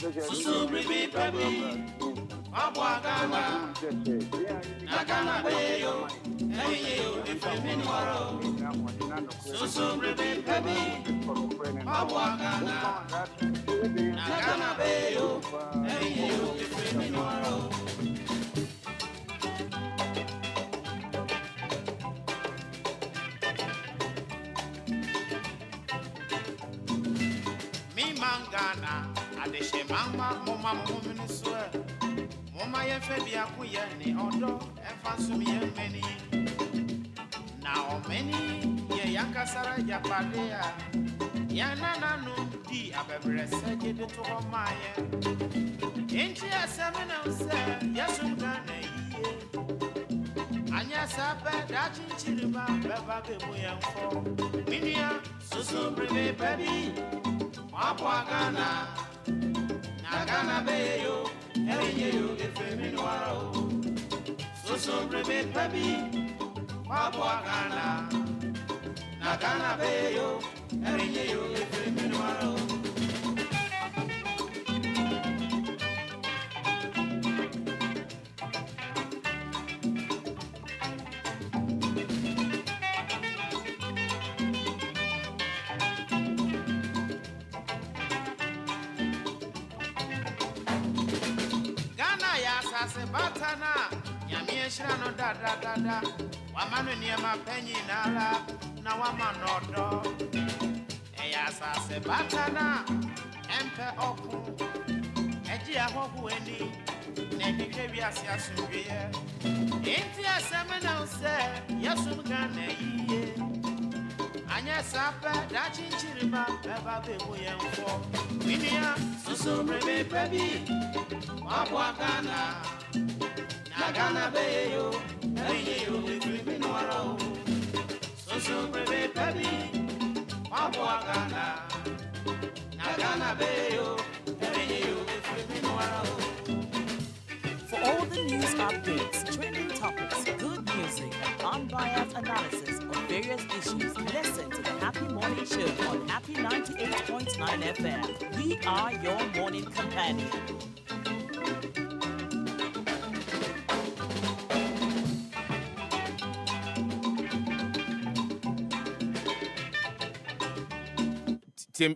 Susu Ribi Baby, Abwagana, Nagana Bayo, Ayo, if I'm in Waro. Susu Ribi Baby, Abwagana, Nagana Bayo, Ayo, if I'm in Waro. Mangana, Adeshe Mama, Mama, woman, swear. Mama, your Fabia, Kuyani, Odo, and Fansumi, and many. Now, many, Yanka Sara, Yapadea, Yana, no, D, Abebre, said it to Maya. Ain't you a seven of say, yes, Ugana, Anya Sapa, Dachin Chiliba, Baba, Buyan for Minia, Susu, baby. Abwagana, Nagana Bayo, Eyo, if I'm in Waro. Susu Ribi Baby, Abwagana, Nagana Bayo, Eyo, if I'm in Waro. Batana, Yamiesha no da, Wamanu near my penny nala, Nawama no do. Eyasa se Batana, Empe Oku, Egia Hokueni, Nebivia Siasubia, Intia Seminal say, Yasum Gane, Anya Sapa, Dachin Chiriba, Baba Buyan for Minia, Susu Baby, Abwagana. Nagana Bayo, Ayo, if I'm in Waro. Susu Baby, Abwagana, Nagana Bayo, Ayo, if I'm in Waro. For all the news updates, trending topics, good music, and unbiased analysis of various issues, listen to the Happy Morning Show on Happy 98.9 FM. We are your morning companion.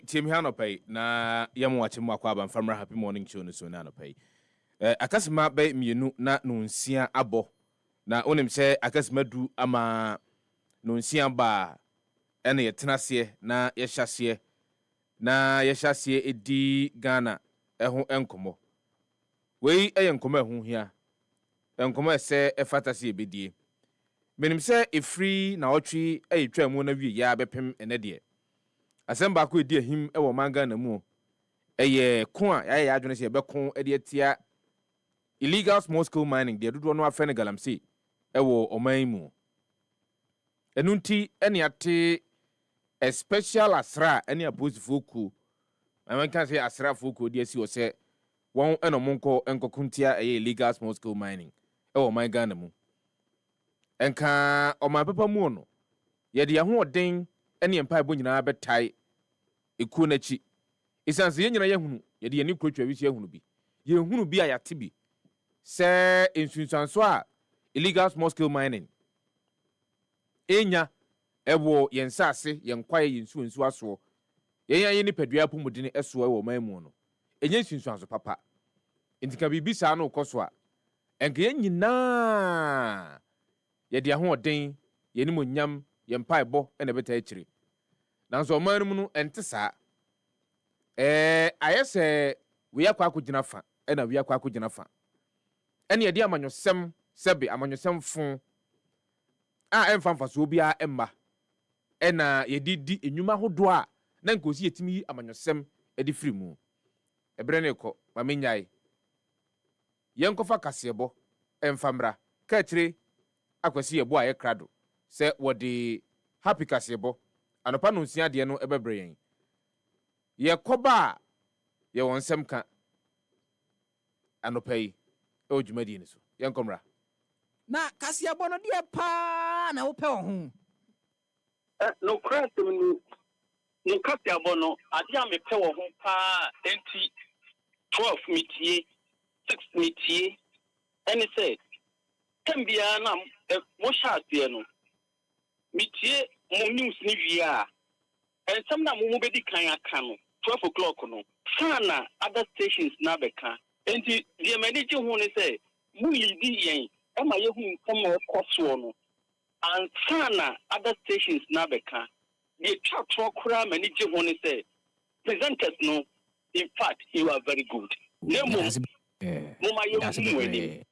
Tim Hanope, na yamu wachimu wakwaba mfamra Happy Morning Show so na pay. Akasima be mienu na nunsia abo. Na onim se akasima du ama nunsia ba ene yetenase na yehyasie. Na yehyasie edi Ghana eho enkomo. Wei enkomo eho hia. Enkomo ese efatase ebedie. Menim se efri na otwi etwa mu na wie ya bepem ene de. Asemba ko edi ahim e wo manga na mu eye ko a ya adwene se be ko edi atia illegal small scale mining de dodo no afene galamsey e wo oman mu enunti ene ate a special asra ene opposed foku I can say asra foku de asi wo se won eno monko enkokuntia eye illegal small scale mining e wo manga na mu enka o ma papa mu no ye de ho oden ene empa ebo nyina betai eku na chi isanse ye nyina ye hunu ye de ni krotwa wi ye hunu bi ye hunu bi a yate bi se insunsanso a illegal small scale mining enya ewo ye nsase ye nkwaye ye nsu aso ye ni padua pomudini eso e wo mamu no enya insunsanso papa intika bibisa no koso a enka ye nyina ye de ho oden ye ni monyam ye mpaebo ene beta akire nanso omanum no ente saa ayese we akwa akugina fa ena we akwa akugina fa ene ye de amanyosem sebe amanyosem fon a emfa so bia emma ena ye didi enwuma hodo a na nkosi yetimi amanyosem edi firi mu ebre ne ko mamenyai yenkofa kasebo emfamra ka akire akwasi yebo a ye krado se wodi happy kasebo anopa no nsia de no ebebre yen ye koba ye wonsem ka anopa yi e odwumadi ni so yenkomra na kasebo no de pa na wo pe wo ho no craft no kasebo no ade a me pe wo ho pa enti 12 metie 6 metie any say can be an mo sha tie no metie mo news ni via and some na mo be di kan aka no 12 o'clock no sana other stations na be kan enti the manage hu ni say mu lidi yen e ma ye hu come koso no and sana other stations na be kan the chat kura manage hu ni say presenters no in fact you are very good nemo mo ma ye hu weni.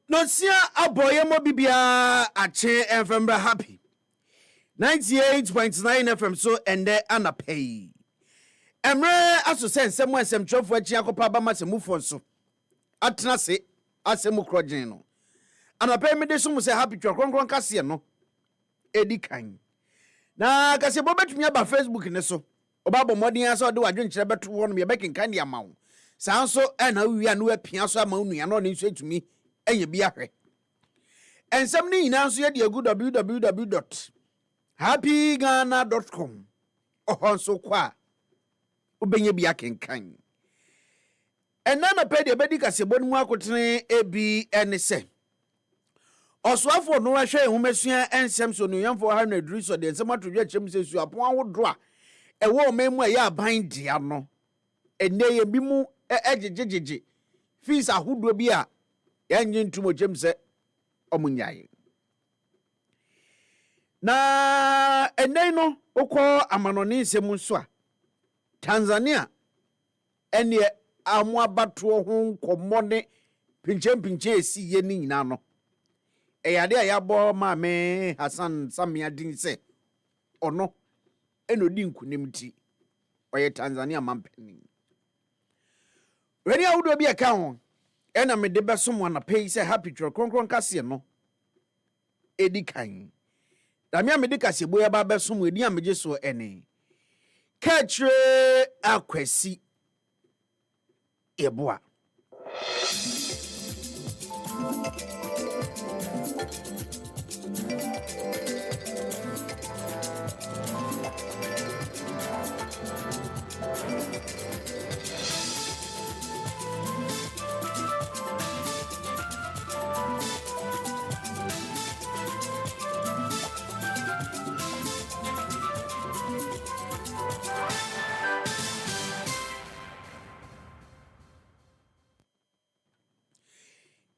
Nosia aboye mo bibia ache FM happy 98.9 FM so ende anapay emre aso sensem asem trofo achi akopa ba masemu fo so atena se asemu krogin no anapay me de so mu se happy kronkron kase no edi kan na kase bo betumi aba Facebook ne so obabo modin aso de wadwen kire beto wo no me bekin kan dia mawo sanso na wi anu apia so ama unu ya no ne nso etumi enye bia hwe ensem ni nyina nso ye de agu www.happyghana.com ohonso kwa ubenye bia kenkan enana pede bedi kasebo nu akotene ebi ense oswafo no ahwe ehumesua ensem so no yamfo 100 so de ensem atodwa chem sesu apon ahodo a ewo memu ya aban dia no eneye bi mu ejejejeje fees ahodo bi a yanyi ntumo jemse omunyaye na enei no ukọ amanoni nsem nso a Tanzania ene amuabato ho nkomone pinche esi ye ni nyina no eyade ayabo maame Hassan Samia din se ono enodi nkunimti oye Tanzania mampeni weni awudo bi aka ho ena me de beso na pay say happy tro kronkron kase no edi kan da me amede kase boya ba beso mu edi ameje so ene katre akwasi eboa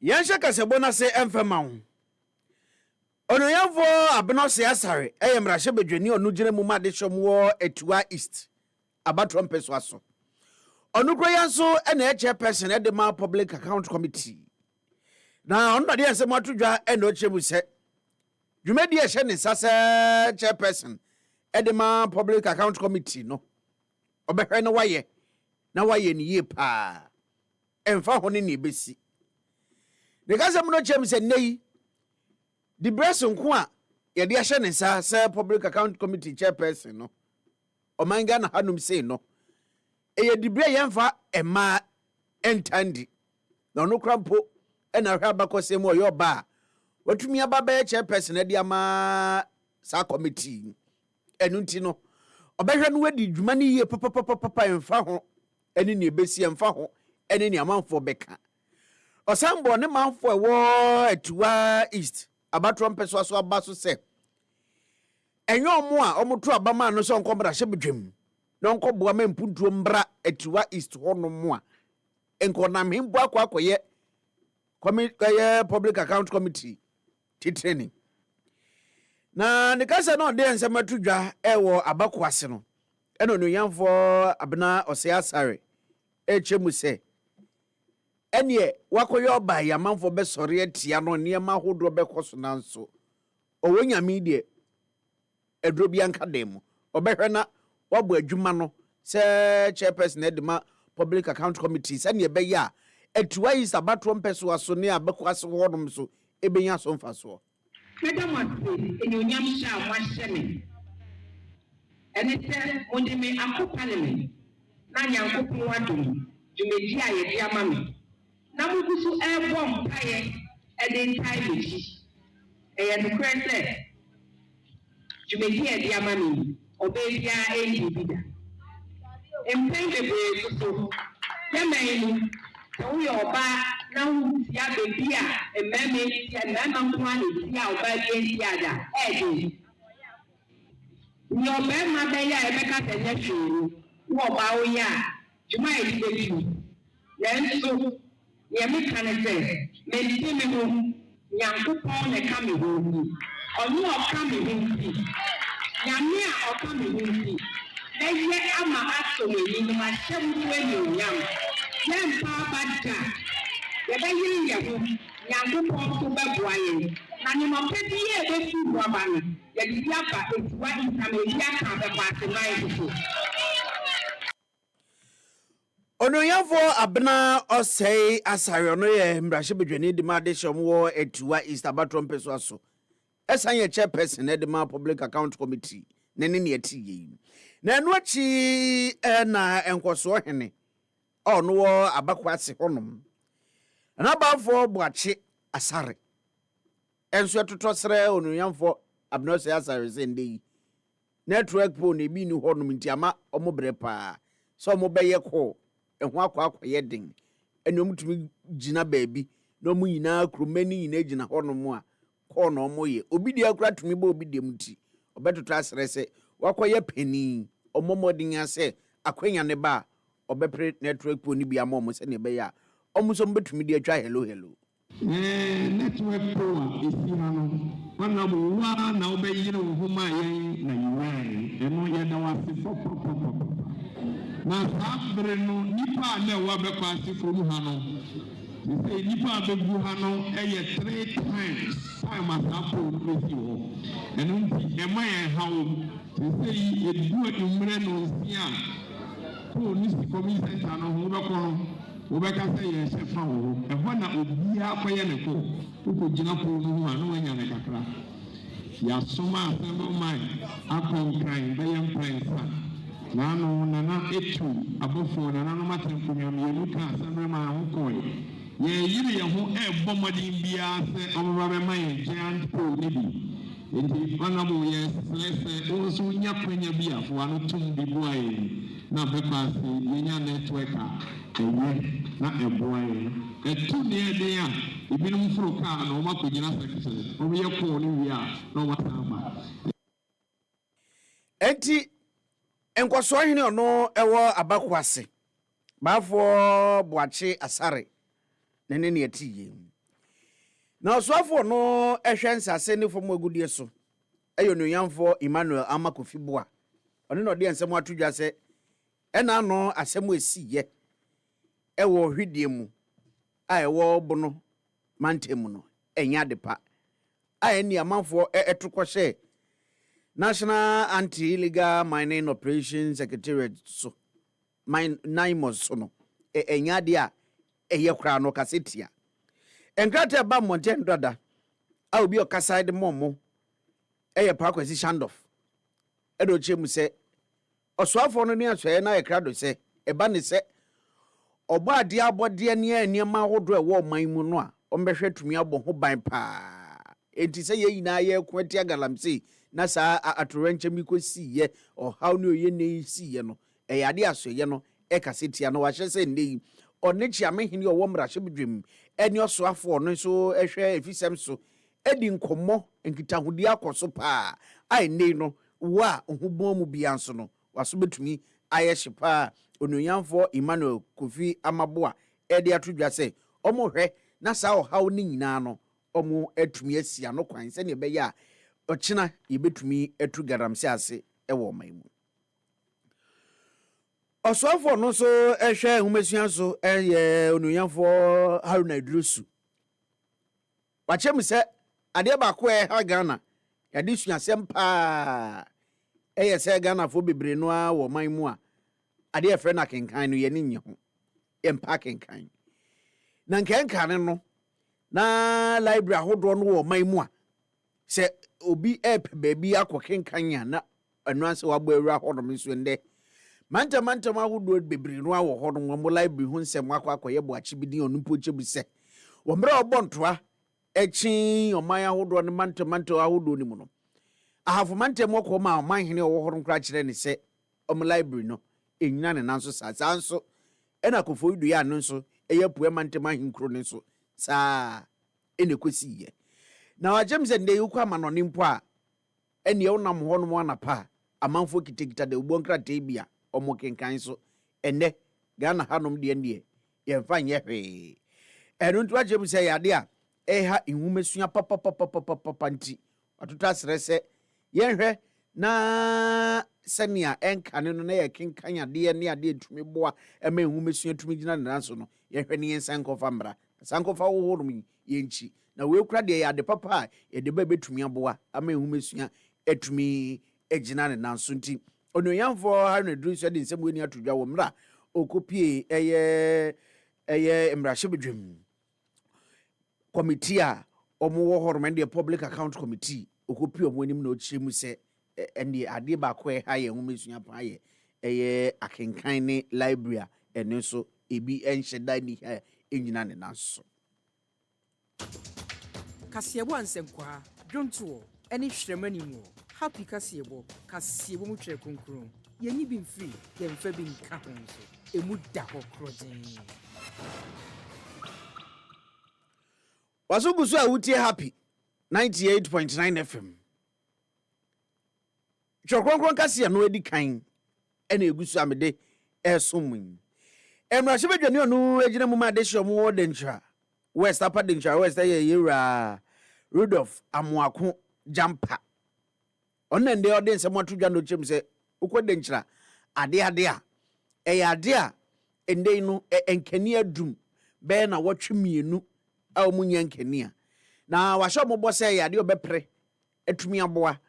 Yansha kasebo na se emfema ho ono yavo abno se asare eyemrahye bedwani onu gire mu made hwomwo Etua East abatro mpeso aso onu kro yanso na chairperson e de ma public account committee na onu de ensem atodwa e no chebu se dwumadi e hye ne sase chairperson e de ma public account committee no obehwe no waye na waye ni ye pa emfa ho ne besi de kasa mu no chem se nei di breso nko a ye de ahye ne sa se public account committee chairperson no omanga na hanum sei no eye di bre yemfa ema entandi na no krampo e na hwa bakose mu oyo ba watumi aba ba chairperson e de ama sa committee enunti no obehwe no wadi dwuma ni ye papa emfa ho eni ne besi emfa ho eni ne amanfo beka osambo ne manfo ewo Etua East abatro mpeso aso abaso se enyo omo a omoto abama no so nkombra hye bedwam no nkoboa mempuntuo mbra Etua East hono mo a enkonam himbo akwakoye public account committee training na ne kasa no de nsematudwa ewo abakwase no eno no yamfo abna ose asare echemu se enye wakoyo ba yamanfo be sori atia no niema hodo be koso nanso owonyame die edrobia nka demo obehwe na wabo adwuma no sɛ chairperson edema public account committee sɛ ne be ya etua is abatro mpeso aso ne abekọ ase hodom so ebenya so mfa so Madam Ase enyonyam sha wahye ene sɛ onde me akopa ne na nyankopon wadom dwumedi a yɛde ama me na mugusu ɛbɔ mpaye ɛde ntai mechi ɛyɛ nokorɛ sɛ dwumedi a yɛde ama me ɔbɛbia ɛyi bi da mpɛn bebree so yɛmɛn no sɛ woyɛ ɔbaa na wotia bebi a mmɛmɛ tia mmɛmɛ nko a ne tia ɔbaa bi ntia da ɛde nyɛ ɔbɛrima bɛyɛ a ɛbɛka sɛ nyɛ hwee no wo ɔbaa woyɛ a dwuma yɛ de bɛtumi nanso yɛ meka ne sɛ mente me ho nyankopɔn na ɛka me ho nti ɔno ɔka me ho nti nyame a ɔka me ho nti na yɛ ama asɔ m'ani no mahyɛ wo ho anuonyam yɛmpa aba da yɛbɛyere yɛ ho nyankopɔn nso bɛboa yɛn na nneɛma pɛ bi yɛ ɛbɛfi mu aba no yɛde bi aba etuwa nsam ebi aka abɛbɔ aseman so. Onoyafo abna osei asare ono ye mbrahye bedwani de ma de hyom wo etua East Abatro mpeso aso esan ye chairperson de ma public account committee ne ne ati yi na enu achi na enkoso hene ono wo abakwase honom na bafo boache asare enso etotosere onoyafo abna osei asare se ndei network po ne bi ni honom ntiama omobre pa so omobeye ko ehwa akwa den ene omutumi gina baabi na omu nyina kromani nyina gina honom a ko na omoye obi dia kura tumi ba obi dia muti obetoto asere se wakoye pani omomodin ase akwanya ne ba obepre network po ni bia mom se ne be ya omuso mbetumi dia atwa hello network po a esi ha no wana bo wa na obeyire wo homa yen na yiwan eno ye da wase pop na sabre no nipa na wa be kwase from ha no say nipa be gu ha no eye 3 times time asapo no si ho eno nti e ma yen ha wo say edu edumre no sia ko ni si community center no ho be ko no wo be ka say ye shefa wo e ho na obi akoye ne ko gina po no ho ano anya ne kakra ya soma asemo mai akonkran be yem prensa nano nana etu abofo nana no matempunyam yenu ka aseme ma ho koy ye yiri ye ho ebo modin bia se omoba be man giant pool ni bi enti banamo ye selese o so nya kwanya bia fo ano tum bi boaye na be pass yenya network a ewe na eboaye etu ne ede a ibinum furo ka na o makogina sekse o ye ko ni wi a na o matama enti enkoso hene ono ewo abakwase bafo boache asare nene ne atiye na osofo no ehwe nsase ne fom agudie so eyo no yamfo Emmanuel Amakofiboa ono no de ensem atodwa se ena no asem esiye ewo hwidie mu a ewo bono mantem no enya depa a eni amanfo etokɔhye National Anti-Illegal Mining Operations Secretariat so NIMOS so no enya dia eye kra no kasetia enkrate ba Mountain Dada a obi okasa de momo eye Pakwasi Shandoff edo chemu se osoafo no ne asoe na ekra do se eba ne se obo ade abode ne aniema hodo e wo man mu no a ombehwe tumi abo ho ban pa enti se ye yina ye kwatia galamse na sa atorenche mikosi ye o how no ye ne si ye no e yade asoye no e kasetia no wa hye se ndey onechi amehini o wo mrahye bedwem eni osoafo no so ehwe efisem so edi nkomo nkitahudi akoso pa ai nei no wa ohubon mu bia nso no waso betumi ayehye pa onuyamfo Emmanuel Kofi Amaboa edi atodwa se omo hwe na sa o how ni nyina no omo atumi asia no kwan se ne be ya ochina yebetumi etu garamse ase ewo maimu osofo no so ehwe humesua so eye onuyamfo Haruna Idrusu wachem se ade ba ko ha Ghana yade suasem pa eye se Ghana fo bebre no a wo maimu a ade efre na kenkan no ye ne nye ho empa kenkan na kenkan no na library ahodo no wo man mu a se obi baby akọ kenkan ya na anu anse wabo awura ahodo nso nde manta ahodo bebre no awo hodo mo library hu nsem akọ ye boachi bidin onumpo chebu se wo mra obontoa echi oman ahodo no manta ahodo ni mu no ahafo manta mo ko ma oman hene wo hodo nkra kire ne se library no enyina ne nanso sa nso ena kofo idu ya no nso eye pue manta mahinkro ne nso sa ene kosi ye na wajem ze nde yukwa manoni mpo a ene ye wonam ho no mo anapa amanfo kitekita de ubo nkra tebia omo kenkan so ene Ghana hanom de ene ye mfa nye hwe enu ntu wajem se yade a eha ihumesua papa nti watoto asrese yenhwe na senia enkane no na ye kenkan ade ne ade tumi boa ema ihumesua tumi gina nanso no yenhwe ne yensankofa mbra sankofa wo honom yenchi na we kura de ya de papa ye de ba betumi aboa ama ehumesua etumi egina ne nanso nti onoyamfo ha no duru so de nsem weni atodwa wo mra okopie eye emrahye bedwem committee a omo wo horom de public account committee okopie omo anim na ochiremu se ende ade ba ko ha ye ehumesua pa ye eye akenkan ne library ene so ebi enhyeda ni ha engina ne nanso Kasiebo ansenkwa dwonto eni hwremani mu happy kasiebo mu twere konkron yeni bi mfiri ye mfa bi nka ho so emu da ho krojen wasugusu a wutie happy 98.9 FM chokronkron kasia no edi kan ena egusu amede esomun emrahye bedwani onu egina mu ma de hyomo odencha West Upper Dincha West yera Rudolph Amuako Jampa onende ode se motu dwa no chem se ukodenchira ade a ade a ende no enkani adum be na wotwemienu a omunya nkani na wahye ombo se ade obepre atumi aboa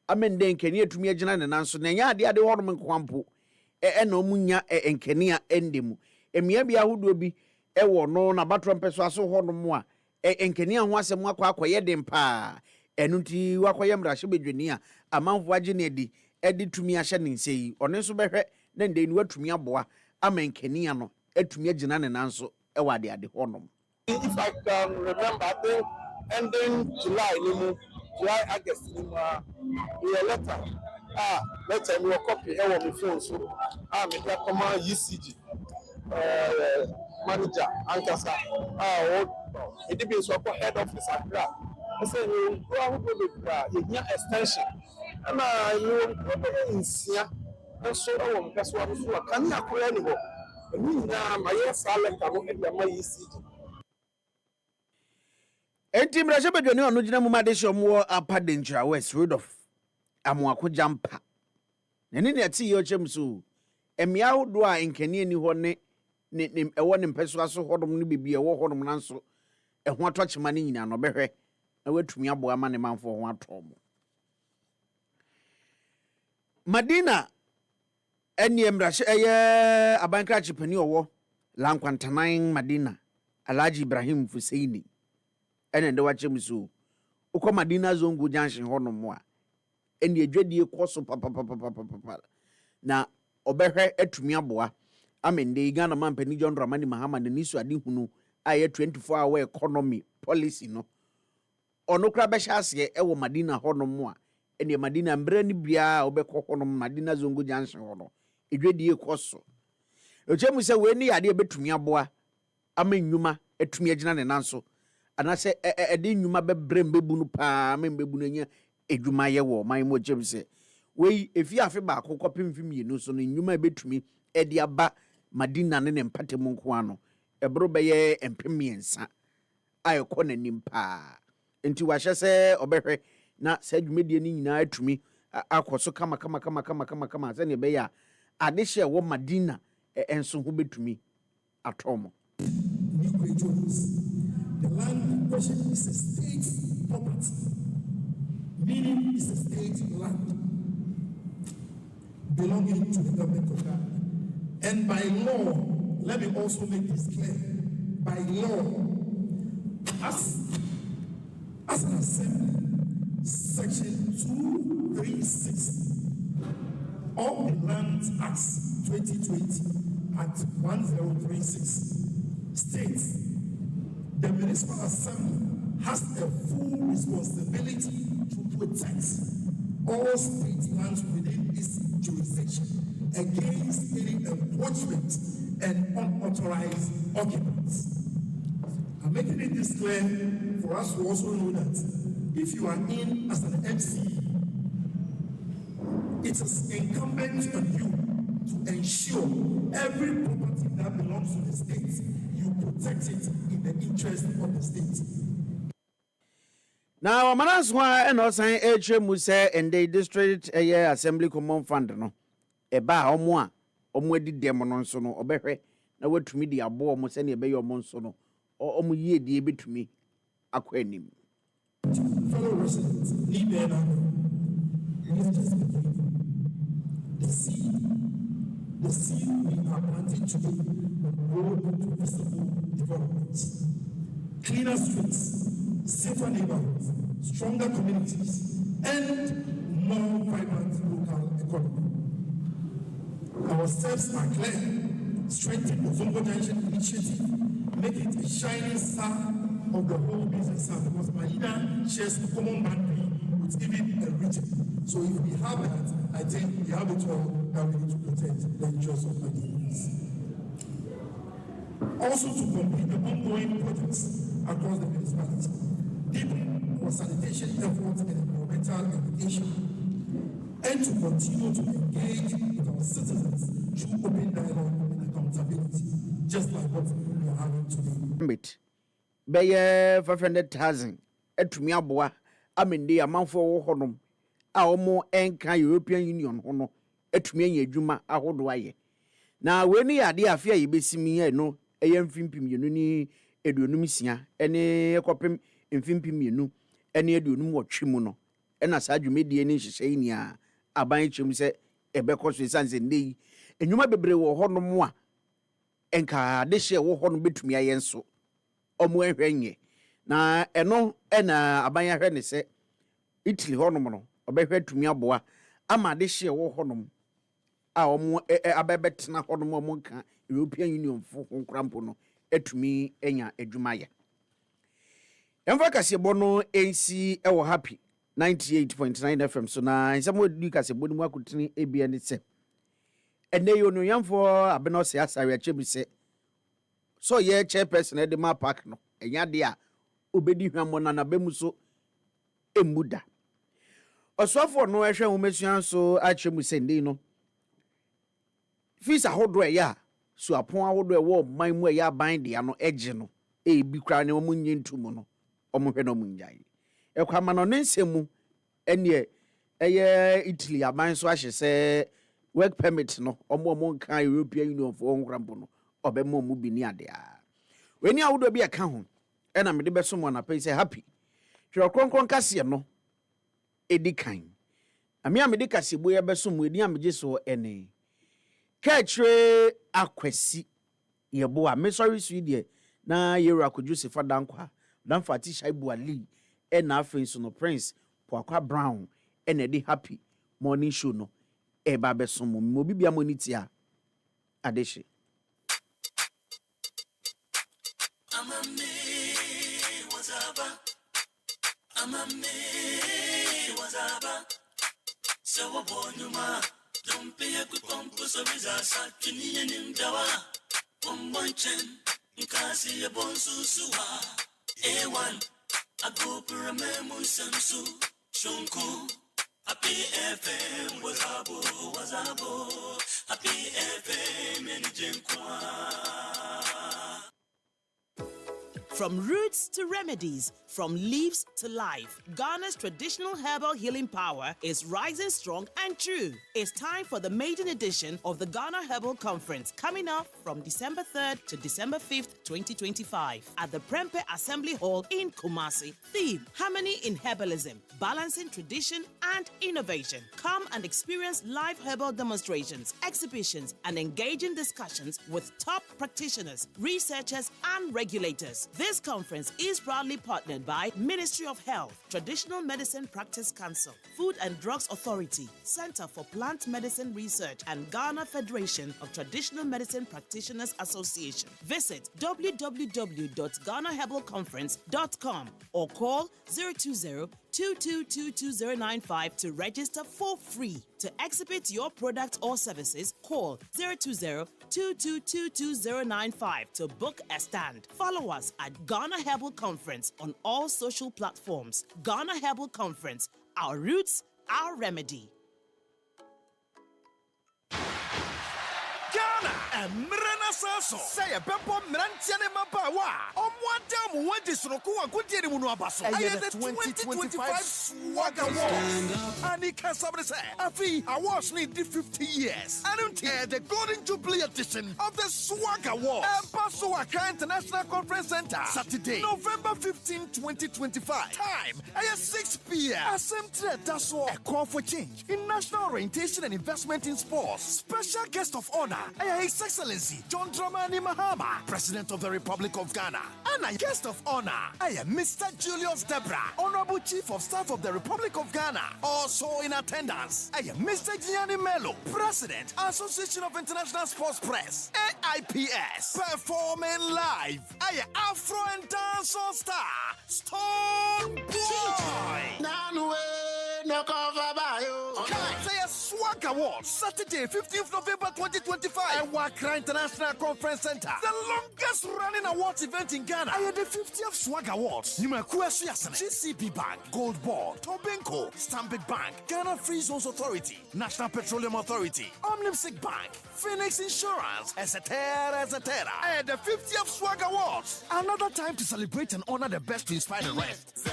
amende nkani atumi agina ne nanso na nya ade horom nkwampo na omunya enkani a endemu emia bia hodo bi ewo no na batron peso aso ho no mo a enkani ho asem akwaye dem pa enunti wakoye mrahye bedwani a amanfo age ne edi tumi ahye ne nsei one nso behwe na ndeni watumi aboa ama enkani no atumi agina ne nanso ewo ade ho no. If I can remember, I think ending July, August, in a letter. Letter me a copy of my phone. So, me that command UCG manager, Ankasa. It depends so head office Accra. I say you go to extension. And you go in Sia. And so that's what I can't acquire anymore. My yes, I like my UCG. Enti mrahye bedwani onu gina mu made hyomo Upper Dincha West Rudolph Amuako Jampa nene ne ati yo chem so emia hodo a enkani ani ho ne ewo ne mpeso aso hodom no bibi ewo hodom nanso eho atochema ne nyina no behwe na watumi abo ama ne manfo ho atom Madina eni emrahye abankra chipani owo Lankwantanan Madina Alhaji Ibrahim Fuseini ene ndo wachem so ukọ Madina Zongo Junction hono mo a ene adwadie koso papa na obehwe atumi aboa amende Ghana mampani John Dramani Mahama ne nisu ade hunu aye 24 hour economy policy no ono kra be hyase ewo Madina hono mo a ene Madina mbra ni bia obekọ hono Madina Zongo Junction hono adwadie koso ochem se we ni ade betumi aboa amennwuma atumi agina ne nanso anase edi nyuma bebrem bebunu pa membebunu nya edwuma ye wo man mo jemse we efi afi ba akokọ pemfim yenu so no nyuma betumi edi aba Madina ne mpate mu nko ano ebro beye empemiensa ayekọ nanim pa enti wahye se obehwe na sa dwumedie ni nyina atumi akoso kama se ne be ya ade hye wo Madina enso ho betumi atomo. The land in question is a state property, meaning it's a state land belonging to the government of Ghana. And by law, let me also make this clear, by law, as an assembly, section 236 of the Lands Act 2020 Act 1036 states the municipal assembly has a full responsibility to protect all state lands within its jurisdiction against any encroachment and unauthorized occupants. I'm making it this clear for us to also know that if you are in as an MC, it is incumbent on you to ensure every property that belongs to the state, you protect it in the interest of the state. Now, Manaswa and Osan H. Muse and the district assembly common fund no. Eba omwa omwedi demonon so no obehwe na watumi di abo omo se ne ebe yo monso no omo yie die betumi akwa anim. Fellow residents, need their let's just begin. The seed we are planting today will grow into visible developments. Cleaner streets, safer neighborhoods, stronger communities, and more vibrant local economy. Our steps are clear. Strengthen the Zongo Junction initiative, make it a shining star of the whole business side, because Mahina shares a common boundary with even a region. So if we have that, I think we have it all that we need to protect the interests of Mahinians. Also to complete the ongoing projects across the municipality, deepen our sanitation efforts and environmental education, and to continue to engage with our citizens through open dialogue and accountability, just like what we are having today. Beye 500,000 etumi aboa amende amanfo wo honom a omo enka European Union hono etumi anya adwuma ahodo aye na weni ade afia yebesimi ye no eye mfimpim yenu ni eduonum sia ene ekopem mfimpim yenu ene eduonum wotwe no ena sa adwumedie ni hyehyɛ ni a aban kyem se ebekoso sanse ndei enwuma bebre wo honom a enka de hye wo hono betumi aye nso omo ehwenye na eno ena aban ahwe ne se Italy honom no obehwe tumi aboa ama de hye wo honom a omo abebetena honom omo nka European Union fo nkrampo no etumi enya adwuma ye emfa kasebo no ensi ewo happy 98.9 FM so na nsamo di kasebo ni mu akutini ebia ne se ene yo no yamfo abena se asare achebi se so ye chairperson e de ma park no enya de a obedi hwamo na bemu so emuda osofo no ehwe homesuan so achemu sende no fisa hodo ya so apon ahodo e wo man mu ya ban de no eje no e bi kra ne omu nyintum no omu hwe no mu njai ekwama no nensemu ene eye Italy aban so ahye se work permit no omo nka European Union for nkrampo no obemo mu bi ni ade a weni awodo bi aka ho ena me de beso mo na pe say happy hwe kronkron kase no edikan ami amede kase bo ye beso mo edi amege so ene kachre akwasi yebo a me sorry sweet de na yero Kwadwo Sefah-Danquah dan fati shaibu ali ena afen so no prince Poakwa Brown ena de happy morning show no e ba beso mo bibia monitia adeshe wazaba sawa bonyuma dompe kukompo so bizasa kiniye nimdawa bombonchen nkasi ya bonsusuwa A1 agopura memu samsu shunku Happy FM wazabo Happy FM enijenkwa From roots to remedies, from leaves to life, Ghana's traditional herbal healing power is rising strong and true. It's time for the maiden edition of the Ghana Herbal Conference, coming up from December 3rd to December 5th, 2025 at the Prempeh Assembly Hall in Kumasi. Theme: Harmony in Herbalism, Balancing Tradition and Innovation. Come and experience live herbal demonstrations, exhibitions, and engaging discussions with top practitioners, researchers, and regulators. This conference is proudly partnered by Ministry of Health, Traditional Medicine Practice Council, Food and Drugs Authority, Center for Plant Medicine Research, and Ghana Federation of Traditional Medicine Practitioners Association. Visit www.ghanaherbalconference.com or call 020-2222-095 to register for free. To exhibit your product or services, call 020-2222-095 to book a stand. Follow us at Ghana Herbal Conference on all social platforms. Ghana Herbal Conference, our roots, our remedy. Ghana and Mrena Sasso. Say a Beppo Mrantiane Mabawa. Madam, what is Rokuwa Gudi Munuabaso? I am the 2025 Swagger Awards. Anika Sabrese. Afi, awards need 50 years. I don't hear the Golden Jubilee edition of the Swagger Awards. Paso Accra International Conference Center. Saturday, November 15, 2025. Time, 6 p.m. Assembly Daso. A call for change in national orientation and investment in sports. Special guest of honor, His Excellency John Dramani Mahama, President of the Republic of Ghana. And a guest of honor, Mr. Julius Debra, Honorable Chief of Staff of the Republic of Ghana. Also in attendance, Mr. Gianni Mello, President, Association of International Sports Press, AIPS, performing live, Afro and Dancehall star, Stone Boy. Say a Swag Award, Saturday, 15th November 2025, at Accra International Conference Center. The longest running awards event in Ghana. The 50th Swag Awards. GCB Bank, Gold Ball, Tobinco, Stanbic Bank, Ghana Free Zones Authority, National Petroleum Authority, Omnipsic Bank, Phoenix Insurance, etc., etc. The 50th Swag Awards. Another time to celebrate and honor the best to inspire the rest.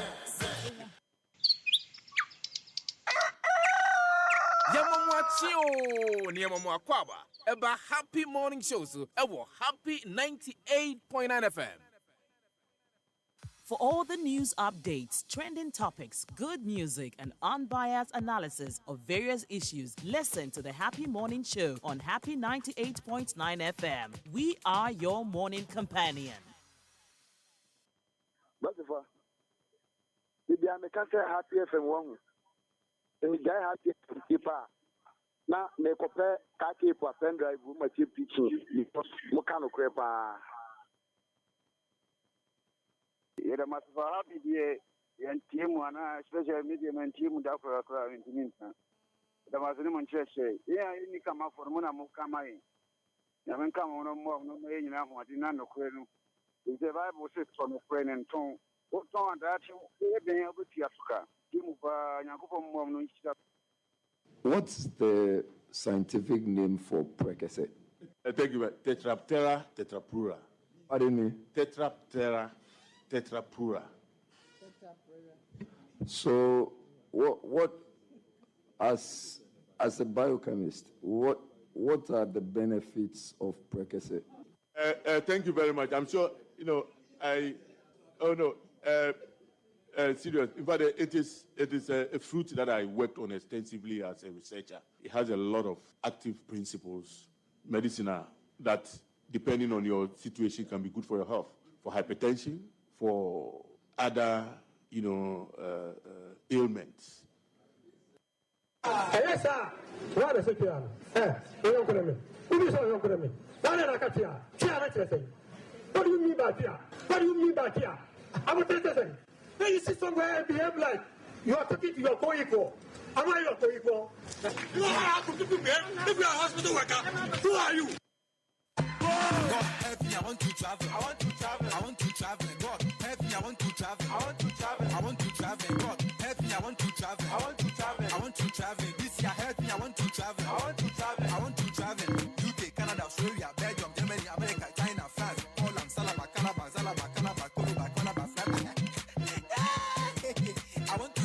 About Happy Morning Shows, Happy 98.9 FM. For all the news updates, trending topics, good music, and unbiased analysis of various issues, listen to the Happy Morning Show on Happy 98.9 FM. We are your morning companion. Happy FM 1. Happy FM. Na me kope kake po pendrive ma tie pitching because mo kanu krepa yeda masfa happy die yan team ana special media man team da ko intiminta da masini mon chese ya ni kama formuna mo kama yi ya men kama no mo no me nyina ho adi na no kwenu the bible says on kwenu ton o ton da ti e ben obuti asuka team ba nyakopo mo no nchita. What's the scientific name for prekese? Thank you. Tetraptera tetrapura. Pardon me? Tetraptera tetrapura. So, what as a biochemist, what are the benefits of prekese? Thank you very much. I'm sure serious. In fact, it is a fruit that I worked on extensively as a researcher. It has a lot of active principles, medicinal, that depending on your situation can be good for your health, for hypertension, for other, ailments. Yes, sir. What is it? What do you mean by here? What do you mean by here? I will tell you. When you see somewhere and behave like you are talking to your co-equal, am I your co-equal? You are how to people here. If you are a hospital worker, who are you? God help me, I want to travel. I want to travel. I want to travel. God help me, I want to travel. I want to travel. I want to travel. God help me, I want to travel. I want to travel. I want to travel. This year help me, I want to travel. I want to travel. I want to travel. UK, Canada, Australia, Belgium, Germany, America, China, France, Poland, Salaba, Canaba, Zalaba, Canaba, Toruba.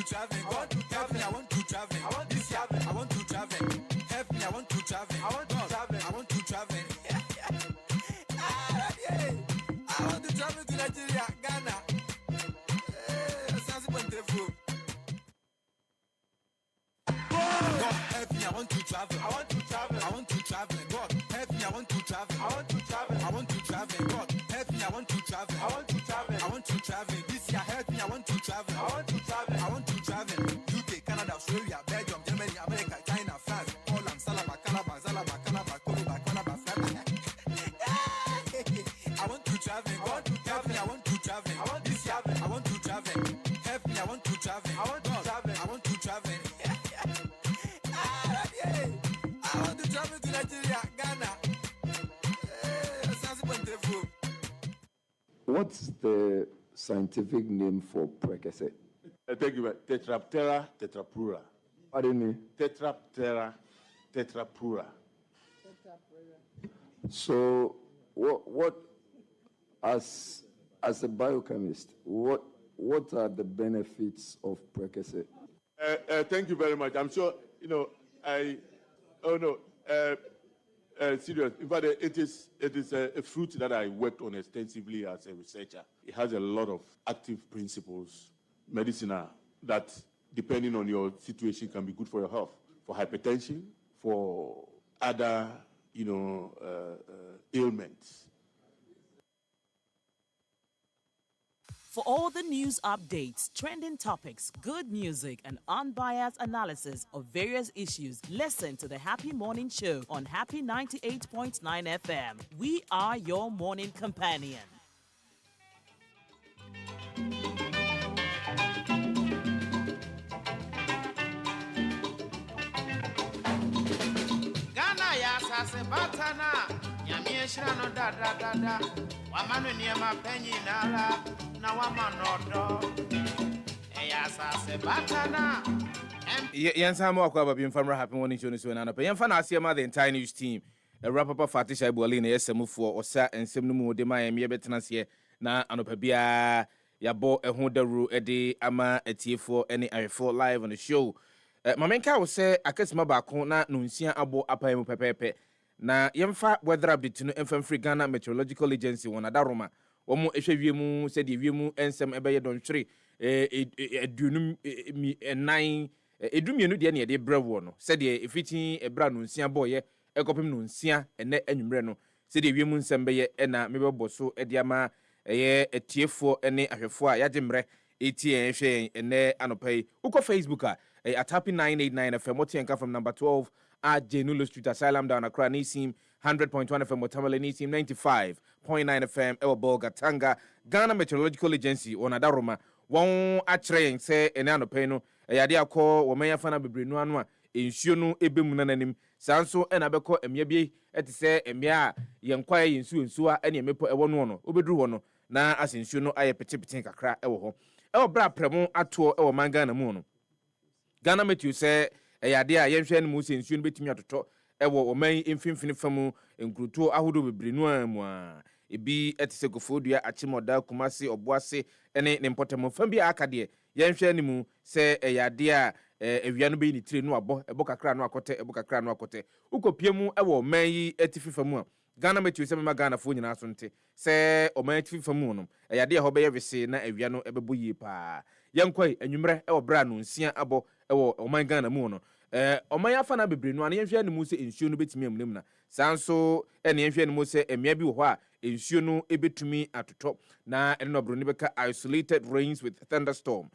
travel. God, help me, I want to travel. I want to travel. I want to travel. Help me, I want to travel. I want to travel. I want to travel. I want to travel to Nigeria, Ghana. God help me, I want to travel. I want to travel. I want to travel. God help me, I want to travel. I want to travel. I want to travel. God help me, I want to travel. I want to travel. I want to travel. This year help me, I want to travel. I want to travel. I want to travel. UK, Canada, Australia, Belgium, Germany, America, China, France, Holland, Salaba, Calabar, Zalaba, Calabar, Koluba, Calabar, I want to travel. God help me, I want to travel. I want this year I want to travel. Help me, I want to travel. I want to travel. I want to travel. I want to travel to Nigeria, Ghana. What's the scientific name for Prekese? Thank you. Tetraptera tetrapura. Pardon me? Tetraptera tetrapura. So, what as a biochemist, what are the benefits of Prekese? Thank you very much. I'm sure, serious. In fact, it is a fruit that I worked on extensively as a researcher. It has a lot of active principles, medicinal, that depending on your situation can be good for your health, for hypertension, for other, ailments. For all the news updates, trending topics, good music, and unbiased analysis of various issues, listen to the Happy Morning Show on Happy 98.9 FM. We are your morning companion. Ghana ya sase batana, nyamie shira no da da da da, wamanu niema penyi nala. Na wamanodo eya sase batana yensa ma akwa babim famra happy morning show so na pa yenfa na asiema the entire news team rapapa fatisha ibuali na yesamufo osa ensem no mu de ma yem yebetena se na anopa bia yabo eho daru ede ama atiefo ene ahwefo live on the show mamenka wo se akasima baako na nunsia abo apai mu pepepe na yemfa weather update no emfa free Ghana Meteorological Agency wona daroma omo ehwewiemu se de wiemu ensem ebeye donhwere edunum enan edumienu de na ye de brewo no se de efiti ebra no nsia boye ekopem no nsia ene anwumre no se de wiemu nsem beye na mebeboso ede ama eye etiefo ene ahwefo a yagimre etien hwe ene anopai uko Facebook at Happy 989 FM Motienka from number 12 at Jenulo Street Asylum down Accra Nisim 100.1 FM Motamale Nisim 95.9 FM Ewa Bolga Tanga Ghana Meteorological Agency Onadaroma won atre say ene anopai no yade akọ wo manya fana bebrenu anu a ensuo no ebemu nananim sanso ena beko emia bi etise emia yenkwa yensuo a ene emepo ewo no obeduru ho no na asensuo no aye petepete kakra ewo ho ewo bra premu ato ewo manga na mu no Ghana Meteo say yade a yenhwe no mu sensuo no betimi atoto ewo oman emfimfini famu nkruto ahodo bebrenu amu a ebi etise kofodua achimoda kumase oboase ene ne mpotemo fam bi akade yenhwe no mu say yade a ewia no be ni tire no ebo kakra no akote ukopiemu ewo oman yi etifi famu a Ghana Meteo say mema Ghana fo nyina so nte say oman etifi famu no yade a ho be yevese na ewia no ebebo yi pa yenkwai anwumre ewo bra no nsia abo ewo oman Ghana mu no oman afana bebrenu an yenhwe no mu se ensuo no betimi amunem na sanso ene yenhwe no mu se emia bi wo ho a ensuo no ebetumi atoto na ene no broni beka isolated rains with thunderstorm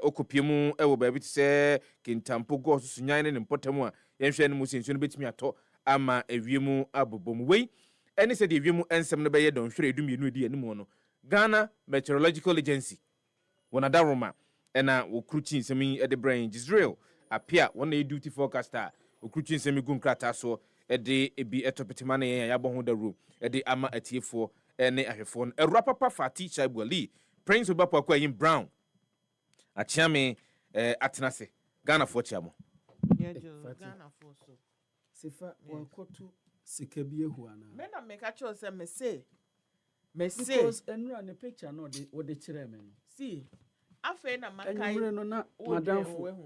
okopiemu ewo ba bi se kintampo go so sunyan ne mpotemu a yenhwe no mu se ensuo no betimi ato ama ewiemu abobom wei ene se de ewiemu ensem no beye don hwere edumienu edi animu no Ghana Meteorological Agency wona daroma ena wokruchi nsemi ede brain Israel apia wona duty forecaster okruchi nsemi gunkrata so ede ebi etopetima na ya yabo ho daru ede ama atiefo ene ahwefo no erapapa fati chaibwali Prince Obapo Akwayim Brown achiame atenase Ghana fo chiamo Ghana fo so Sefa wakotu sikabie huana me na make sure say me say because enura ne picture no de wo de kire me see Afe na makai. Enyumre no na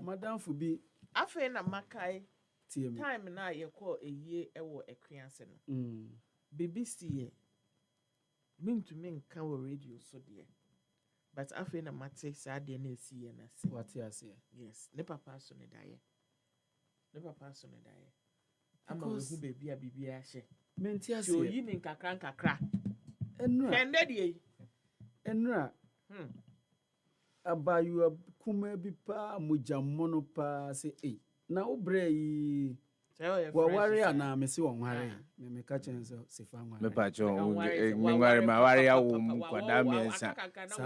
madam fu bi. Afe na makai. TM. Time na ye call eye ewo ekwiase no. BBC ye. Mean to mean can radio so dear. But afe na mate sa de na esi ye na se. What you say? Yes, ne papa so ne daye. Ama we hu baby a bibia hye. Menti ase. So yi ni nkakra. Enra. Kende de. Enra. Abayu kuma bi pa mojamono pa se na obre yi wa ware ana me se won ware me ka chen se Sefah-Danquah me pa cho ni ware ma ware ya wo kwada miensa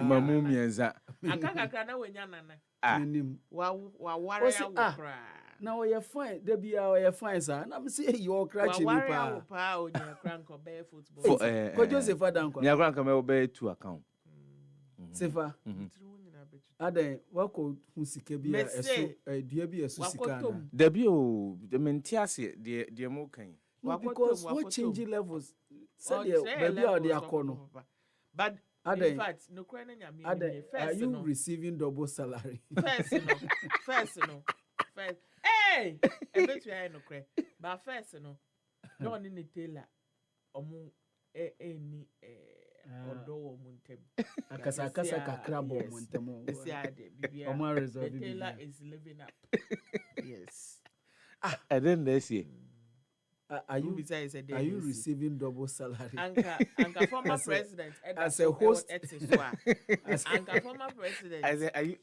mamu miensa akakakra na wenya nana nim wa ware ya wo kra na o ye fine da bia o ye fine sa na me se yo kra chi ni pa wa ware ya wo pa o nya kra nko be football Kwadwo Sefah-Danquah nya kra nko me be 2 account Sefa Aden wako husike bi eso dia bi eso sika na da bi o de menti ase de mo kan because what change levels said baby or the akono but in fact no cry na nyame are you receiving double salary first hey e bet we no cry but first no ni tailor omu ni odo wo muntem akasa kakra bo muntem esi ade bibia o ma resolve the tailor is living up yes and then this year are you receiving double salary anka former president as a host anka former president are you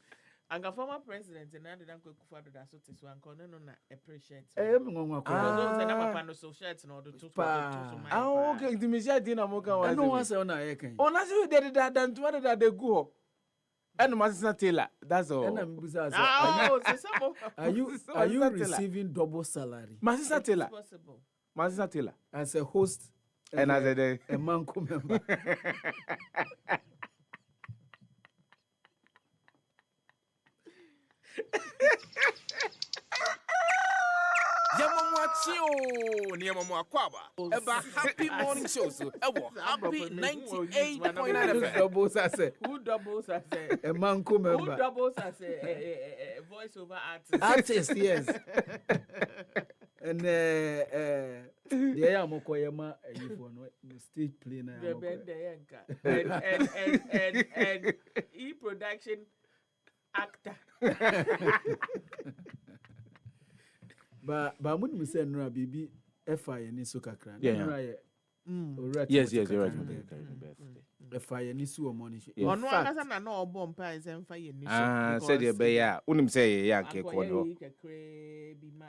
Anga former president na de danko Kwadwo da so teso anka no na appreciate me ngwa kwa so say na papa no so shirt na to okay the media din na mo kan wa no one say na ye kan ona say de dan to de go and Masisa Taylor that's all and I'm are you receiving double salary Masisa Taylor Masisa Taylor as a host and as a manco member Yamamwa Kwaba. About happy morning shows. Happy 98.9 FM. Who doubles as a manco member? Who doubles as a voiceover artist? Artist, yes. And yeah, Mokoyama, you stage play now. And e-production actor. But would me say no baby FI ni so kakra. Yes, you're right. FI ni so money. Ono akasa na no obo mpa ise mfa ye ni so. Said ye be ya. Unim say ya ke ko no.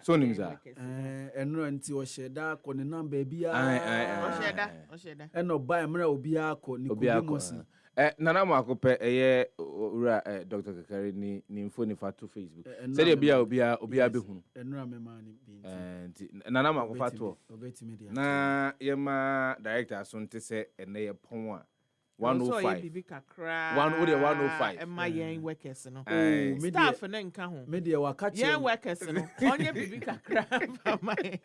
So nim za. Enro nti o sheda ko ne number bia. O sheda. Eno buy mra obi akọ ni ko mosi. Nana mo akope eye ura Dr. Kakari ni info ni fatu Facebook. Said ye bia obi abehunu. Enra me ma ni bi. Nana mo akofa to. Na ye ma director so nte se ene ye pon a 105. 105. Emma yen workers no. Staff na nka ho. Me de waka che. Yen workers no. Onye bibi kakra for my.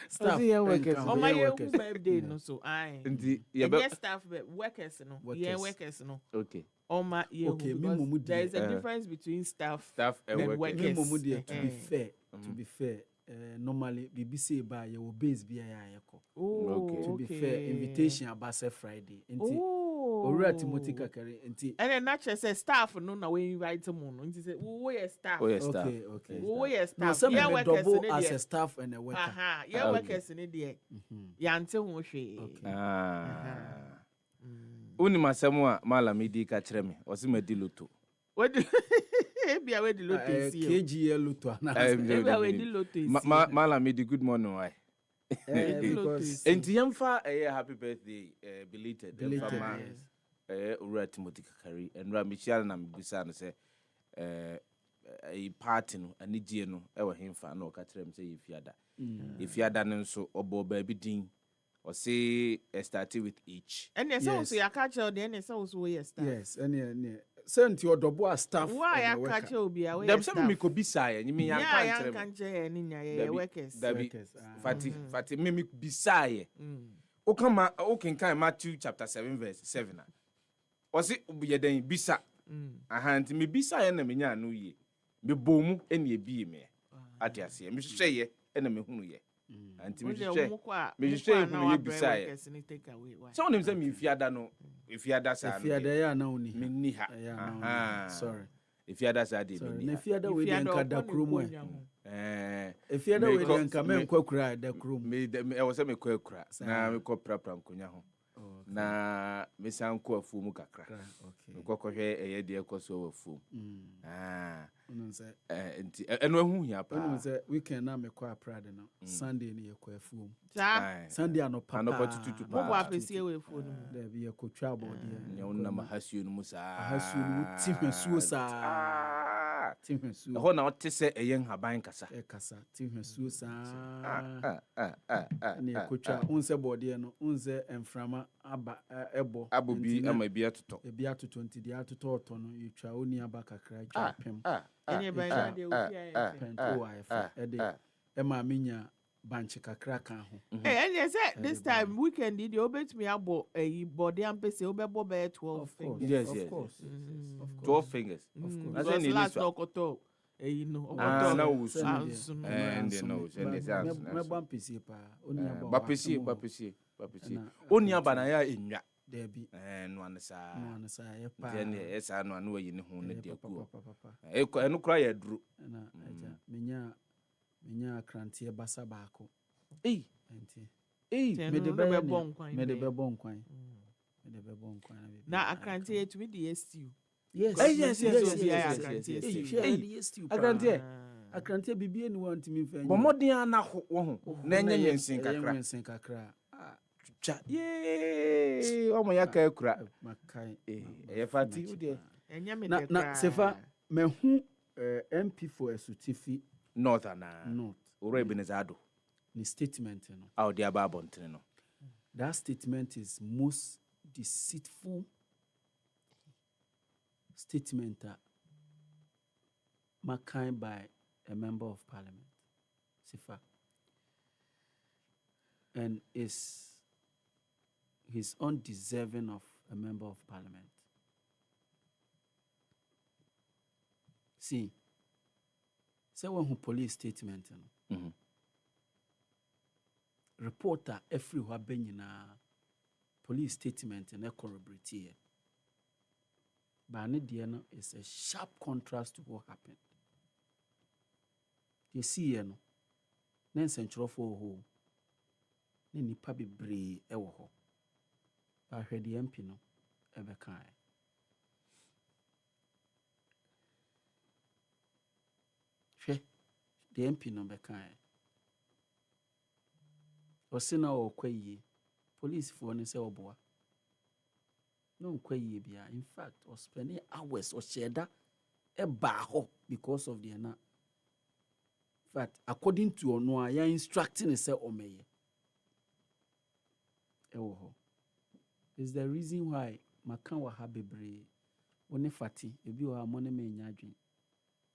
Staff workers. Oh my birthday no so ai. Ndi ye staff workers no. Yen workers no. Okay. Okay, there is a difference between staff and workers. To be fair, normally BBC by your base be to be fair, invitation about Friday. Ora Timothy Kakari and then naturally say staff no na we invite them no. Nti say we staff. Okay. We staff. No, some double as a staff and a worker. Yeah, workers in there. Yante ho hwe. Uni masemu a malamidi ka kire me o se medi loto bia we di loto isi KGL loto na bia we di loto isi malamidi good morning why enti yamfa happy birthday belated ma ura Timothy Kakari enra michial na mbisa no se party no anigye no e wo hemfa na o ka kire me se yefiada no nso obo ba bi din or say started with each. And yes, also ya catch out the NS also we start. Yes, and send your double staff. Why ya catch you be away? Them some me ko bisa you mean ya kan je ni nya workers. Fati me bisa ye. O come o can Matthew chapter 7 verse 7. ɔse yɛ den bisa aha nti me bisa yɛ na menya no yie me bomu ɛna ebie me ate aseɛ me hwehwɛ yɛ ɛna me hunu yɛ anti me hwehwɛ hunu yɛ bisa yɛ sɛ wonim sɛ me fiada no fiada saa no fiada yɛ ana woni me ni ha aha sorry fiada saa de me ni na fiada we de nka da kromo fiada we de nka me nkwa kura da kromo me ɛwɔ sɛ me kɔ akura na me kɔ prapra nkonya ho na mesan kɔ afuo mu kakra mekɔkɔhwɛ ɛyɛ deɛ ɛkɔ so wɔ afuo nti ɛno ahu hia paa ɛno sɛ weekend na mekɔ aprade no sunday ne yɛkɔ afuo mu sunday anɔpa tututu paa mobɔ apɛsie wɔ afuo no mu daabi yɛkɔtwa abɔdeɛ nyɛ wonam ahasuo no mu saa ahasuo no mu ti hwɛsuo saa ti hwɛsuo ɛhɔ na wote sɛ ɛyɛ nhaban kasa ɛkasa ti hwɛsuo saa ne yɛkɔtwa wo sɛ bɔdeɛ no wo sɛ mframa aba ɛbɔ abɔ bi ama bi atotɔ ebi atotɔ nti deɛ atotɔ ɔtɔ no yɛtwa wo ni aba kakra twa pem ɛne bɛyɛ deɛ ofi ayɛ pɛnto wɔ ayɛfa ɛde ɛma menya banche kakra kan ho ɛne sɛ this time weekend deɛ wobɛtumi abɔ ayi bɔde ampɛsɛ wobɛbɔ bɛyɛ 12 fingers yes 12 fingers of course last ɔkɔtɔ ɛyi no ɔkɔtɔ na wo su ɛnde no wo ɛnde sɛ mɛbɔ ampɛsie paa oni aba bapɛsie oni aba na yɛ enwa dabi no ane saa yɛ paa ɛne ɛsa no ane wayi ne ho ne de akuo ɛno kora yɛ duro na aja menya akranteɛ basa baako nti mede bɛbɔ nkwan na akranteɛ yɛtumi de yɛ stew yes akranteɛ bibie ni wɔn ntumi mfa bɔmmɔden ana ho na ɛnyɛ nwensen kakra twa yee ɔmo yɛ ka akura ɛyɛ fati wodeɛ na sefa mahu mp for Asutifi north ana ora Ebenezado ni statement no a ɔde aba abɔntene no that statement is most deceitful statement makan by a member of parliament Sefa and he's undeserving of a member of parliament. See, say when police statement, reporter everywhere police statement and corroborate here. But Diana is a sharp contrast to what happened. You see, then central for who, then nipa bebree ewo ho. But I heard the MP no ebe kai. The MP no be kai. Osina o kwaye. Police for ne se oboa. No kwaye bia. In fact, was spending hours or sheda eba ho because of the na. In fact, according to ono ya instructing se omeye. Ewo ho. Is the reason why makan wa ha bebre one fati ebi wa money me nyadwen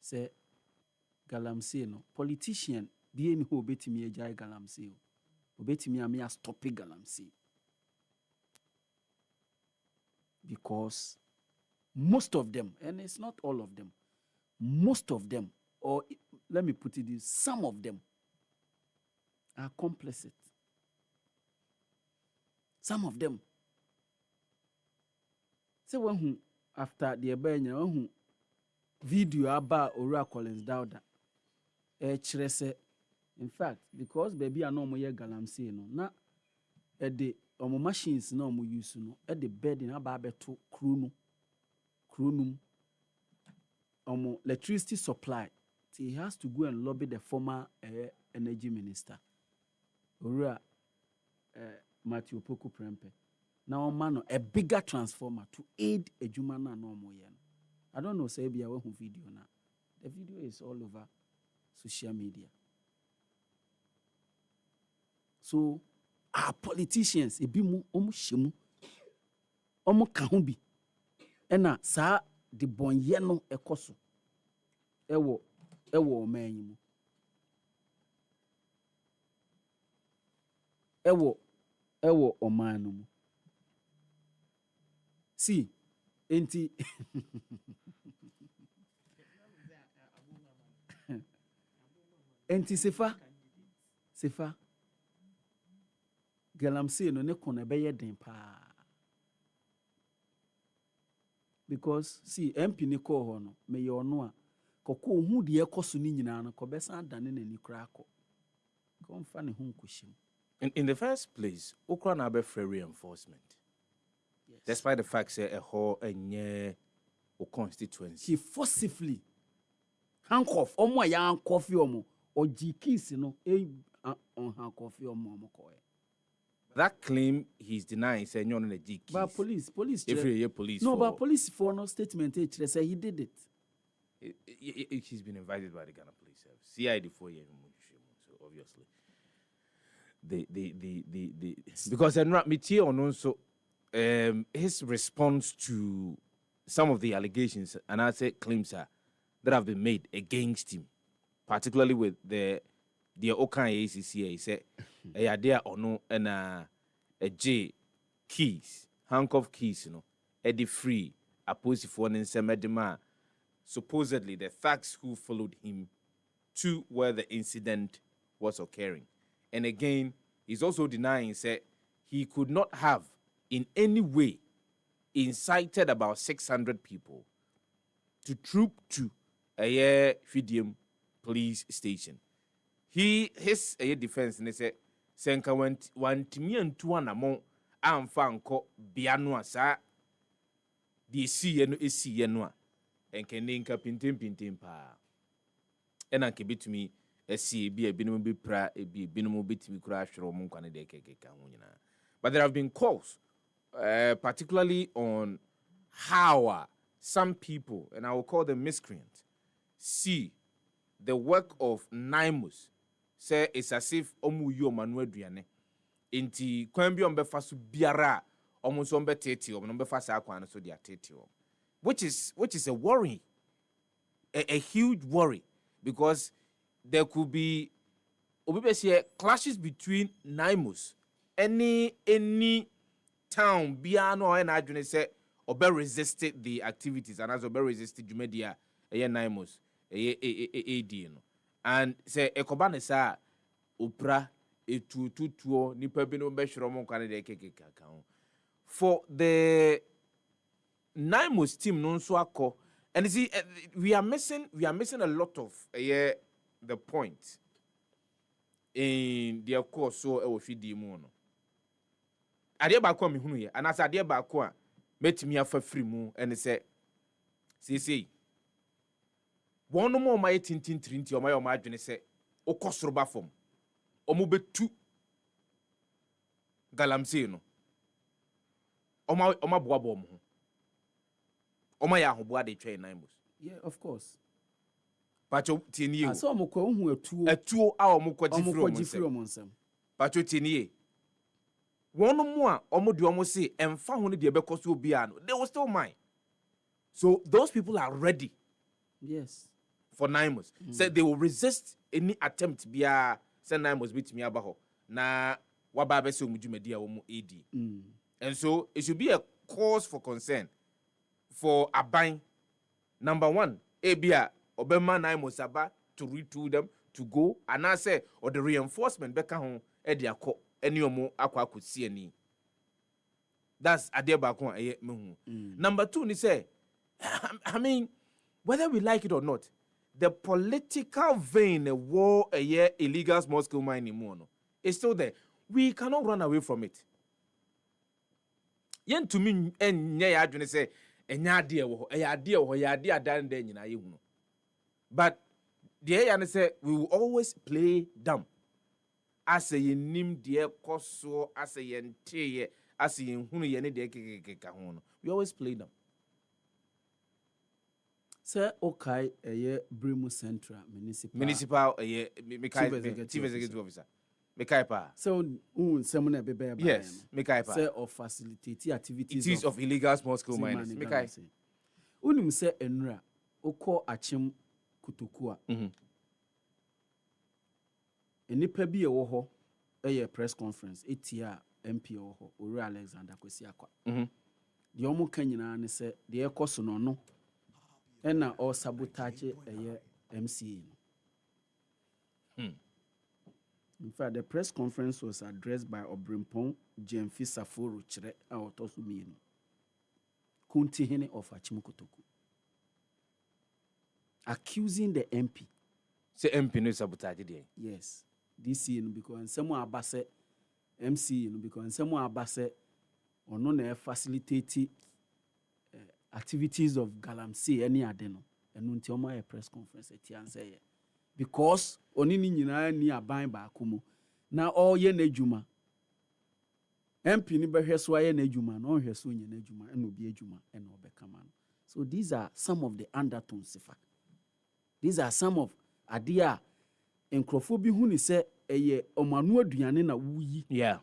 say galamsey no politician bi eni ho betimi agya galamsey o betimi am ya stop galamsey because most of them, and it's not all of them, most of them, or let me put it this, some of them are complicit. Some of them. So when after the abenya video about Ora Collins Dauda, in fact, because baby are no more galamsey no na at the machines no more use no at the bed in about to crunum electricity supply. So he has to go and lobby the former energy minister Ora Matthew Poku Prempe. Now man a bigger transformer to aid a jumana no more. I don't know say be a video now. The video is all over social media. So our politicians ebimu omu shemu omu kahumbi ena sa de bonye no ekoso ewo omanyi mu ewo oman no mu. See, enti enti Sefah galamsey no ne kona bɛyɛ den paa because see MP ne kɔ hɔ no me yɛ ɔno a kɔkɔ hu deɛ ɛkɔ so ne nyinaa no kɔbɛsan dane n'ani koraa kɔ kɔmfa ne ho nkɔhyɛm. In the first place, okra na be free reinforcement. Yes. Despite the fact say a whole a constituency. He forcibly handcuff omo ya handcuff omo or keys no on handcuff omo ko. That claim he's denying say you're on a G keys. But police every year police. No, but police for no statement say he did it. He's been invited by the Ghana Police Service. CID 4 years, so obviously. The because Mitier on also his response to some of the allegations and I say claims that have been made against him, particularly with the Okan ACCA, he said a there or no and a J keys, handcuff keys, Eddie free, opposed for an Semedima. Supposedly the thugs who followed him to where the incident was occurring. And again, he's also denying that he could not have in any way incited about 600 people to troop to a Fidium police station. His defense, and he said, Senka went 1 million to 1 among Amfanko Bianua sa the sea and and can link up pintim pa. And I can be to me. But there have been calls, particularly on how some people, and I will call them miscreants, see the work of NIMUS. Say it's as if omuyo manuel duane. Inti kwambi ombefa su biara omuso ombe teti ombefa sa akwa so dia teti. Which is a worry, a huge worry, because there could be clashes between NIMUS. Any town biano and I say obe resisted the activities and as obe resisted Jumedia NIMUS AD and say ekobane sa upra etutuo nipa bi no be hwero kwane de kekeka for the NIMUS team no so akọ. And you see, we are missing a lot of the point in their course. So I will feed the moon. Adia ba kwa mi hunu ye, and as adia ba kwa met me afa free mu, and say, see, one more my tintin trinity or my imagine say, o kosroba form, o mube tu galamsey no, o ma boabo mu. Yeah, of course. Pacho tinie. So mo ko hu atuo a omo kwaji from onsem. Pacho tinie. One more omo de omo say emfa ho ne de be koso obi ano. They will still mine. So those people are ready. Yes. For NIMUS. Say they will resist any attempt bia say NIMUS bitimi aba ho. Na waba be se omudwumadi a omo AD. And so it should be a cause for concern. For Aban, number one, Abia, Obama NIMUS aba to retool them to go, and I say, or the reinforcement beka home, Ediako, any omo aqua could see any. That's Adebakon mehu. Number two, ni say, I mean, whether we like it or not, the political vein, a war, a year, illegal small scale mining mono, is still there. We cannot run away from it. Yen to me, and yeah, I say. But the AI say we will always play dumb. As a nim dear coso, as a yente, as a hunu yene de we always play dumb. Sir, okay, a year Brimu Central Municipal a year Chief Executive Officer. Mekaipa. So, someone be bear. Yes, Mekaipa. Say of facility activities of illegal small scale miners. Mekai. Unim say enra oko achim kutokua. Enipa bi ewo ho eye press conference etia MP ewo ho Ori Alexander Kwesi Akwa. the ɔmo ka nyinaa ne sɛ deɛ ɛkɔ so no no ɛna ɔsabotage ɛyɛ MCA no. In fact, the press conference was addressed by Obrimpong Jemfi Saforo Chere a ɔtɔ so mmienu. Kunti Hene of Achimukotoku. Accusing the MP. Say MP no sabotage there. Yes. This year, because someone abase MC, because someone abase or no facilitate activities of Galamsey any adeno. And until my press conference at Tianse. Because oni nyina ni aban ba akumu na all ye na adwuma MP ni behwe so aye na adwuma na ohwe so nya na adwuma na obi adwuma na obekama no. So these are some of the undertones. These are some of adia enkrofo bi hu ni se eye omanu aduane na wuyi. Yeah.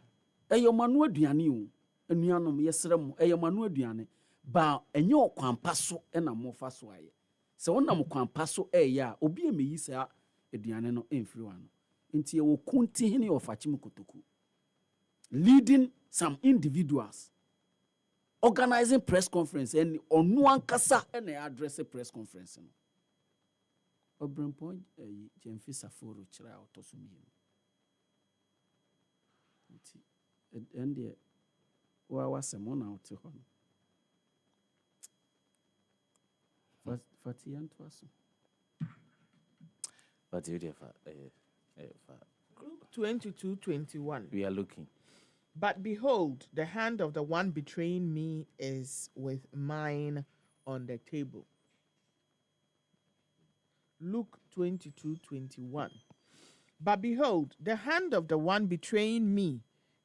Eye omanu aduane o anuanom yesrem eye omanu aduane ba enye okwampa so na mofa so aye. Se wonam kwampa so eye a obi emeyi se aduane no emfiri wa no. Nti e wo kunti hene of Achimukotoku leading some individuals organizing press conference and onu ankasa na address a press conference no. Obrempon Jemfi Saforo Chere otoso mi. Nti ende wa wasemo na ote ho no. Fatian twaso. But you 22:21. We are looking. But behold, the hand of the one betraying me is with mine on the table. Luke 22:21. But behold, the hand of the one betraying me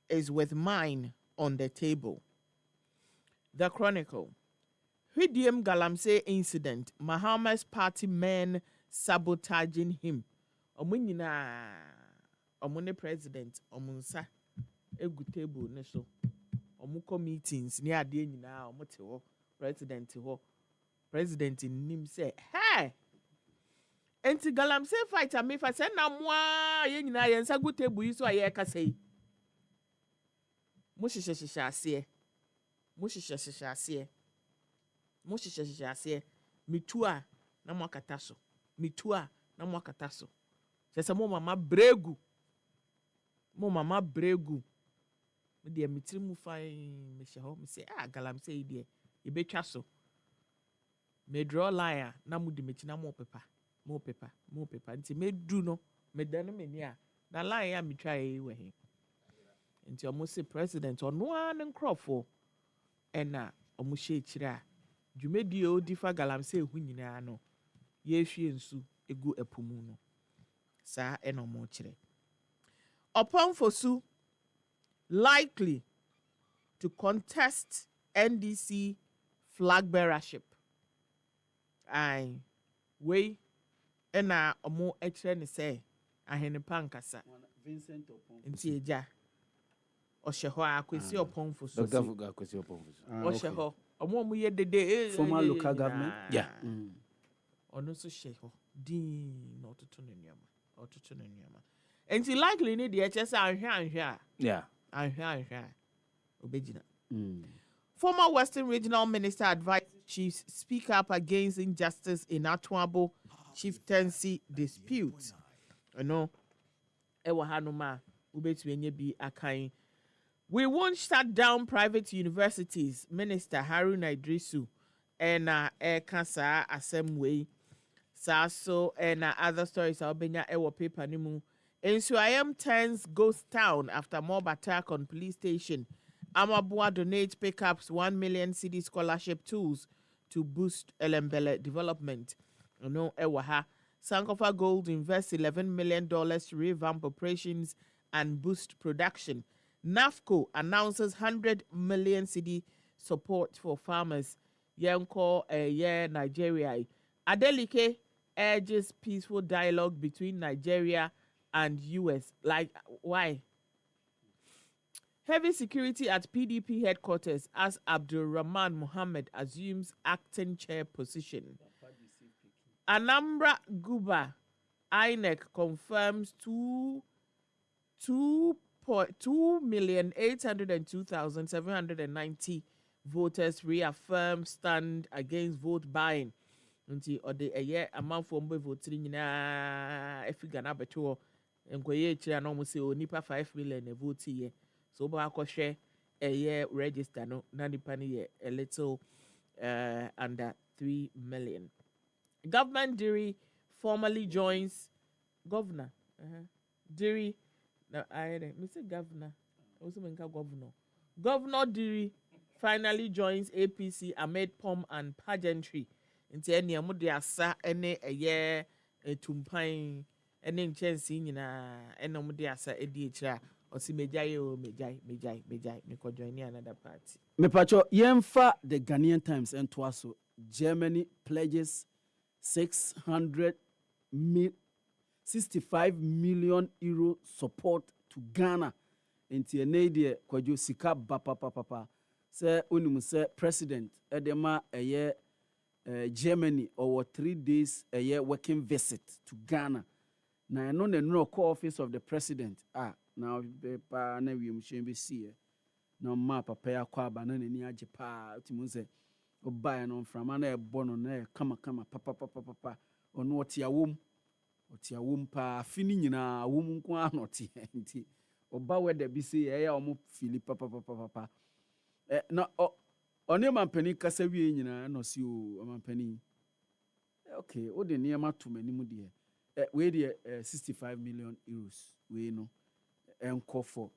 is with mine on the table. The Chronicle. Hwidiam Galamsey incident. Mahama's party men sabotaging him. Omunyina. Omune president. Omunsa. Egu table ne so. Omuko meetings. Ni ade nyina. Omote ho. President ho. President nim say, hey! Enti Galamsey fighter me fa say na moa ye nyina ye nsa gu table yi so aye ka sei. Mo hyehyehye ase. Mo hyehyehye ase. Mo hyehyehye ase. Mitu a na mo akata so. Mitu a na mo akata so. Sese mo mama bregu. Mo mama bregu. Me de mitiri mu fine me hye ho me say Galamsey de e betwa so. Me draw line na mo de mechi na mo pepa. Mo pepa nti me du no me dan me ni a na line ya me twa e we he nti omo se president ono an nkrofo ena omo hye kire a dwumedi o difa Galamsey hu nyina no ye hwie nsu egu epomu no sa ena omo kire upon fosu likely to contest NDC flag bearership. We ena omo ekire ne say ahene pankasa Vincent Opon nti eja ohyeho akwesi opon fosu Dr. Fuga akwesi opon fosu ohyeho omo ye dede former local government ono so hyeho din no ototo ne nneama nti likely ne de eche say anhwe obegina Former Western Regional Minister advised chiefs speak up against injustice in Atuabo chieftaincy dispute. Ewa hanuma ubetumi enye bi akan. We won't shut down private universities. Minister Haruna Idrisu ena kasa asemwe. So ena other stories obenya ewa paper nimu. Nsuayam turns ghost town after mob attack on police station. Amabua donates pickups 1 million CD scholarship tools to boost Elembele development. Ewaha. Sankofa Gold invests $11 million to revamp operations and boost production. NAFCO announces 100 million CD support for farmers. Yenko Nigeria. Adeleke urges peaceful dialogue between Nigeria and US. Like, why? Heavy security at PDP headquarters as Abdul Rahman Mohammed assumes acting chair position. Anambra Guba INEC confirms 2,802,790 voters reaffirm stand against vote buying. Nti ɔde ɛyɛ amanfoɔ mbɛ vote nyinaa efi Ghana bɛto hɔ nkɔyɛ ekyir na ɔmo sɛ o nipa 5 million na vote yɛ so ɔbɛ akɔhwɛ ɛyɛ register no na nipa no yɛ a little under 3 million. Government Diri formally joins governor. Diri, no, Mr. Governor, also governor. Governor Diri finally joins APC amid pomp and pageantry. Nti ene amu de asa ene eye tumpan ene nchensi nyina ene amu de asa edi ekira osi mejaye o mejai me ko join another party. Me pacho yemfa the Ghanaian Times and twaso Germany pledges 65 million euro support to Ghana. Nti ene de Kwadwo sika papa se onum se president edema eye Germany over 3 days a year working visit to Ghana. Now I know the no call office of the president. Now pa na we mshembe see. Now ma papa ya kwa banana ni aje pa timunse oba no from na e bono na kama papa ono otia wom pa fini nyina wom nko anoti nti oba we da bi see e ya omo fili papa na Oni mampani kasa wie nyina no si o mampani. Okay, o de niam to manimu de. We de 65 million euros we no enko for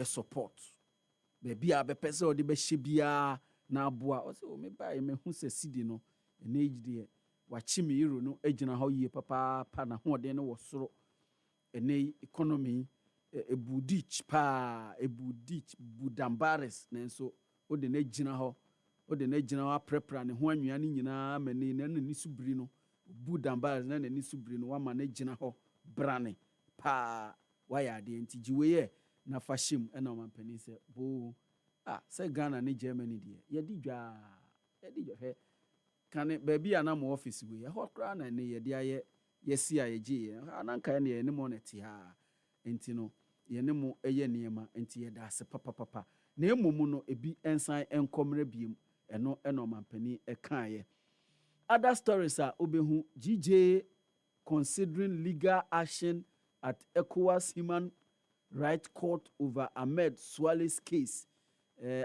support. Baby a be pese o de be hye bia na aboa. O se o me ba me hu se sidi no na age de wa chi me euro no agina ho yie papa pa na ho de no wo soro. Ene economy ebudich pa ebudich budambares na nso o de na gina ho o de na gina ho aprepra ne ho anwea ne nyina mani na ni subiri no budambares na ni subiri no wa ma na gina ho brane pa wa ya de nti jiwe na fashim na o mampani se bo se Ghana ne Germany de ye di dwa he kan ba bia na mo office we ye ho kra na ne ye de aye yesi a ye ye ananka ne ye ne mo na ti ha nti no ye ne mo eye niema nti ye da se papa na emumu no ebi ensan enkomre biem eno mampani ekaye. Other stories are obehu GJ considering legal action at ECOWAS Human Rights Court over Ahmed Swale's case.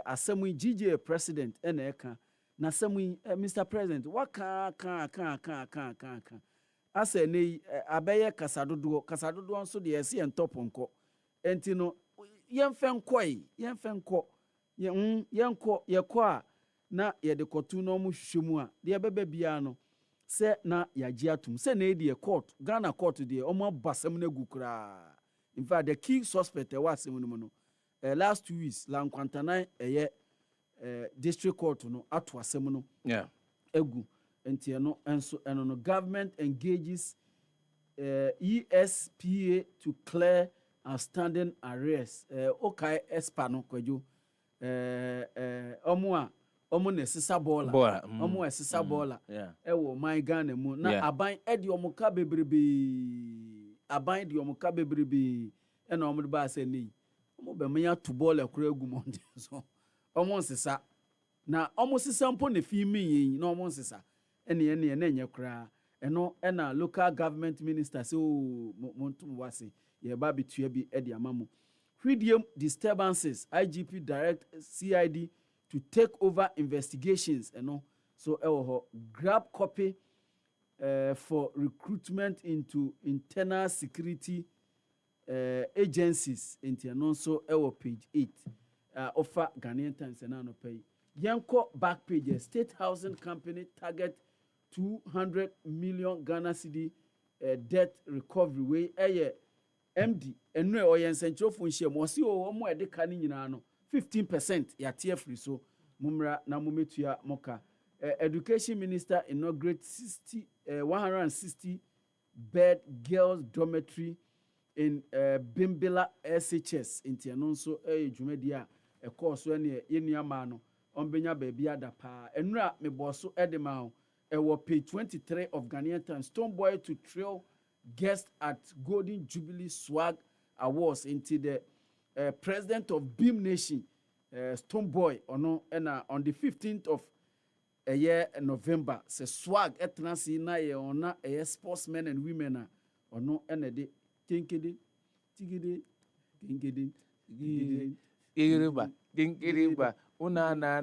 Asemu GJ president eka na semu Mr. President waka kan ase ne abeye kasadodo nso de ese entoponko enti no yemfenko yekɔ a na yede kotu no mu hwehwemu a de beba bia no se na yagye atum se na edi court Ghana court de omo abasem na gukura. In fact the key suspect was asem no no last 2 weeks la nkwantana district court no ato asem no egu enti no enso eno no government engages ESPA to clear outstanding arrears okay espa no Kwadwo omo na sisa bola omo esisa bola wo man Ghana mu na aban edi omo ka bebrebe na omo de ba se ni omo be me ya to bola kura egu mo so omo sisa na omo sisa mpo na fi mi yin na omo sisa ene na enye kura eno na local government minister say o montum wase ye ba bitua bi edi amamu freedom disturbances IGP direct CID to take over investigations so grab copy for recruitment into internal security agencies into so page 8 offer Ghanaian Times and no pay yanko back page state housing company target 200 million Ghana cedi debt recovery way MD enwe oyensentrofo nhia mo si o mo ede ka ni nyina no 15% ya tie free so mumra na mumetua moka education minister inaugurate 160 bed girls dormitory in Bimbila SHS intiano so dwumadi a course ne yenuama no onbenya ba bia da pa enura me boso edema o page 23 of Ghanaian Times Stonebwoy to trail guest at Golden Jubilee Swag Awards into the president of Beam Nation Stone Boy ono na on the 15th of a year November se swag etna si na ye ona sportsmen and women a ono na de kinkidi tigidi kinkidi Gingiriba, una na.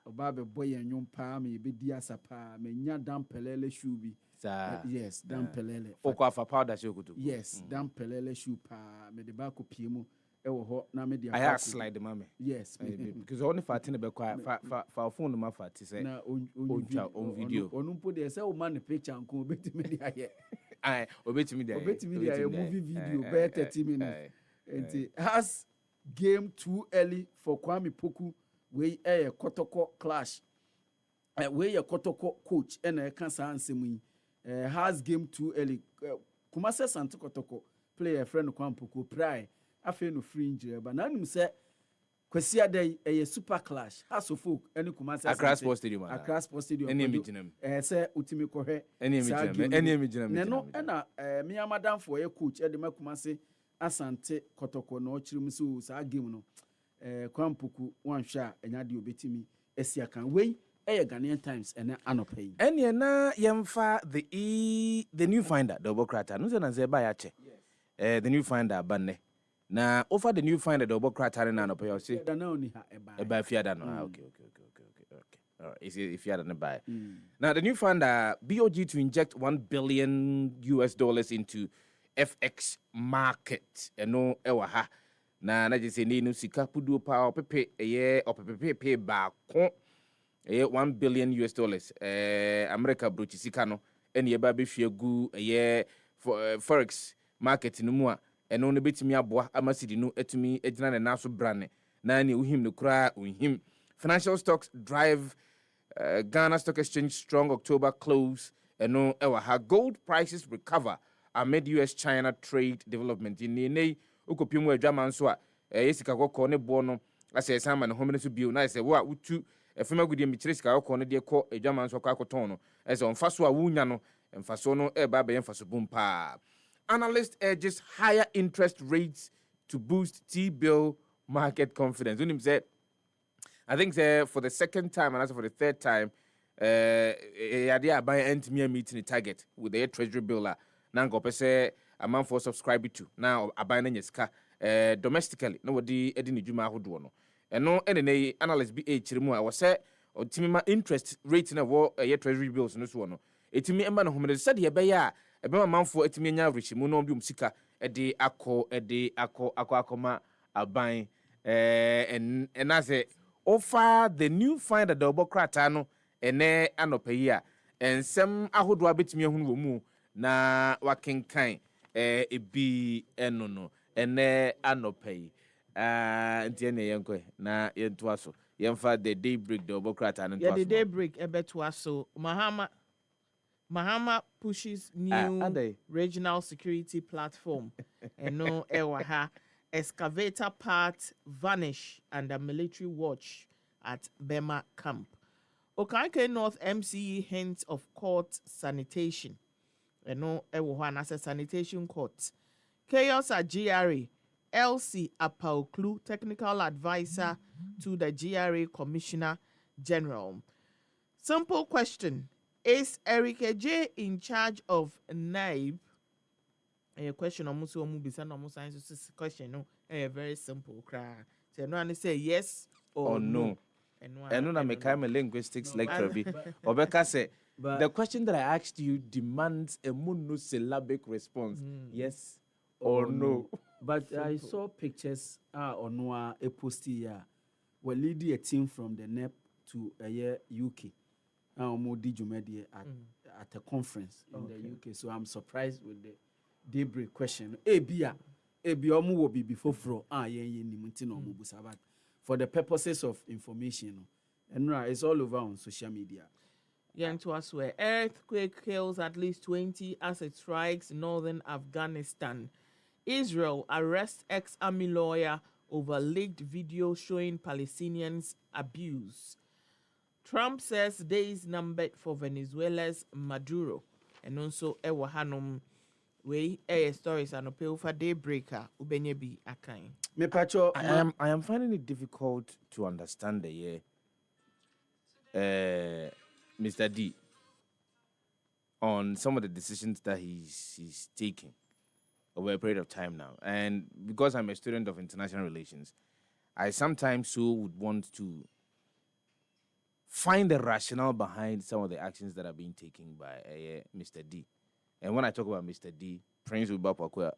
Oba be boy enwom pa me be di asapa me nya dam pelele shoe bi. Yes, dam pelele. Okwa fa powder show kutu. Yes, dam pelele shoe pa me de ba ko pie mu e wo ho na me de I have slide mama. Yes, because only fatine be kwa fa phone ma fati say na on video. Onumpo de say o man picture nko obetimi de aye. Ai, obetimi de aye movie video be 30 minutes. And has game too early for Kwame Poku we Kotoko clash. We Kotoko coach and cancer answer has game too early. Kumase Santo Kotoko play a friend of Kwame Poku pry. I feel no fringe, but now you say Kwesia Day a super clash. Has of folk any Kumase Accra Sports Stadium. Accra Sports Stadium. Any imagine say Utimi Kohe. Any imagine. No, and me madam for a coach at the Makumase. Asante Kotoko no chirim so sa game no Kwampuku wan hwa enya de obetimi esia kan we Ghanaian Times ene anopay ene na yemfa the new finder double crata no se na ze ba ya che the new finder banne na offer the new finder double crata na anopay o se da na oni ha eba fiada no okay all right if you had an buy now the new finder BOG to inject $1 billion into FX market eno ewa ha na je se ni no sika pudu pa opepe opepe ba ko $1 billion America brochi sika no ene ye ba be hwe gu forex market no mu a eno no betimi aboa amasidi no etumi egina na naso brane na ne uhim no kura uhim financial stocks drive Ghana Stock Exchange strong October close eno ewa ha gold prices recover amid US-China trade development. In the Ukopimu Draman Swa, Yesica Corne Bono, I say Simon Homenes to be nice. What would you a female good Mitriska corner dear court a German Socacotono, as on Fasua Wunyano and Fasono Babe and Fasubumpa. Analyst urges higher interest rates to boost T-bill market confidence. Unim said, I think for the second time and also for the third time, idea by end-year meeting the target with the treasury bill. Nango pese amount for subscribe to now abana nyeska domestically no wodi edini djuma ahodo no eno ene analyst bi chirimu a wo se otimi ma interest rate na wo treasury bills no so no etimi emba no homede sade ye be ya ebe ma manfo etimi nya average no bi musika ede akoma aban and as a offer the new finder double crata no ene anopayi a ensem ahodo abetimi ehunu wo mu na wakenkan ebi eno no ene anopay ntie ne yenko na yento aso yemfa the daybreak the obokrata no the daybreak ebeto aso Mahama pushes new regional security platform eno ewa ha excavator part vanish under military watch at Bema camp. Okanke North MCE hints of court sanitation. No, as a sanitation court. Chaos at GRA. LC Apaoklu, technical advisor to the GRA Commissioner General. Simple question. Is Eric J in charge of NAIB? A question almost science question. No, a very simple cry. So no one say yes or no. And no, I'm a linguistics lecturer. Obeka say. But the question that I asked you demands a monosyllabic response. Yes or no. But I saw pictures on a post here. We're leading a team from the NEP to UK. At a conference in the UK. So I'm surprised with the daybreak question. Ebia will be before fro. For the purposes of information. And it's all over on social media. Young to us where earthquake kills at least 20 as it strikes northern Afghanistan. Israel arrests ex-army lawyer over leaked video showing Palestinians abuse. Trump says days numbered for Venezuela's Maduro. And also Ewahanum way stories and appeal for daybreaker Ubenyebi Akain. Me pacho, I am finding it difficult to understand the year, Mr. D, on some of the decisions that he's taking over a period of time now. And because I'm a student of international relations, I sometimes so would want to find the rationale behind some of the actions that are being taken by Mr. D. And when I talk about Mr. D, Prince Ubapakwa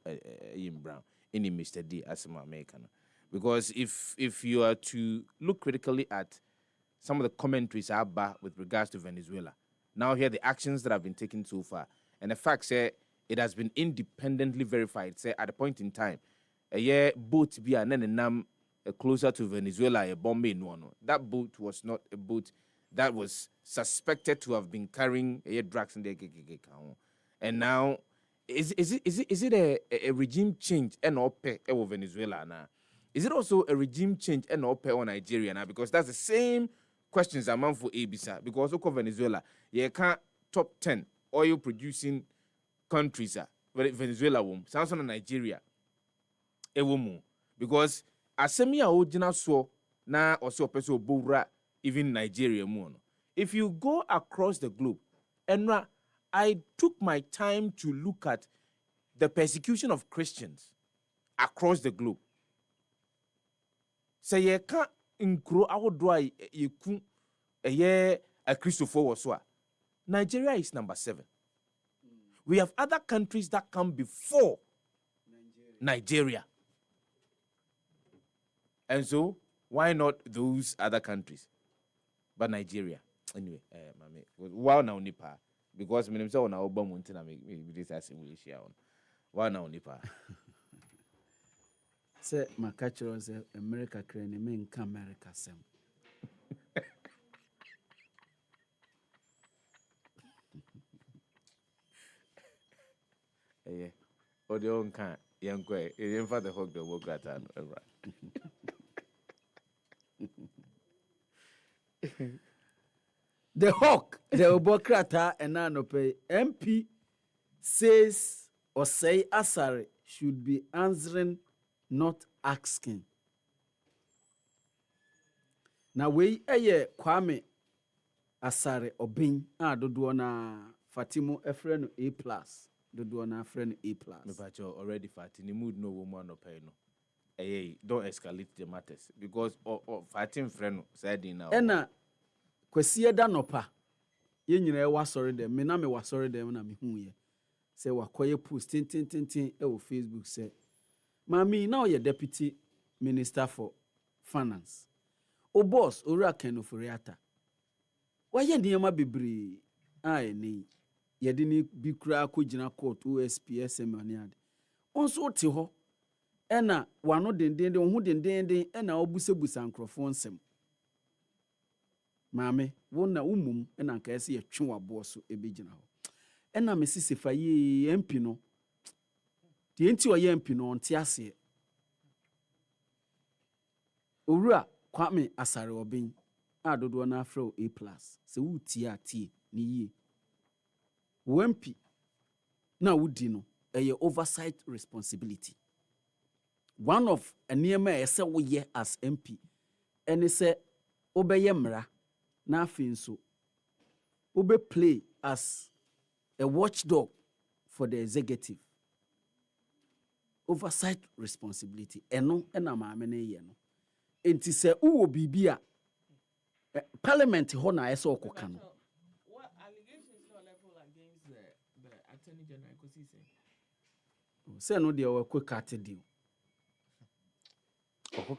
Brown, any Mr. D as my American. Because if you are to look critically at some of the commentaries about with regards to Venezuela, now here the actions that have been taken so far, and the fact say it has been independently verified. Say at a point in time, a year boat be an closer to Venezuela, a Bombay no. That boat was not a boat that was suspected to have been carrying drugs in the and now is it a regime change and ope over Venezuela now? Is it also a regime change and ope on Nigeria now? Because that's the same questions among for Abisa. Because also Venezuela, you can't top 10 oil producing countries Venezuela Samson and Nigeria because asemi a ojina so na also person bowra even Nigeria mu. If you go across the globe, and I took my time to look at the persecution of Christians across the globe. Say ye can't incro our dry you kun a year a Christopher was Nigeria is number 7. We have other countries that come before Nigeria. And so, why not those other countries? But Nigeria. Anyway, wow now nipa. Because when I'm saying now Obama until I make this as in we share on. Wow now nipa. Say my catcher was America crane men come America sem. Yeah. Or the own can young quay. You didn't the hog the work at The hawk, the Obokrata and Nanope MP says or say Asare should be answering, not asking. Now we Kwame Asare Obin Doduana Fatimu Efren A+. Doduana friend A+. But you're already fat in the mood no woman or pay no. Hey, don't escalate the matters because fighting friend said in now. Ena kwesi da nopa ye nyina wa sorry dem me na me wa sorry dem na me hu ye say wakoye post tin e wo Facebook say mami na o deputy minister for finance o boss owura Kenoforiata wa ye niam bebre ai ni ye de ni bi kura akogina court OSPSM aniade onso te ho ena wano dendende wo hu dendende ena obusebusa nkrofo nsem Mame, wona umum ena nka ese ye twe wabo so ebegina ho. Ena mesi sefa ye MP no. Die enti o ye MP no onte ase. Owura Kwame Asare Obin adodo na afro A+. Se wuti atie ni yie. Wo MP na wudi no eye oversight responsibility. One of eniema ese wo ye as MP ene se obeye mra na finso ube play as a watchdog for the executive. Oversight responsibility eno ena maame na ye no enti se uwo bibia parliament ho na ese okoka no. What allegations not level against the attorney general because he say no dey work cut deal.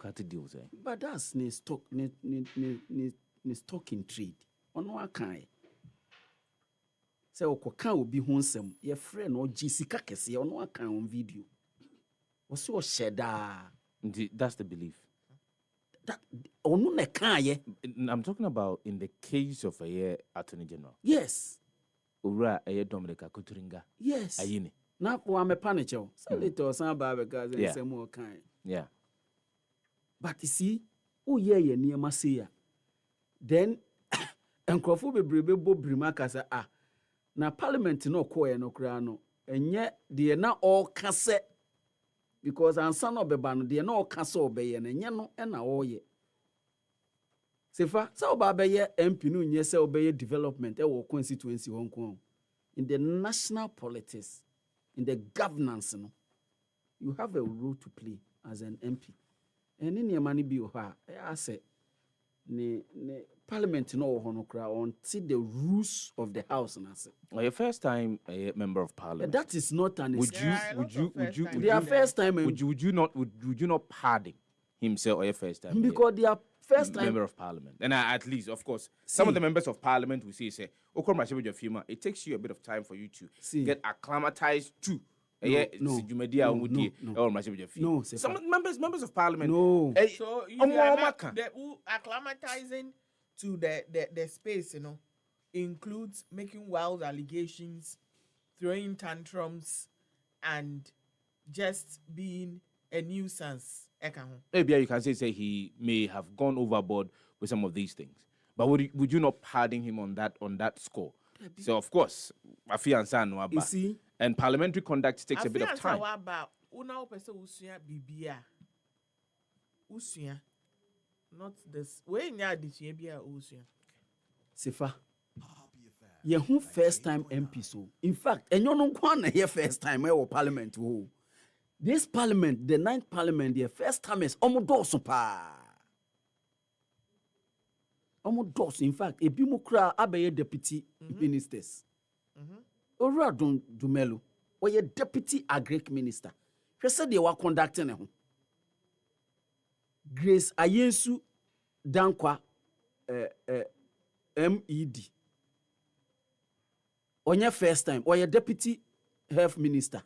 Cut deal say. But that's ne stock ne stock in trade. Ono akan. Say okoka obi ho nsem ye frɛ no gisika kese ono akan on video. Was your sheda. That's the belief. That ono ne kan ye. I'm talking about in the case of a attorney general. Yes. Ura Dominica Kuturinga. Yes. Ayini. Na wa me panicho. So little san ba because they say more kind. Yeah. But you see, ye near Masia. Then enkrofo bebrebe bo brima kasa na parliament no ko no kra no enye de na all kase because ansa no beba no de na o ka so obeye na nye no na o ye Sefa so ba beye MP no nye se obeye development e wo constituency Hong Kong in the national politics in the governance no you have a role to play as an MP and in your money be ha I say ne parliament no ho no kra until the rules of the house na say your first time a member of parliament that is not an would you their first time would you not pardon himself or your first time because they are first time member of parliament and at least of course some of the members of parliament will say it takes you a bit of time for you to get acclimatized to no, some members of parliament so you are not, the acclimatizing to the space includes making wild allegations, throwing tantrums, and just being a nuisance. Maybe you can say he may have gone overboard with some of these things, but would you not pardon him on that score? So of course, you see, and parliamentary conduct takes a bit of time. Not this. Sefa. Who first time MP so. In fact, and you know one here first time parliament. This parliament, the 9th parliament, the first time is almost pa. Almost. In fact, a bimukra abe deputy ministers. Ora don Dumelo, or your deputy agric minister. She said they were conducting him. Grace Ayensu Danquah MED. On your first time, or your deputy health minister.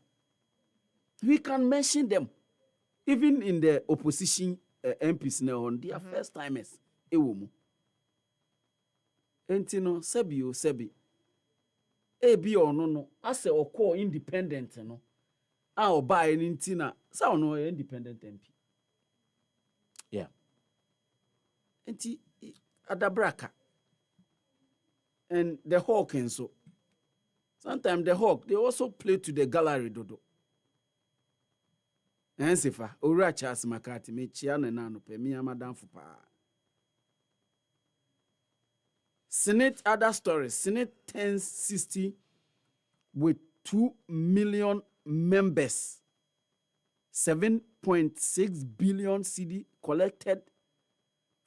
We can mention them. Even in the opposition MPs now, they are first timers. Ewomu. Entino, Sebi. Ebi or no, as a call independent, no. I'll buy an intina, so no independent MP. Yeah. Enti Adabraka. And the Hawk and so. Sometimes the Hawk, they also play to the gallery, Dodo. And Sefa, Ura Charles Makati, me chiana nano pe mi madam for pa. Senate other stories. Senate 1060 with 2 million members. 7.6 billion CD collected.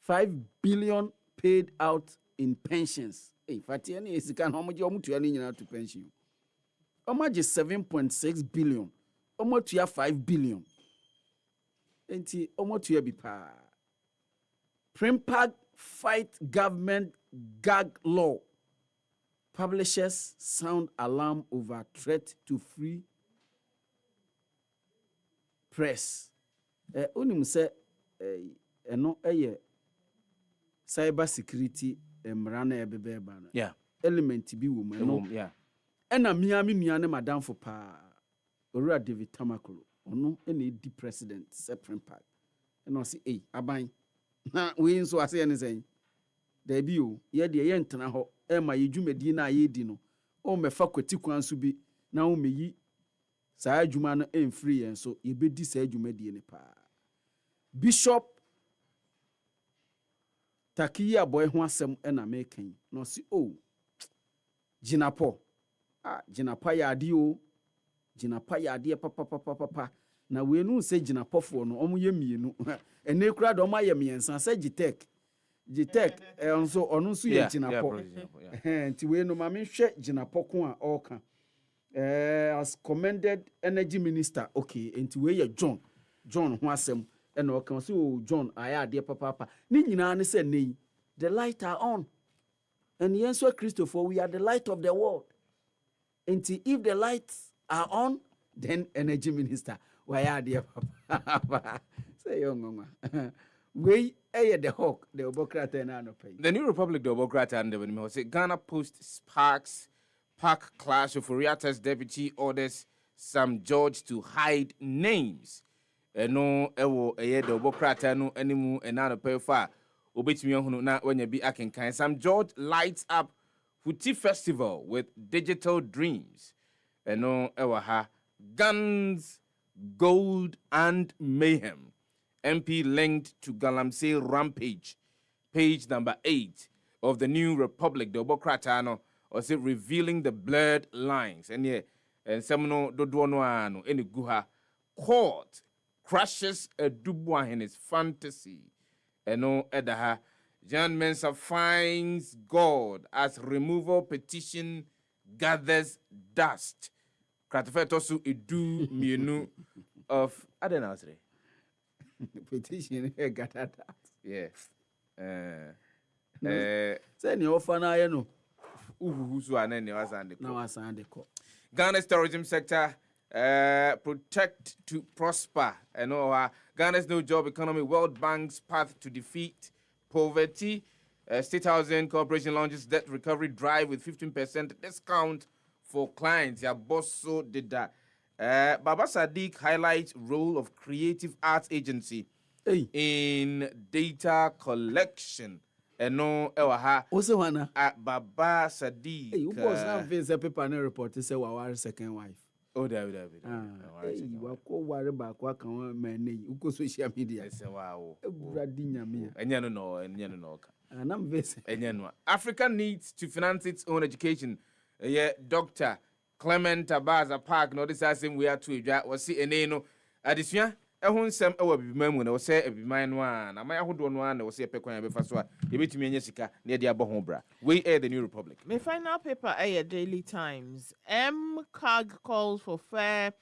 5 billion paid out in pensions. Hey, Fatiani is can how much to pension? How much is 7.6 billion? How much you have 5 billion? Enti almost you be pa. Primpag fight government gag law. Publishers sound alarm over threat to free press. Unim say eno cyber security mrana ebebe ba no. Yeah. Element bi wo mu no. Yeah. Ena miami nuane madam for pa. Ora David Tamakolo. Ono ene di president Seprim Park. Eno si aban. Na we nso ase ene sen. Da bi o ye de ye ntena ho e ma ye dwumadi na ye di no. O mefa kwati kwan so bi na o meyi saa adwuma no emfiri yen so ye bedi saa adwumadi ne pa. Bishop Takiya boy ho asem na mekan. No si Jinapo. Jinapa ya adi o. Jinapa ya adi papa. Na we no say jinapofo no omo ye mienu. Ene kura do ma ye miensa say Gitek nso ono nso ye jinapo. Nti we no ma me hwe jinapo ko a oka. As commended energy minister, okay, nti we ye John ho asem na oka so John aya adi papa. Ni nyina ne say nei the light are on. And yenso Christopher, we are the light of the world. Nti if the lights are on, then energy minister why are there papa say young we the Hawk the Obokrata na no pay the New Republic the Obokrata and the say Ghana Post sparks park clash of Oriata's deputy orders Sam George to hide names no ewo the Obokrata no animu enano pay fa obetimi ohunu na wanya bi akenkan Sam George lights up Futi Festival with digital dreams no ewa ha guns gold and mayhem. MP linked to Galamsey rampage. Page number 8 of the New Republic, the Obokratano, was it revealing the blurred lines. And yeah, and Semino Dodoano, any guha, court crushes a Dubois in his fantasy. And no Edaha, John Mensah finds God as removal petition gathers dust. Kratofetosu Edu Mienu of Adenasre. Petition gather dust. Yeah. Say ni offer na ye no. Ghana's tourism sector protect to prosper. And Ghana's no job economy, World Bank's path to defeat poverty. State Housing Corporation launches debt recovery drive with 15% discount for clients. Ya bosso did that. Baba Sadiq highlights role of creative arts agency in data collection. And no, also wana Baba Sadiq. Hey, you boss now face a paper no report to say our second wife. Oh, David. You are co worry about what can man you go social media. I say, wow. And you know, and I'm facing. Africa needs to finance its own education. Yeah, Dr. Clement Abaza Park, no, this is we are to was see a name. Addition. Ehun sem ewa bibimam na wo se ebiman no a na mai ahodo no a na wo se epekwan be fa so a yebetumi anya sika na ye de abo ho bra. We air the New Republic. My final paper Daily Times. MCAG calls for fair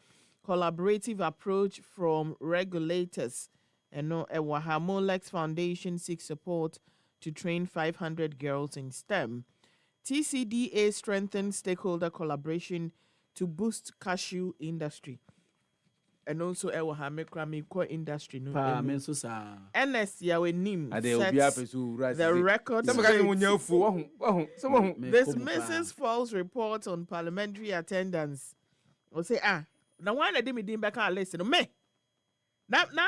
collaborative approach from regulators. And no Molex Foundation seeks support to train 500 girls in STEM. TCDA strengthens stakeholder collaboration to boost cashew industry. And also micro industry no NS yawe nim the record dismisses false reports on parliamentary attendance. O say na one dey me dim back and listen me na me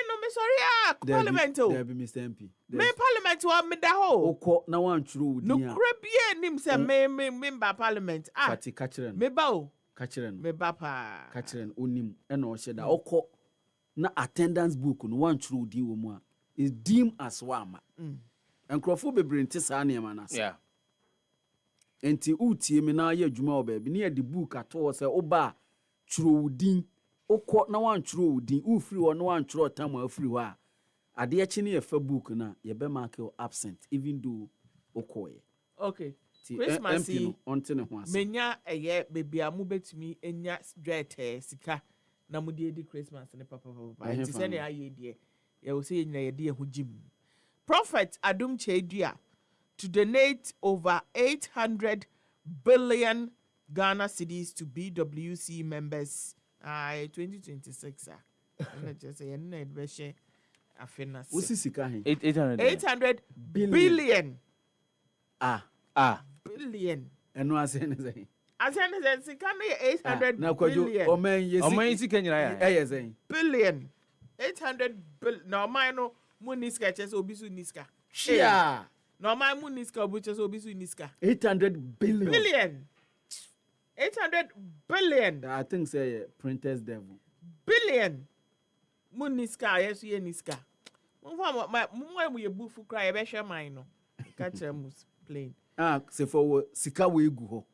no me sorry parliament o there be Mr. MP me parliament wa me da ho okọ na wan tru no krabie nim say me ba parliament fati catcheren me ba o Kachiren me bapa Kachiren onim ena o sheda okọ na attendance book no wan true di wo mu a is deemed as wama enkrofo bebre nti sa na ema na yeah enti utie me na ye adwuma o ba bi na ye di book ato se oba true din okọ na wan true din u free wo na wan true tam afiri ho a ade echi na ye fa book na ye be mark you absent even though okọ ye okay Christmas menya eye baby amu betumi enya dwete sika na mu di Christmas ne papa nti se na aye die ye wo se nyina ye die ho jim Prophet Adum Chedua to donate over 800 billion Ghana cedis to BWC members 2026 na just say na edbeshe afena wo sika he 800 billion billion. And no asene say. Asene say sika na 800 billion. Oman sika nyina ya. Say. Billion. 800 billion. No man no muniska chese obisu niska. Shia. No man muniska obu chese obisu niska. 800 billion. Billion. 800 billion. I think say printers devil. Billion. Muniska yesu ye niska. Mo we bufu cry e be hwe man no. Catch mus plain. Se for sika we gu ho.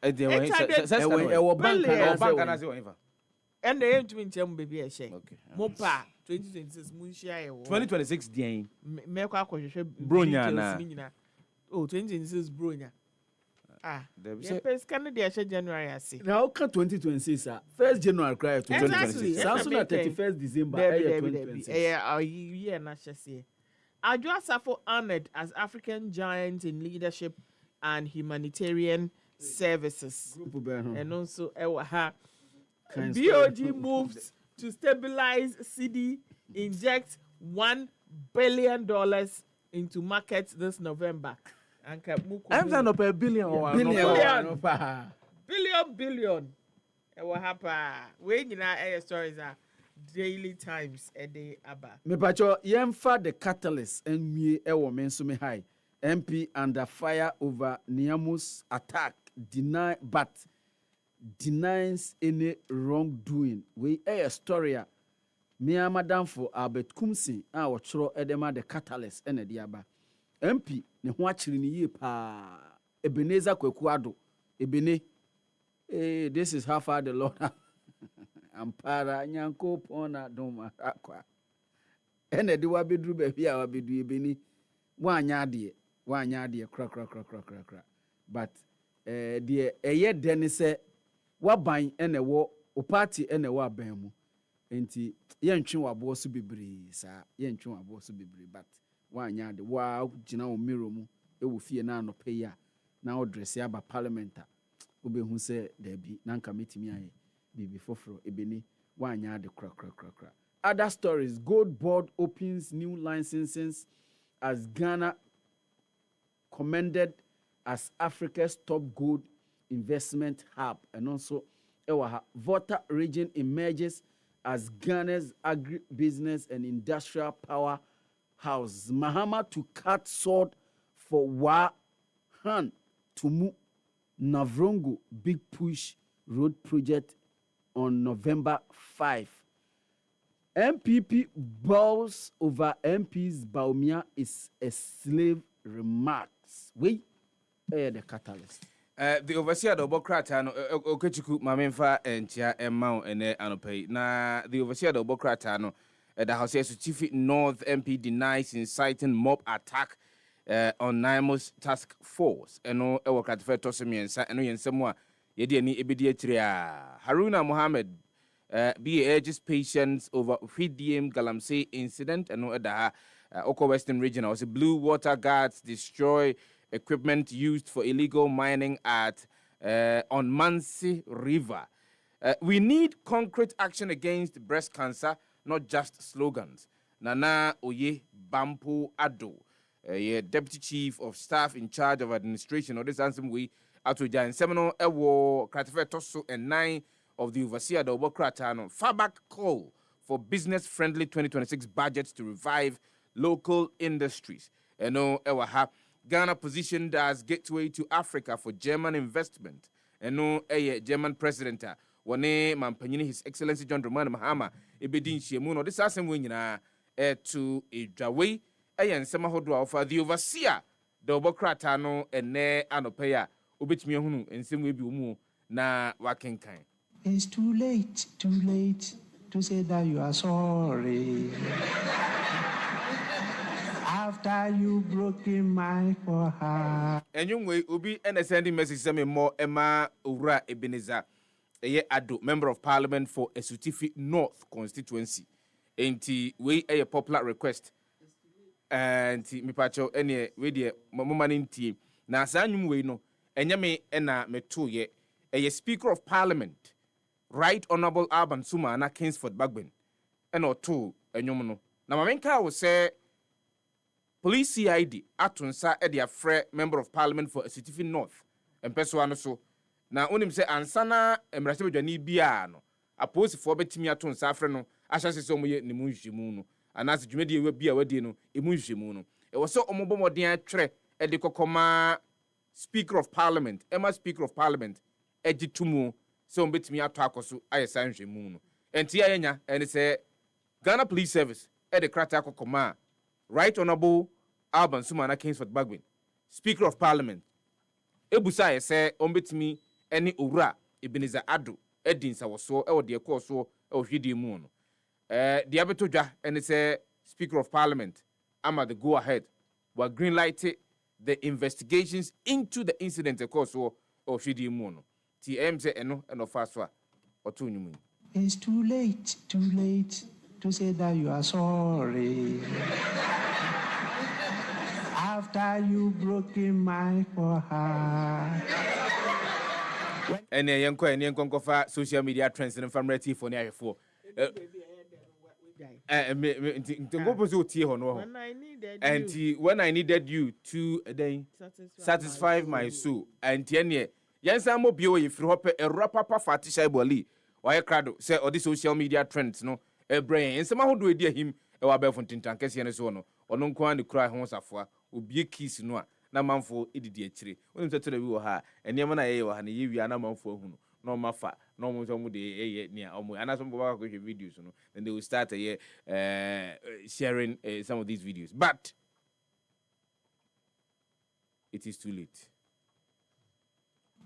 E wo bank na se wonifa. And the entry nchem baby e she. Mo pa 2026 mu share ye wo. 2026 dien. Me kwa akwohwehwe bronya na. Oh 2026 bronya. The first can dey share January ase. Now can 2026 1st January cry 2026. Samsung at 31st December 2026. Year na shese. Adwo Asafo honored as African giant in leadership and humanitarian services. And also, BOG moves to stabilize CD, inject $1 billion into markets this November. I'm not a billion or billion. What happened? When you know stories are Daily Times a day aba. Me pacho yemfa the catalyst enwie ewo menso me high. MP under fire over Niamus attack deny but denies any wrongdoing. We a story. Me and Madam for Albert Kumsi, our chro edema the catalyst and the diaba. MP, ne watching ye pa Ebenezer Kwadwo. Ebene, this is how far the Lord Ampara Nyanko Pona Doma Aqua. And the Wabidru baby, I will be Ebene. One yard, crack. But, dear, a year Dennis said, what buying and a war, or party and a war bemu. Enti yɛntwe wabo so bebree saa yɛntwe wabo so bebree but wanya de wa gina wo mirror mu e wo fie na anɔpɛ yi a na wo dress aba parliament a wo be hu sɛ da bi na nka metimi aye bibi foforo ebeni wanya de kra. Other stories. Gold Board opens new licenses as Ghana commended as Africa's top gold investment hub, and also Volta region emerges as Ghana's agri-business and industrial powerhouse. Mahama to cut sword for Wahan Tumu Navrongo big push road project on November 5. MPP bows over MP's Baumia is a slave remarks. We are the catalyst. The overseer of Bokrata, Okechiku, Mamemfa, and Chia Emma and Anope. Na the overseer of Bokrata, the House Chief North MP denies inciting mob attack on Naimos task force. And no Ewakat Fetosemi and no Yensemwa, Yedi Ebidia Haruna Mohammed. BA urges patience over Fidium Galamsey incident and no other Oko Western region. Also, Blue Water Guards destroy equipment used for illegal mining at on Mansi River. We need concrete action against breast cancer, not just slogans. Nana Oye Bampo Ado, Deputy Chief of Staff in charge of administration, or this answer we Atuja and Seminole Ewo Kratife Tosso and 9 of the overseer of Obokratano, Fabak call for business-friendly 2026 budgets to revive local industries. Eno Ewaha, Ghana positioned as gateway to Africa for German investment. Eno German president, Wane Mampanyini, His Excellency John Dramani Mahama, Ebedin Shiemuno, this asem winina to a Jawe, and Semahodwa for the overseer, the Obokratano, and Ne Anopeya, Ubitmiahunu, and Simwebu na Wakenkai. It's too late to say that you are sorry. After you broken my heart. And you will be sending message sending more Emma Ura Ebenezer, a Ado, member of parliament for Esutifi North constituency. And we a popular request. And me pacho any we mama team. Na sanyum we no enyame ena meto ye a speaker of parliament. Right Honorable Alban Suma na Kingsford Bagbin. And or two, and you know. Now, my menka will say police CID atunsa edia fre member of parliament for Esutifi North. And Pessoano so. Now, unim say ansana emrasibe jani biano. Appose for betimi atunsa freno. Asha se so moye ni munjimuno. And as jumedi we bia wedi no emunjimuno. E was so omobo modern tre edi kokoma speaker of parliament. Emma speaker of parliament. Ejitumu. So bet me atakosu aye sanhwe mu no enti ayenya and say Ghana Police Service e de kratako koma Right Honorable Alban Sumana Kingsford Bagbin Speaker of Parliament ebusa ye say ombetimi eni owura Ebenezer Ado edin sawoso e wo de ekoso e hwede mu no de abetodwa and say Speaker of Parliament ama the go ahead were green lighted the investigations into the incident ekoso o hwede mu no. It's too late to say that you are sorry. After you broken my heart. And a social media trends and family for near for. When I needed you to satisfy my soul, and Yansa mobile if you hope a rapper fatisha boli. Why crowd say all the social media trends no a brain and somehow do idea him a wabe fontin tankesi and so on or non quan the cry home safwa will be a kiss no na manfo idiotry when to the ha and yamana and you are na manfo no mafa no mo so mo de near omo and some go videos no then they will start sharing some of these videos, but it is too late.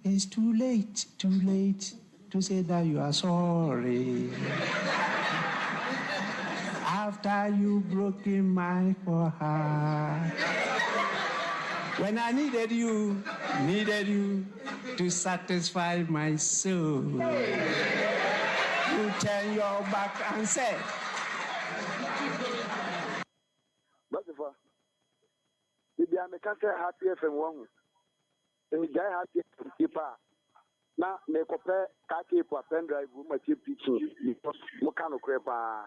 It's too late to say that you are sorry. After you broken my heart, when I needed you to satisfy my soul, you turn your back and said, Basifa, if you are a happy FM one, and you are happy keeper. Now, make up a kaki for pen drive with my chip teaching because you can't crepa.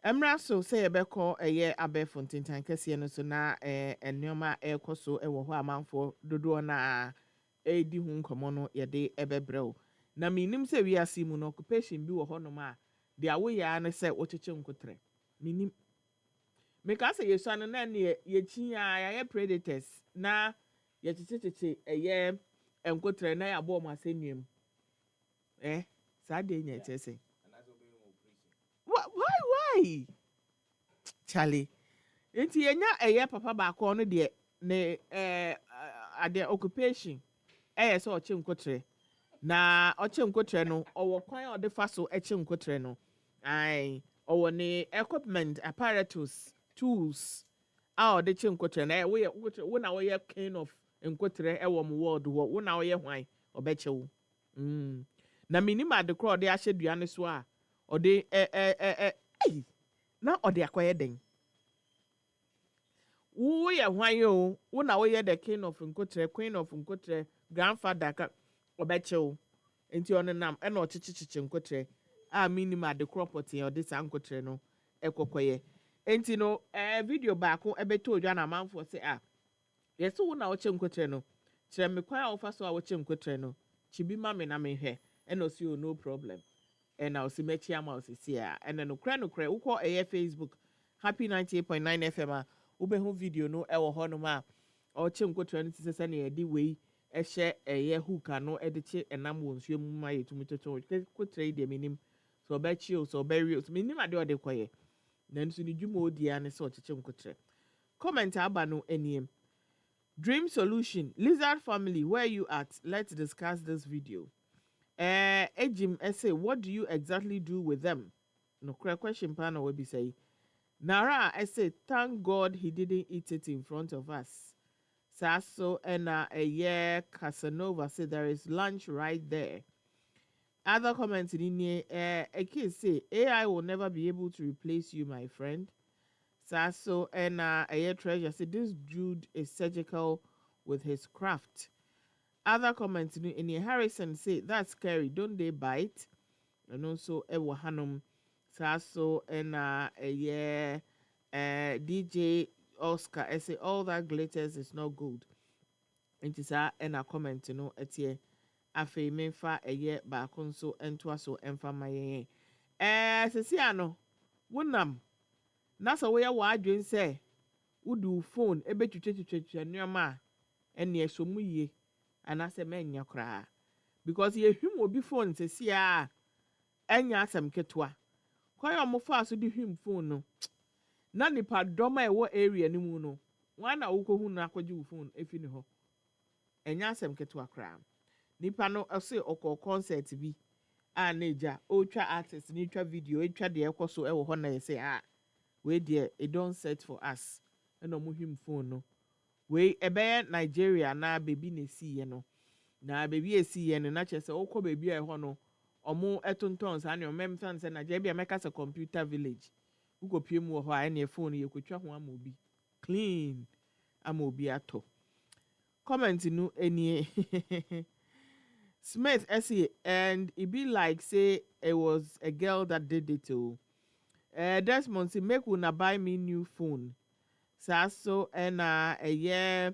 Emra so say ebeko eye abefo ntintan kese no so na enoma ekoso ewo ho amanfo dodo na edi hu nkomo no ye de ebebrɛw na minim se wi ase mu no occupation bi wo ho no ma de awoya ne se wocheche nkotre minim me ka se yesu an na ne ye chiya ya predators na ye checheche eye enkotre na ya bo ma senuem sa de nya chese why Charlie enti yenya eye papa ba ko no de ne ade occupation so oche nkotre na oche nkotre no owo kwan o de fa so eche nkotre no ai owo ne equipment apparatus tools o de che nkotre na we na we kind of nkotre wo mo world wo na we hwan obeche wo na minima de kro de ahye ne so a ode na ode akoye den wo ye hwan yo wo na wo ye the king of nkotre queen of nkotre grandfather ka obechew enti onenam e na ochichichichi nkotre a minima de property ode sa nkotre no ekokoye enti no video baako ebeto odwa na manfo se yeso wo na wo che nkotre no kire me kwan a wo fa so a wo che nkotre no chibi ma me na me hwe e na osi no problem and I'll see Mechi Amos here. And then ukra uko Facebook Happy 98.9 FM ube video no ewo honoma or chimko trend to send a di way a share a year who can no edit and I'm won't you my to me to trade the minim so bet you so burials minim I do the quiet. Then soon you more dear and sort of chimko tre. Comment abano any Dream Solution Lizard Family, where you at? Let's discuss this video. Ejim say, what do you exactly do with them? No question panel will be say. Nara, I say, thank God he didn't eat it in front of us. Sasso and a year Casanova said there is lunch right there. Other comments in here, a kid say, AI will never be able to replace you, my friend. Sasso and a year treasure said, this dude is surgical with his craft. Other comments in Harrison say that's scary. Don't they bite? And also Ewa Hanum Sasso and DJ Oscar. I say all that glitters is not good. And it's a comment etie afe menfa ba konso ento aso emfa maye. Sesiano wonam nasa we ya wa adwen say udu phone ebetwetwetwetwe nneoma ene esomu yie. And I say menya kra because ye him obi phone se sia enya asem ketwa kwa yo mo fa so di him phone no na nipa dɔma ɛwɔ area no mu no wɔn na wokɔhu no akɔgye wo phone efi ne hɔ ɛnya asɛm ketewa koraa nipa no ɛsɛ ɔkɔ concert bi a na egya ɔtwa artist ne twa video etwa deɛ ɛkɔ so ɛwɔ hɔ na yɛsɛ wei deɛ it don set for us ɛna ɔmo him phone no wei ɛbɛyɛ Nigeria na baby na esi yɛ no na baby esi yɛ no na kyerɛ sɛ ɔkɔ baby a ɛhɔ no ɔmo ɛtontɔn saa ne ɔmɛm fan sɛ Nigeria bi a mɛka sɛ computer village wokɔ pie mu wɔ hɔ a ɛne phone yɛ kɔtwa ho ama obi clean ama obi atɔ comment no enie Smith essay and it be like say it was a girl that did it too. Desmond say make una buy me new phone. So and a year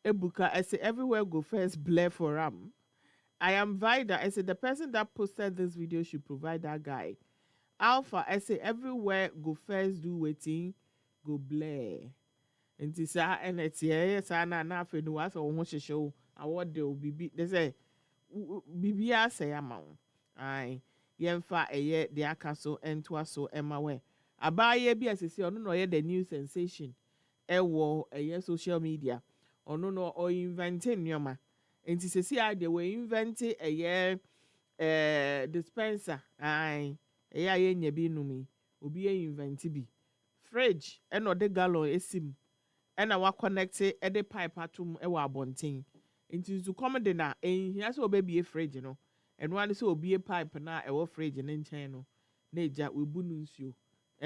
ebuka I say everywhere go first blur for I am Vida. I say the person that posted this video should provide that guy. Alpha I say everywhere go first do waiting go blur. And this and it's yes na fe no was on show award they will be they say bibia say amount ai yemfa eye de aka so ento so emawe abaye bi asese ono no ye the new sensation ewo eye social media ono no o invent nyoma enti sesi a de we invent eye dispenser ai eye aye nya bi numi obi e invent bi fridge e no de gallon esim e na wa connect e de pipe atum e wa abonten nti zu come de na ehia so obebie fridge no eno ane so obie pipe na ewo fridge ne nchen no na eja webu nu nsuo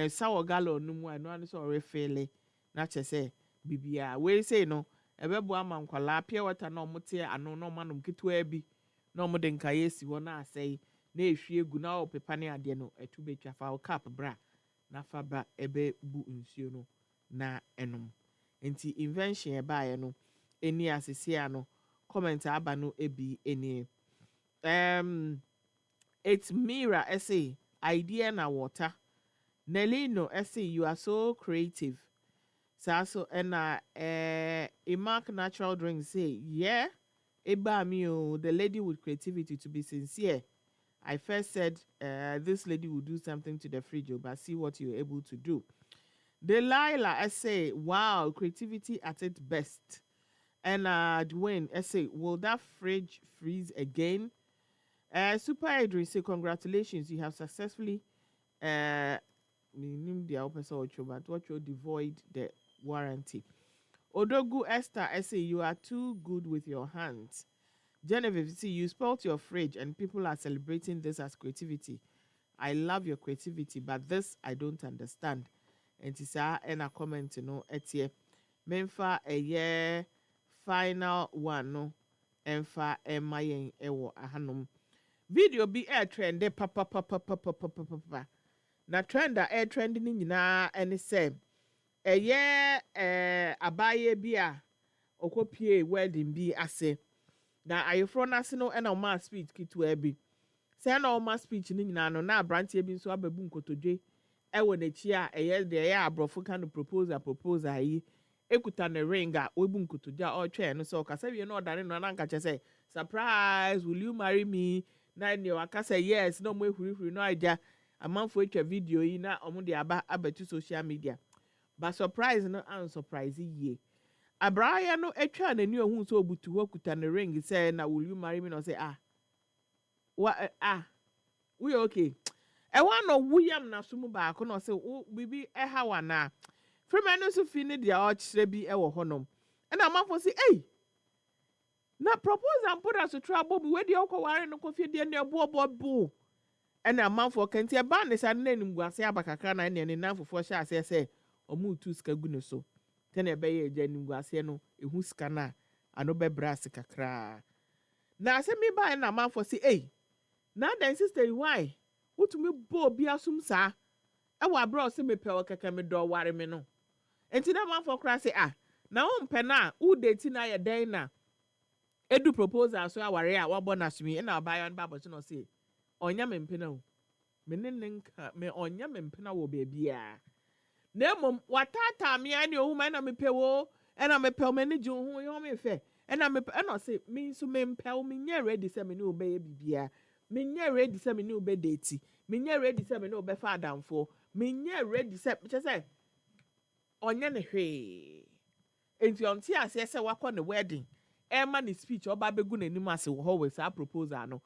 sawo gallon no mu eno ane so refill na chese bibia we say no ebebo ama nkwala pia water na omote ano no manum kitwa bi na omode nkaye si wo na asai na ehwie egu na opepa ne ade no etu betwa fa cap bra na fa ba ebe bu nsuo no na enum nti invention e baaye no eni asese ano comment abano ebi eni it's Mira essay idea na water Nelino essay you are so creative so and Mark natural drink say yeah eba mi o the lady with creativity to be sincere I first said this lady will do something to the fridge but see what you're able to do. Delilah essay wow creativity at its best. And Dwayne, say, will that fridge freeze again? Super Idris say, congratulations, you have successfully but what you devoid the warranty. Odogu Esther, say, you are too good with your hands. Genevieve, see, you spoilt your fridge and people are celebrating this as creativity. I love your creativity, but this I don't understand. And Tisa, and a comment, etie. Memfa a year. Final one no emfa emayen ewo ahanum video bi air trend papa na trend air trend ni nyina ene se eye abaye bi a okopie wedding bi ase na ayefro na se no ena o ma speech kitwa bi se na o ma speech ni nyina no na abrantie bi nso ababu nkotodwe ewo na chi a eye de eye abrofo kan proposal yi ekuta ne ring a obu nkutuja o twa no so kasa wie no odare no na nka che say surprise will you marry me na ne waka say yes no mo ehurihuri no aja amanfo etwa video yi na omo de aba abatu social media but surprise no an surprise ye abraya no etwa na ni ohun so obutu ho kuta ne ring say na will you marry me no say we okay e wa no wuyam na sumu ba ko no say bibi e ha wa na Fremenu so fini dia ochre bi e wo honom. E na manfo si na propose and put us to trouble we di okoware no kofie de ne bo. E na manfo kenti e ba ne sa na nim guase abakaka na ne nanfofo sha ase se omu tu ska gu ne so. Tene e be ye ja nim guase no ehu ska na ano be brass kakra. Na ase mi ba na manfo si na den sister why? Wotumi bo bi asum sa. E wa bro se me pe o keke me do ware me no. Enti na man for cry say na won pe na u date na ye den na edu proposal so aware a wa bonus me na abayan ba bo no say onya me mpe na o me ne nka me onya me mpe na wo be bia na mom watata me ani ohuma na me pe wo e na me pe me ne ju ho yo me fe e na me pe no say me so me mpe o me nya ready say me ne obeye bibia me nya ready say me ne obe date me nya ready say me ne obe fa adamfo me nya ready say che say onye ne hwe enti onti ase se wakọ ne wedding Emma ni speech oba begu n'anim ase wo ho we sa proposal no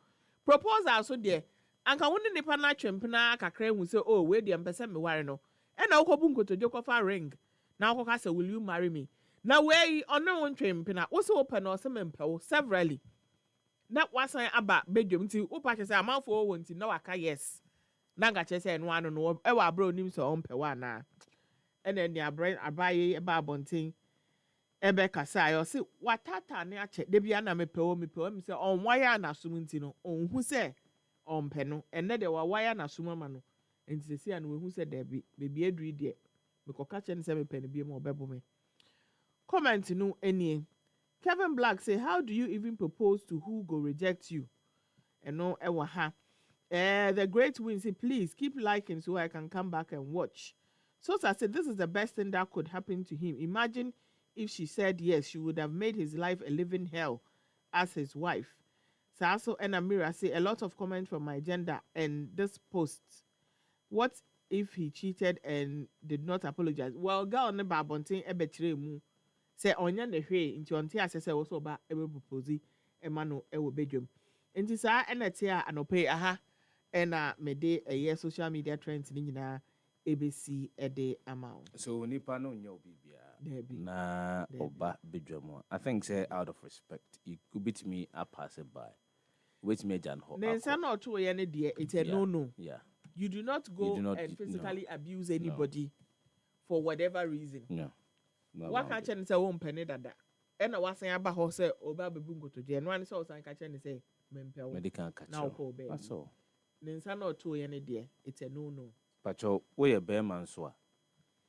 proposal so de anka woni nipa na twempena kakra hu se oh we de mpese me ware no e na wokobu nkotoje kofa ring na wokoka say will you marry me na we ono won twempena wo se open na ose mempewo severally na wasan aba bedwom ti wo pa say amanfo wo nti na waka yes na nga che say no ano no e wa bro nim so ompewa na e na ni abaye e ba abonten ebe kasa ayo se watata ne ache de bia na mepewo mi se on wire na sum nti no on hu se on pe no enne de wa wire na sum ma no nti se sia no we hu se de bi bebi aduri de me koka che ne se me pe ne bi ma obebo me comment no enie Kevin Black say how do you even propose to who go reject you eno ewa ha the great win say please keep liking so I can come back and watch. So I said this is the best thing that could happen to him. Imagine if she said yes, she would have made his life a living hell as his wife. So also Enamira say a lot of comments from my gender and this post. What if he cheated and did not apologize? Well, girl ne babontin ebetire mu say onya ne hwe nti onte asese wo so ba ebe propose ema no ewo bedwam. Nti sa enete a anope aha ena mede eye social media trends ni nyina ABC ede amount. So nipa no nya obibia. Na oba bedwam. I think say out of respect, you could beat me up pass it by. Wait me jan ho. Nensa no to ye ne de it's a no. Yeah. You do not go and physically abuse anybody for whatever reason. No. What can chen say won pene dada. E na wasan aba ho say oba bebu ngoto je. No an say osan ka chen say mempewo. Medical catch. Na ko be. That's all. Nensa no to ye ne de it's a no. Pacho we ye be man so a.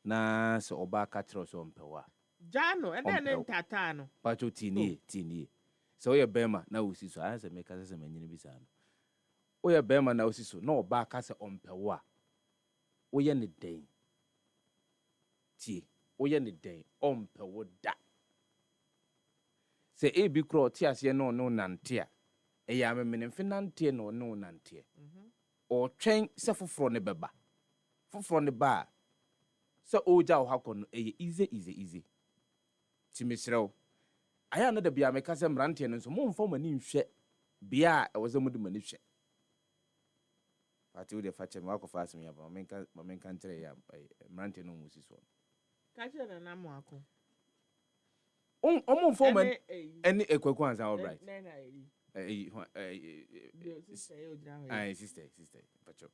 Na se oba ka kire so mpewa. Jano and then tata no. Pacho tini. So ye be man na usi so anse make say manyini bisa no. O ye be man na usi so na oba ka se ompewa. O ye ne den. Tie. O ye ne den ompewo da. Se e bi kro ti ase no nante a. E ya memene finante no nante. O twen se foforo ne beba. Foforo ne ba. So oja o hakon e easy. Ti mesrew. Aya no da bia me ka se mrante no so momfo mani nhwe bia e wo ze mudu mani hwe. Pati wo de fa che me wakofa asem ya ba menka ntere ya mrante no musi so. Ka che na na mo ako. Momfo man any ekwaku ansa all right. Sister. Pacho.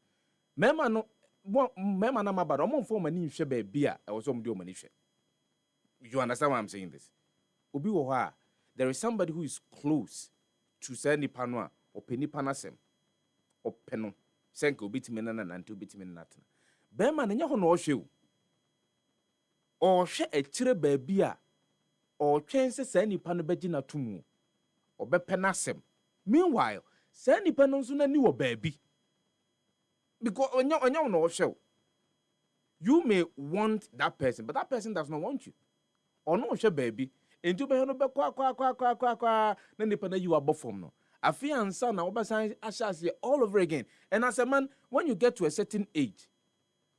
Mema na mabado momfo mani nhwe ba bia e wo so mudi o mani hwe. You understand why I'm saying this? Obi wo ha, there is somebody who is close to say ni panwa or penny panasem or peno. Senko bitimi na nanti bitimi na natna. Be man nya ho no hwe o hwe a kire ba bia o twen se say ni pano beji na tumu o be penasem. Meanwhile, say ni pano nso na ni wo ba bi. Because onya no hwe. You may want that person, but that person does not want you. Or no hwe baby. Into be no be kwa na nipa na you above from no. Afi ansa na obasan ashase all over again. And as a man, when you get to a certain age,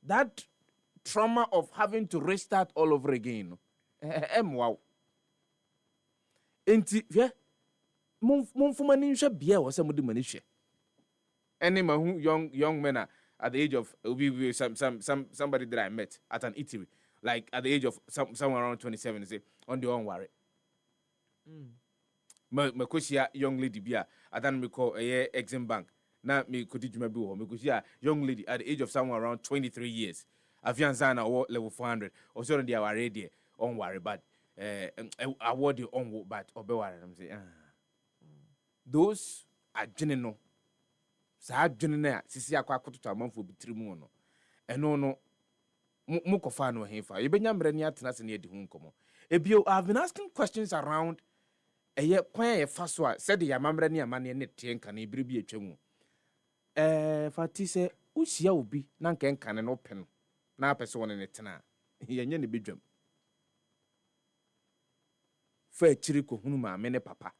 that trauma of having to restart all over again, wow. Enti yeah, mumfumani nhwe bia wo se mudi mani hwe. Any man young men are at the age of somebody that I met at an eatery, like at the age of somewhere around 27, say on the own worry. Me kushia young lady bia adan me call a Exim Bank. Na me kudi juma bi wo me kushia young lady at the age of somewhere around 23 years. Afianza or level 400 or so they are already on worry but award you on but obe worry I'm say those are general sa dwene sisi akwa akototo amanfo bitiri mu no eno no mu kofa no hefa yebenya mre ni atena se ne edi hu nkomo ebio I've been asking questions around eye kwan ye faso a said ya mamre ni amane ne tenka na ibiri bi atwemu fati se usia obi na nkenka ne no pe no na apese won ne tena yenye ne bedwam fa chiri ko hunu ma me ne papa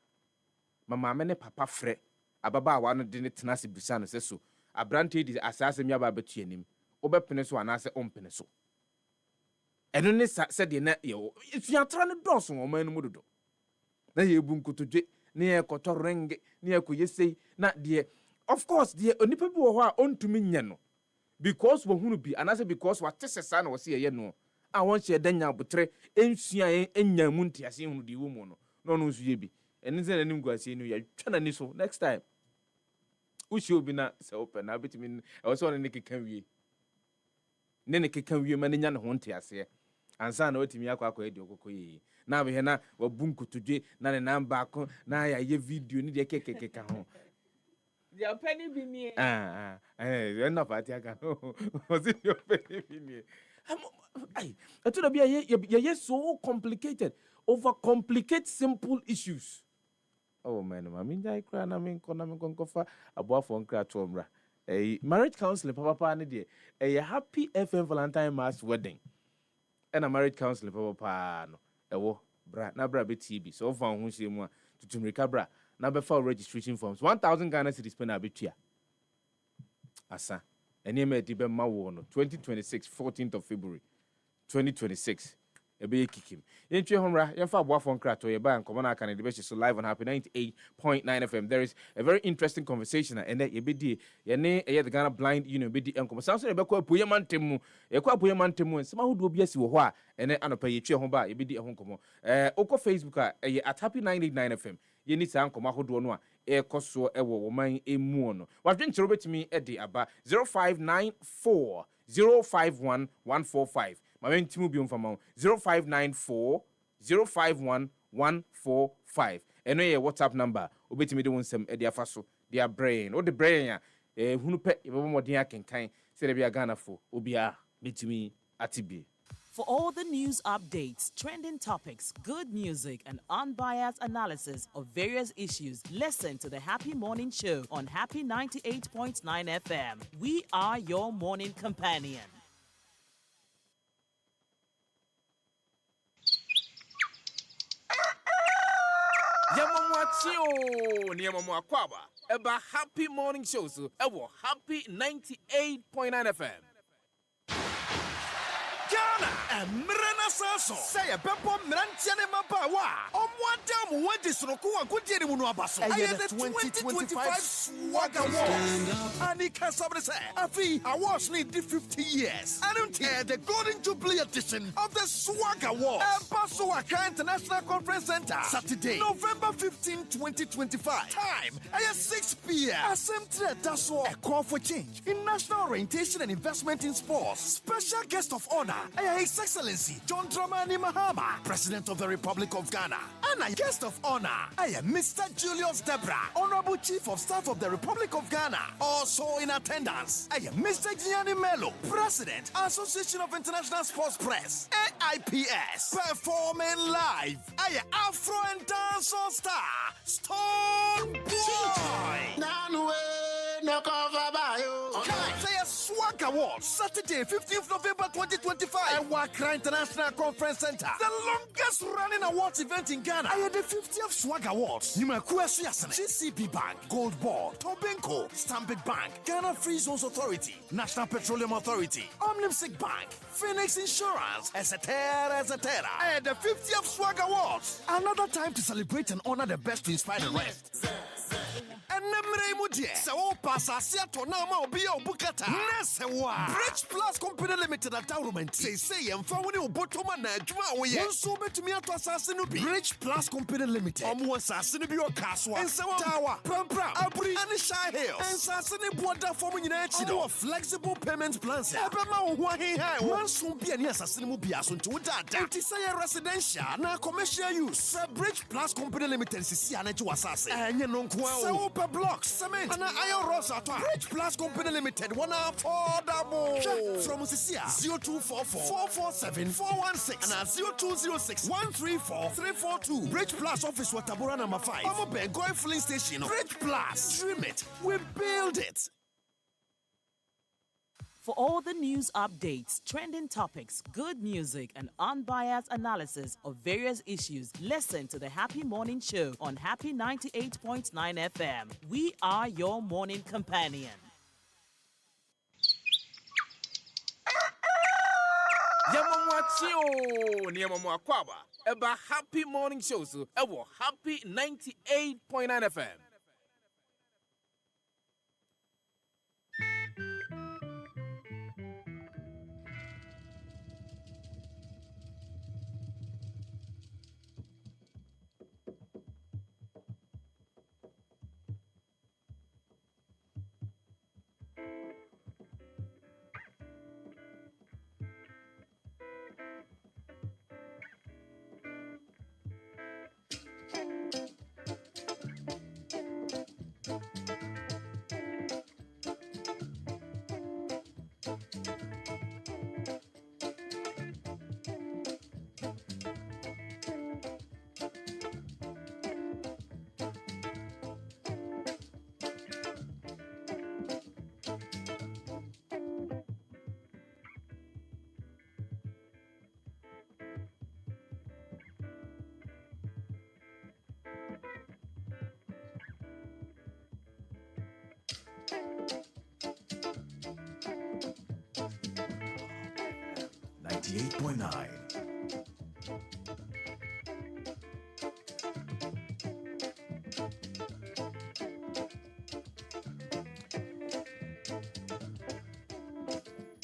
mama me ne papa frɛ ababa wa no de ne tena se bisa no se so abrante di asase mi aba betu anim obepene so anase ompene so ɛno ne said na yɛwɔ suatra no dɔɔso wɔ ɔman no mu dodo na yɛbu nkotodwe na yɛkɔtɔ renge na yɛkɔyɛ sei na deɛ of course deɛ onipa bi wɔ hɔ a ɔntumi nyɛ no because wɔhunu bi anaasɛ because wate sɛ saa na wɔse yɛyɛ no a wɔnhyɛ da nya abotrɛ ɛnsua ɛnya mu ntease hunu deɛ wɔ mu no na ɔno nso yɛ bi ɛne sɛ n'anim gu aseɛ no yɛtwa n'ani so next time wohyɛ obi na sɛ wopɛ na wobɛtumi ɛwɔ sɛ ɔne ne keka wie ma ne nya ne ho nteaseɛ ansa na watumi akɔ adi ɔkɔkɔ yie na abɛhɛ na wabu nkotodwe na ne nan baako na yɛayɛ video ne deɛ kekekeka ho deɛ ɔpɛ ne bi nie ɛna paate aka ɔse deɛ ɔpɛ ne bi nie ɛto da bi yɛyɛ so complicated over complicate simple issues oh man ma mengyae koraa na menkɔfa aboafoɔ nkra to mmra marriage counseling papa ne deɛ ɛyɛ happy FM Valentine Mass wedding ɛna marriage counseling papa no ɛwɔ bra na bra bɛtie bi sɛ wofa wo ho hyɛ mu a tutumrika bra na bɛfa registration forms 1000 Ghana cedis pɛ na bɛtua asa ɛnneɛma ɛdi bɛma wo no 2026 14th of February 2026 ɛbɛyɛ kikim yɛntwe ho mmra yɛmfa aboafoɔ nkrato yɛba nkɔmmɔ no aka no de bɛhyɛ so live on Happy 98.9 FM. There is a very interesting conversation ɛnɛ yɛbɛdi yɛne ɛyɛ the Ghana Blind Union bɛdi nkɔmmɔ saa nso na yɛbɛkɔ apuoyɛ mantam mu yɛkɔ apuoyɛ mantam mu nsɛm ahodoɔ bi asi wɔ hɔ a ɛnɛ anɔpa yɛtwe ho ba a yɛbɛdi ɛho nkɔmmɔ wokɔ Facebook a ɛyɛ at Happy 989 FM yɛni saa nkɔmmɔ ahodoɔ no a ɛkɔ soɔ ɛwɔ wɔman ɛmu no wadwenkyerɛ wobɛtumi ɛde aba 0594 051 145 my main team will be on 0594 051 145. And your WhatsApp number, obetimi de wonsem e dia faso, dia brain. O the brain ya hunu pe e bebo modin akenkan se de bia Ghana fo obia betimi atibi. For all the news updates, trending topics, good music, and unbiased analysis of various issues, listen to the Happy Morning Show on Happy 98.9 FM. We are your morning companion. Yamamwachio Niamamwa Kwaba Eba Happy Morning Show so Ewo Happy 98.9 FM. Ghana Mrena Saso say a Beppo Mrantiane Mabawa Omwadam Wedisroku and Kudiani Munabaso. I had the 2025 Swagger Awards. Anika Sabrese Afi awards need 50 years. I don't hear the Golden Jubilee edition of the Swagger Awards. Passoaka International Conference Center Saturday, November 15, 2025. Time 6 p.m. Assembly that's all. A call for change in national orientation and investment in sports. Special guest of honor. His Excellency John Dramani Mahama, President of the Republic of Ghana. And a guest of honor, Mr. Julius Debra, Honorable Chief of Staff of the Republic of Ghana. Also in attendance, Mr. Gianni Mello, President, Association of International Sports Press, AIPS, performing live. Afro and dancehall star, Stone Boy. Swag Awards, Saturday, 15th November 2025 at Wakra International Conference Center. The longest running awards event in Ghana. I had the 50th Swag Awards. GCB Bank, Gold Ball, Tobinco, Stanbic Bank, Ghana Free Zones Authority, National Petroleum Authority, Omnipsic Bank, Phoenix Insurance, etc. I had the 50th Swag Awards. Another time to celebrate and honor the best to inspire the rest. Bridge Plus Company Limited at Daurument. Say and found you bottom and Juma. So bet me to assassin Bridge Plus Company Limited. Assassin be your castle and Tower, Pram, Abri, and Shy Hill. And Assassin Water forming in a flexible payment plans. One soon be an assassin will be as soon to that. It is a residential, now commercial use. Bridge Plus Company Limited is to assassin. And you know, blocks, cement, and iron rods at Bridge Plus Company Limited. One affordable. From Cecilia 0244 447 416 and 0206 134 342. Bridge Plus office Watabura number 5. I'm a Bengoy filling station. Bridge Plus. Dream it. We build it. For all the news updates, trending topics, good music, and unbiased analysis of various issues, listen to the Happy Morning Show on Happy 98.9 FM. We are your morning companion. Yamamwachio, Niamamwakwaba, Eba Happy Morning Show, so Ewo Happy 98.9 FM.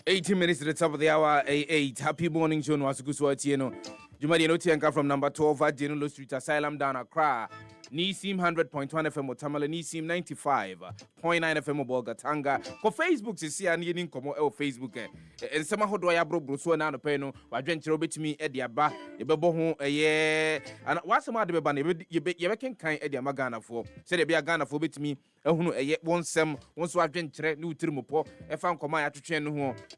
$18 minutes to the top of the hour, 8. Happy morning, show. No Asukuswa Tieno. Jumadi no Tianka from number 12 at Genulo Street, Asylum down Accra. Nisim 100.1 FM Otamale, Nisim 95.9 FM Bolgatanga. For Facebook, you see, and you didn't come on Facebook. And some of the bro Bruce na no peno, Wadrench Robert me Ediaba, Yababo, and what's the matter about you can kind Edia Magana for? Said it be a Ghana for bit me, a one sem, once Wadrench, new Trimupo, a found command to train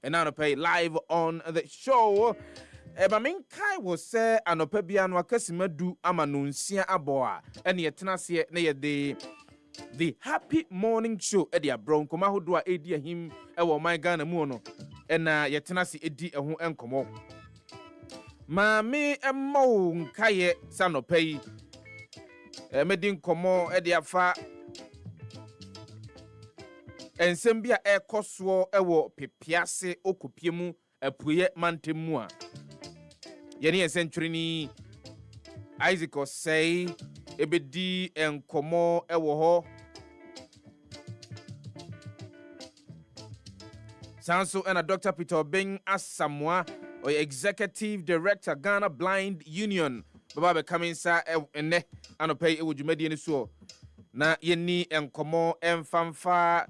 and now pay live on the show. Eba menkai wo se anopa bia no akasima du amanunsia aboa ene yetena se na ye the happy morning show e dia bronco ma hodo a edi ahim e wo man Ghana mu no ena yetena se edi eho enkomo ma me emmo nkaye sanopa yi medi nkomo e dia fa ensem bia e koso e wo pepiase okopiemu apuye mantemu a Yeni century ni Isaac say ebedi enkomo ewo ho Sanso and Dr. Peter Bing Asamoah or executive director Ghana Blind Union baba be coming sa ene anopay ewudwumadi ni so na yeni enkomo emfamfa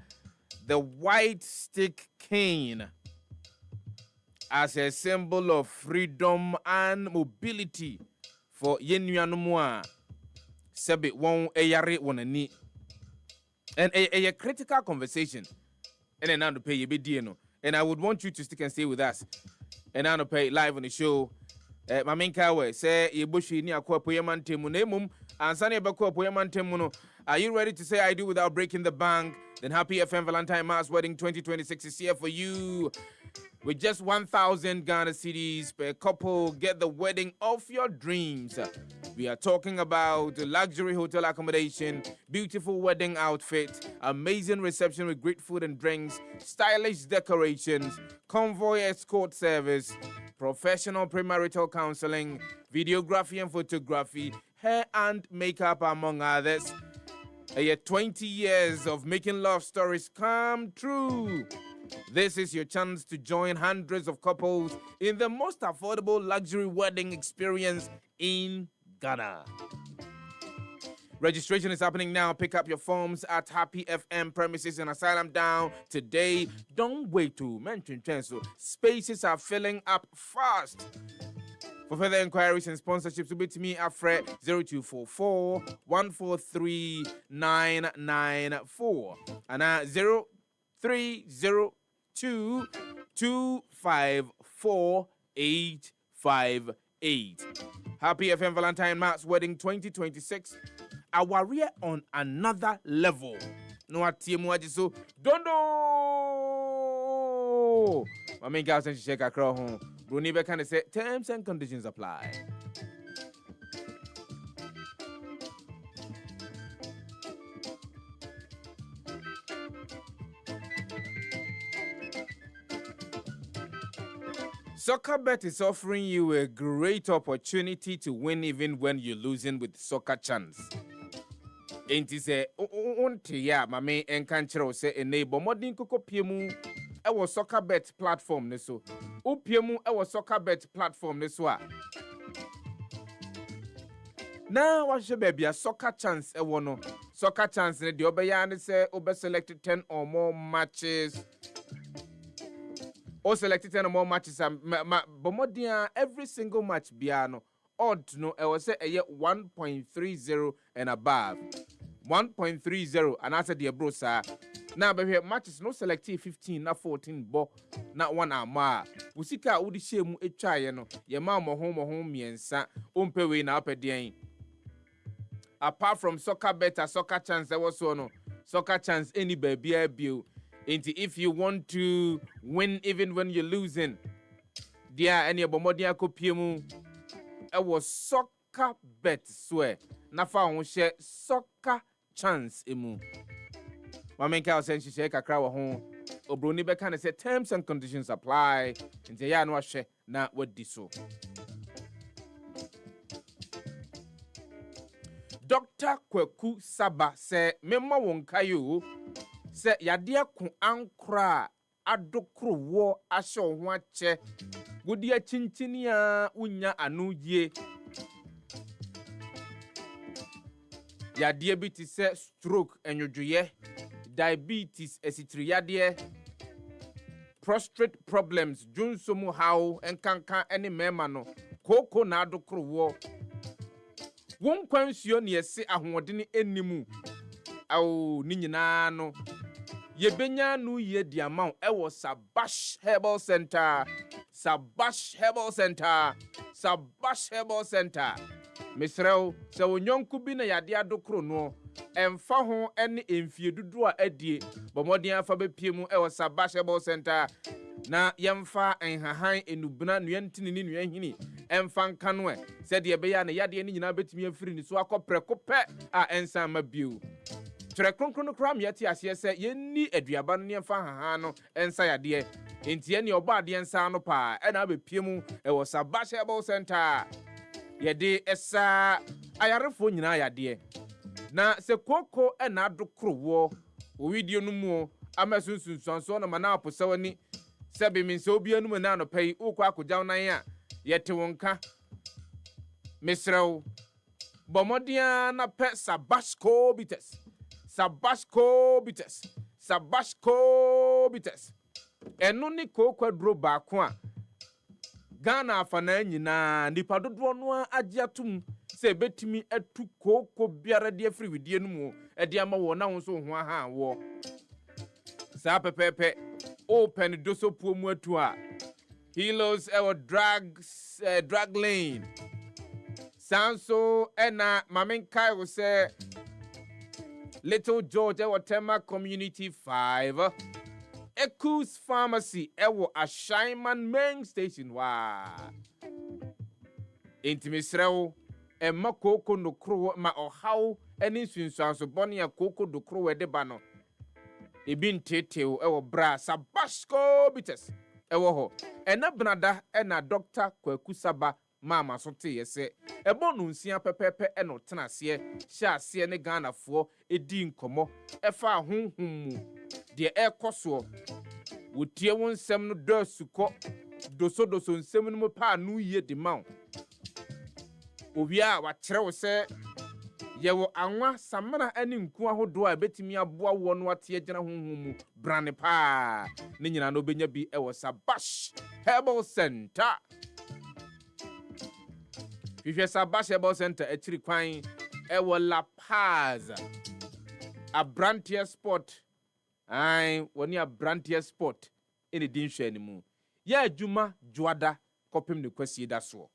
the white stick cane as a symbol of freedom and mobility for yenuanumwa sebe won eyare wonani and a critical conversation and then now to pay you be no and I would want you to stick and stay with us and now to pay live on the show my main kawe say ye bushi ni akwa poyamantemu na emum ansane bakwa poyamantemu no. Are you ready to say I do without breaking the bank? Then Happy FM Valentine Mass Wedding 2026 is here for you. With just 1,000 Ghana cedis per couple, get the wedding of your dreams. We are talking about luxury hotel accommodation, beautiful wedding outfit, amazing reception with great food and drinks, stylish decorations, convoy escort service, professional premarital counseling, videography and photography, hair and makeup, among others. 20 years of making love stories come true. This is your chance to join hundreds of couples in the most affordable luxury wedding experience in Ghana. Registration is happening now. Pick up your forms at Happy FM premises in Asylum Down today. Don't wait to mention so spaces are filling up fast. For further inquiries and sponsorships, be to me at Fred 0244 143 994 and 0302 254 858. Happy FM Valentine Mass Wedding 2026. Our rear on another level. No atiemu so dondo. My main guys and shake a crow home. Bruni can say terms and conditions apply. Soccer Bet is offering you a great opportunity to win even when you're losing with Soccer Chance. Ain't it say, ya, mame enkanchero say enable modern koko piemu ewo Soccer Bet platform ne so. O piemu ewo Soccer Bet platform ne so a. Now what should be a Soccer Chance ewo no. Soccer Chance ne de obeya ne say obe select 10 or more matches. Or selected 10 or more matches bomodia every single match biano odd no I was say a 1.30 and above 1.30 and I said the bro sir now be matches no selected 15 na 14 bo na one ama usika udi shemu etwa ye no ye ma mo ho miensa ompe we na apedien apart from Soccer Bet, Soccer Chance there was no Soccer Chance any baby abuse. If you want to win even when you're losing, there any abomodia kopiemu. It was Soccer Bet swear. Nafa on share Soccer Chance emu. Mamenka was saying she share kakra wa hon. Obroni beka ne say terms and conditions apply. Nti ya no share na wadi so. Dr. Kwadwo Sefah say memma wonkayo. Se yade ku ankra adokro wo ahye ho ache godi achinchini a unya anuyie yade bi ti se stroke enwodwoye diabetes esitri yade prostate problems junsomu how enkanka ene mema no koko na adokro wo won kwansuo ne yesi ahoɔdene enimu aw ni nyina no yebenya no ye diamount ewo Sabash Herbal Center Sabash Herbal Center Sabash Herbal Center misrel se wonyonku bi na yade adokro no emfa ho ene emfie dudu a adie bomodin afa bepiemu ewo Sabash Herbal Center na yemfa enhahan enubna nuantini ni nuahini emfa nka no e se de be ya na yade ni nyina betimi afiri ni so akɔprɛko pɛ a ensan ma biu Tere kronkron kram yeti ase se yenni aduaba no ne mfa haha no ensa yade entie ne oba ade ensa no pa e na abepiemu e wo Sabash Herbal Center yede esa ayarefo nyina yade na se koko e na adokro wo video no mu amasunsunso no mana aposawani se be min se obia no mu na no pai ukwa akogyaw nan a yete wonka misrew bomodia na pe Sabashko bites Sabashko bites. Eno ni Kwadwo baako a Ghana afana nyina nipa dodo no agye atum se betimi atu koko biara de afri widie no mu e de ama wo na wo so ho aha wo sa pepepe open dosopuo mu atu a Hilos ewo drag lane Sanso ena mamenkai wo se Little George ewo Tema Community 5 Ekus Pharmacy ewo Ashaiman Main Station wa Intimisrew emma koko no kro ma ohaw eni sunsuanso bone ya koko do kro wede ba no ebi nteteu ewo bra Sabashko bites ewo ho ena benada ena Dr. Kwadwo Sefah mama so te yese ebo no nsia pepepe eno tenase hye ase ne Ghana fo edi nkomo efa honhum mu de ekoso wotie won nsem no do suko doso nsem no pa no ye de maw obia wa kire wo se yewo anwa samana ani nku ahodo a betimi aboa wo no ate agina honhum mu brane pa ne nyina no benya bi ewo Sabash Herbal Center If you Sabash Herbal Center etiri kwan ewo La Paz a Brantier Sport ai woni a Brantier Sport ene din hwe animu ya adwuma juada kopem ne kwasi da so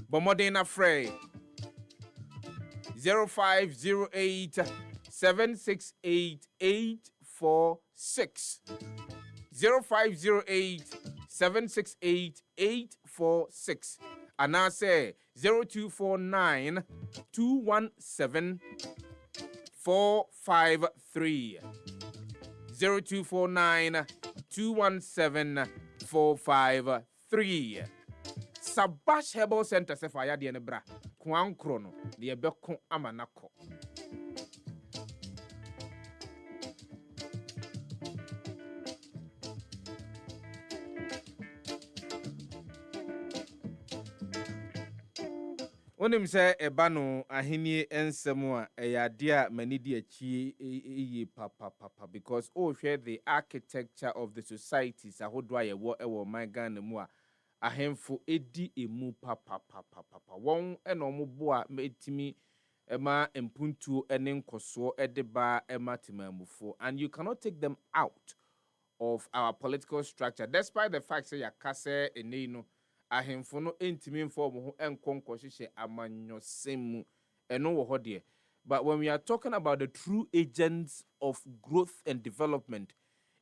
Bomodena Frey 0508 768 0508 768 and I say 0249 217 453 0249 217-453. Sabash Herbal Center se fa yade ne bra. Kwankro no ne yebeko amanako. Onim se eba no ahenie ensem a eyade a manidi achi eye papa because share the architecture of the societies ahodo ayewo ewo man Ghana mu a ahemfo edi emu papa won ena omobo a metimi ema empuntuo ene nkoso edeba ema timamufo, and you cannot take them out of our political structure despite the fact say yakase ene no ahemfo no entimi inform ho enkonko hihye amanyosemu eno wo hodie. But when we are talking about the true agents of growth and development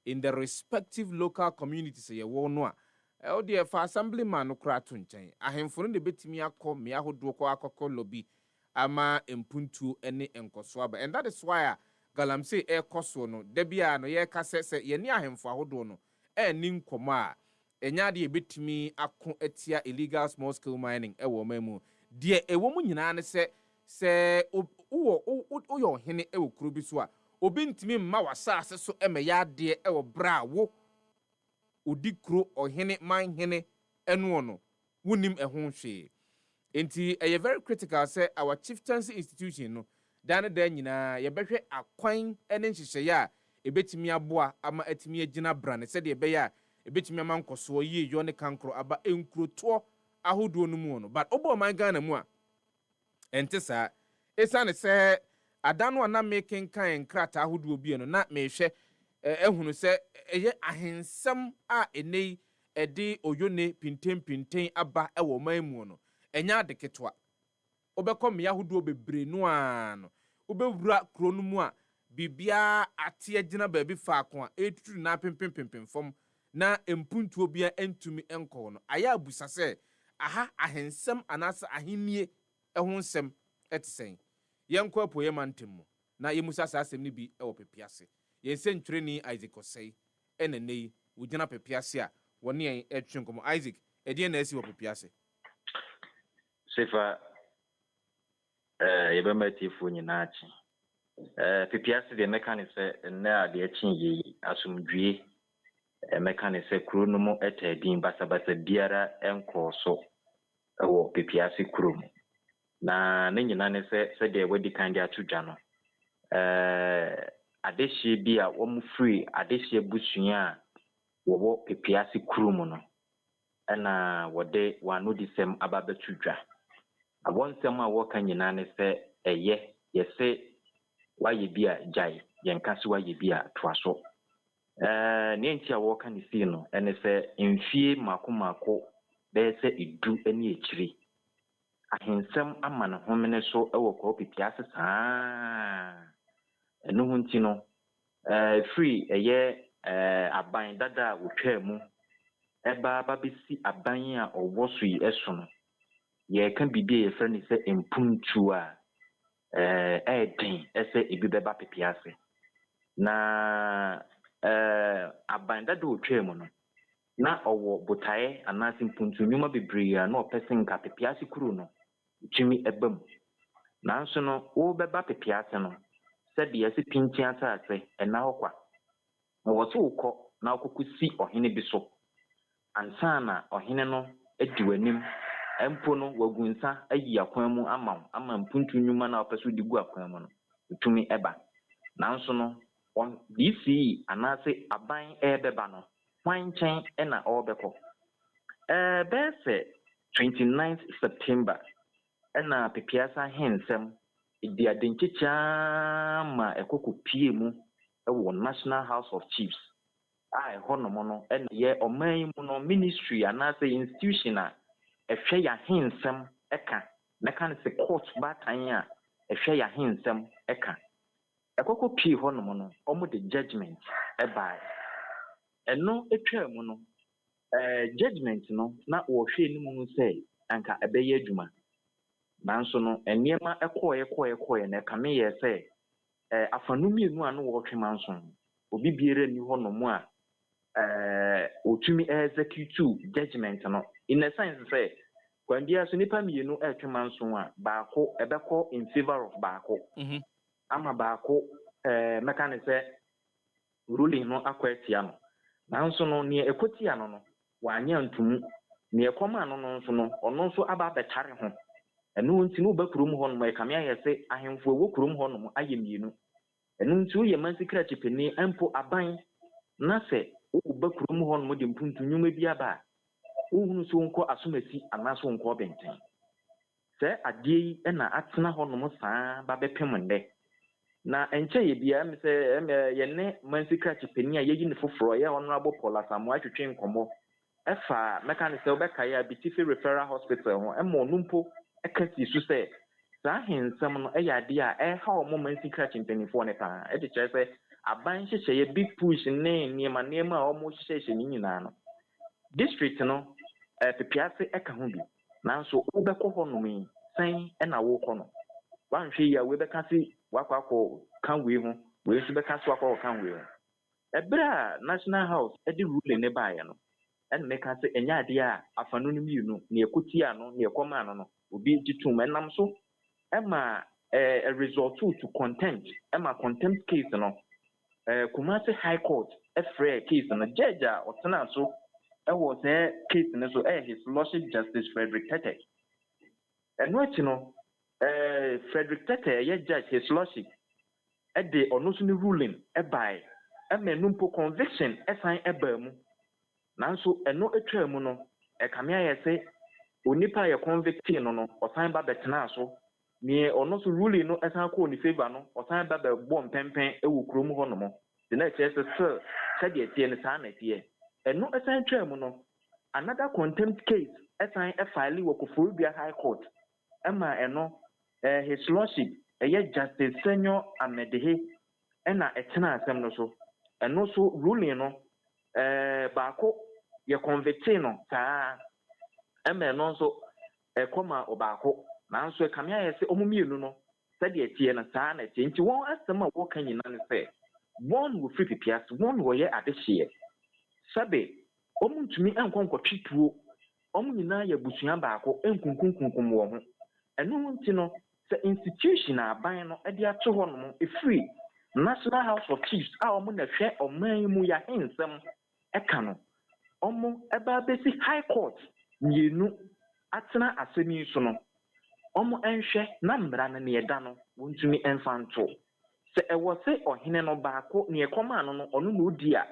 in the respective local communities ye wo no a odie for assemblyman no kra to nchen ahemfo no de betimi akọ me ahodo kọ akọkọ lobby ama empuntu ene enkoso aba, and that is why galamsey ekoso no de bia no ye kasese ye ni ahemfo ahodo no eni nkomo a enya de betimi akọ etia illegal small scale mining ewo mamu de ewo mu nyina ne se uyo hene ewo kuro bi so a obi ntimi mma wasase so emeya de ewo bra wo odi kuro ohene man hene eno no wunim ehun hwe. Enti eye very critical say our chieftaincy institution no dan nyina ye behwe akwan ene nhihye a ebetimi aboa ama atimi agina bra ne se de be ya ebetimi ama nkoso yi yo ne kankro aba enkuro to ahodo no mu no. But obo man Ghana mu a ente sa esane se adano ana making kan krata ahodo bi no na mehwe ehunu se eye ahensem a enei ede oyone pinten aba ewo man mu no enya de ketwa obekọ me yahodo bebre no ano obewura kro no mu a bibia ate agina ba bi fa ko a eturu na pimpim fom na empuntuo bia entumi enko no aya abusa se aha ahensem anasa ahenie ehun sem etsen yenko apoye mantem na yemusa sa asem ni bi ewo pepiase yense ntwere ni Isaac Osei enenei wugina pepiase a woni en etwenkomo Isaac edie na asi wo pepiase Sefa yebematifu nyinachi pepiase de mekanise na de achi yi asumdwie mekanise kuro mu etadin basabasa biara enko so ewo pepiase kuro mu na ne nyina ne se de wedi kan de atudwa no adehye bi a wo mu free adehye busua wo pepiase kuro mu no na wode wano disem ababetudwa abonsem a woka nyina ne se eye yese waye bia jai yenkase waye bia toaso ne nti a woka ne si no ene se mfie makomako be se edu eni ekiri ahensem ama ne homene so ewo ko pipiase saa eno hunti no free eye aban dada wotwa mu eba babisi aban a owoso yi eso no ye kan bibie ye frɛ ne sɛ empuntu a ɛden ɛsɛ ebi bɛba pepiase na aban dada otwa mu no na ɔwɔ botae anase mpuntu nyuma bebree a na ɔpɛ nka pepiase kuro no twimi ɛbam nanso no wo bɛba pepiase no sɛ de yɛse pinti asase ɛna hɔkwa na wɔse wokɔ na wokɔsi ɔhene bi so ansana ɔhene no adi w'anim empo no wagunsa ayi akwan mu ama mpuntu nyuma na opeso digu akwan mu no utumi eba nanso no on DC anase aban ebeba no hwanchen na obekọ bese 29th September na pepiasa hensem idi adenchicha ma ekoko pie mu ewo National House of Chiefs a honomo no ye oman mu no ministry anase institution a ehwe ya hensem eka meka ne se court batan a ehwe ya hensem eka ekoko pie honomo no omo the judgment eba eno etwa mu no judgment no na wo hwe ni mu se anka ebeye adwuma nanso no eniema ekoye na kame ye se afanu mienu anu wo hwe manso obi biere ni honomo a otumi execute judgment no in a sense say when dia so nipa mienu etwema nso a baako ebekọ in favor of baako ama baako meka ne say ruling no akwatia no nanso no ne ekotia no wanya ntumu ne ekoma no nso no ono nso aba betare ho enu nti no bakurum ho no ekame ayese ahemfo wokurum ho no ayemienu enu nti uye man secret peni empo aban na se bakurum ho no de mpuntu nyuma bi aba uhunu so nko asomasi anaso nko benten se adie yi na atena ho no saa ba bepem nde na enche ye bia me se ye ne man secret peni a yeyi ne foforo ye honorable Paul Asamoah atwetwe nkomo efa meka se obeka ya Bitifi referral hospital ho emo numpo ekasi su se saa hensam no eya de a ha o man secret mpenifo ne pa e de kire se aban hyehye ye big push ne niema a o mo hyehye ni nyina no district no pepiase eka ho bi nanso obekọ ho no mi san na wo kọ no wanhwe ya we beka si wakwakọ kan we ho we su beka si wakwakọ kan we ho ebra national house edi rule ne ba ya no en meka se enya ade a afanu no mienu ne ekotia no ne ekoma no obi gitum enam so ema a resort to contempt ema contempt case no Kumasi High Court free case no judge a otena so was a case no so his lordship Justice Frederick Tete eno achi no Frederick Tete ye judge his lordship de ono so ni ruling by numpo conviction esan eba mu nanso eno etwa mu no ekame ayese onipa ye convict no osan ba betena so ni ono so ruling no esan ko ni favor no osan ba be bom pempen ewu krom ho no mo the next is still said ye tie ne sa na tie eno esan twa mu no another contempt case esan file wo Kofurubia High Court ema eno his lordship Justice Senior Amedehe ena etena asem no so eno so ruling no baako ye convict no saa ema no so koma obaako nanso ekame ayese omumienu no said ye tie na saa na tie nti won asem a wo kan nyina ne se one wo free pias one wo ye adehye sabe omuntumi enkonkotwetuo omu nyina ya busua baako enkunkunkunkum wo ho eno nti no se institution aban no de ato ho no free National House of Chiefs a omu na hwe oman mu ya hensem eka no omu eba besi High Court nyenu atena asemi so no omu enhwe na mbra na ne eda no wontumi enfanto se ewo se ohene no baako ne ekoma no no onu no di a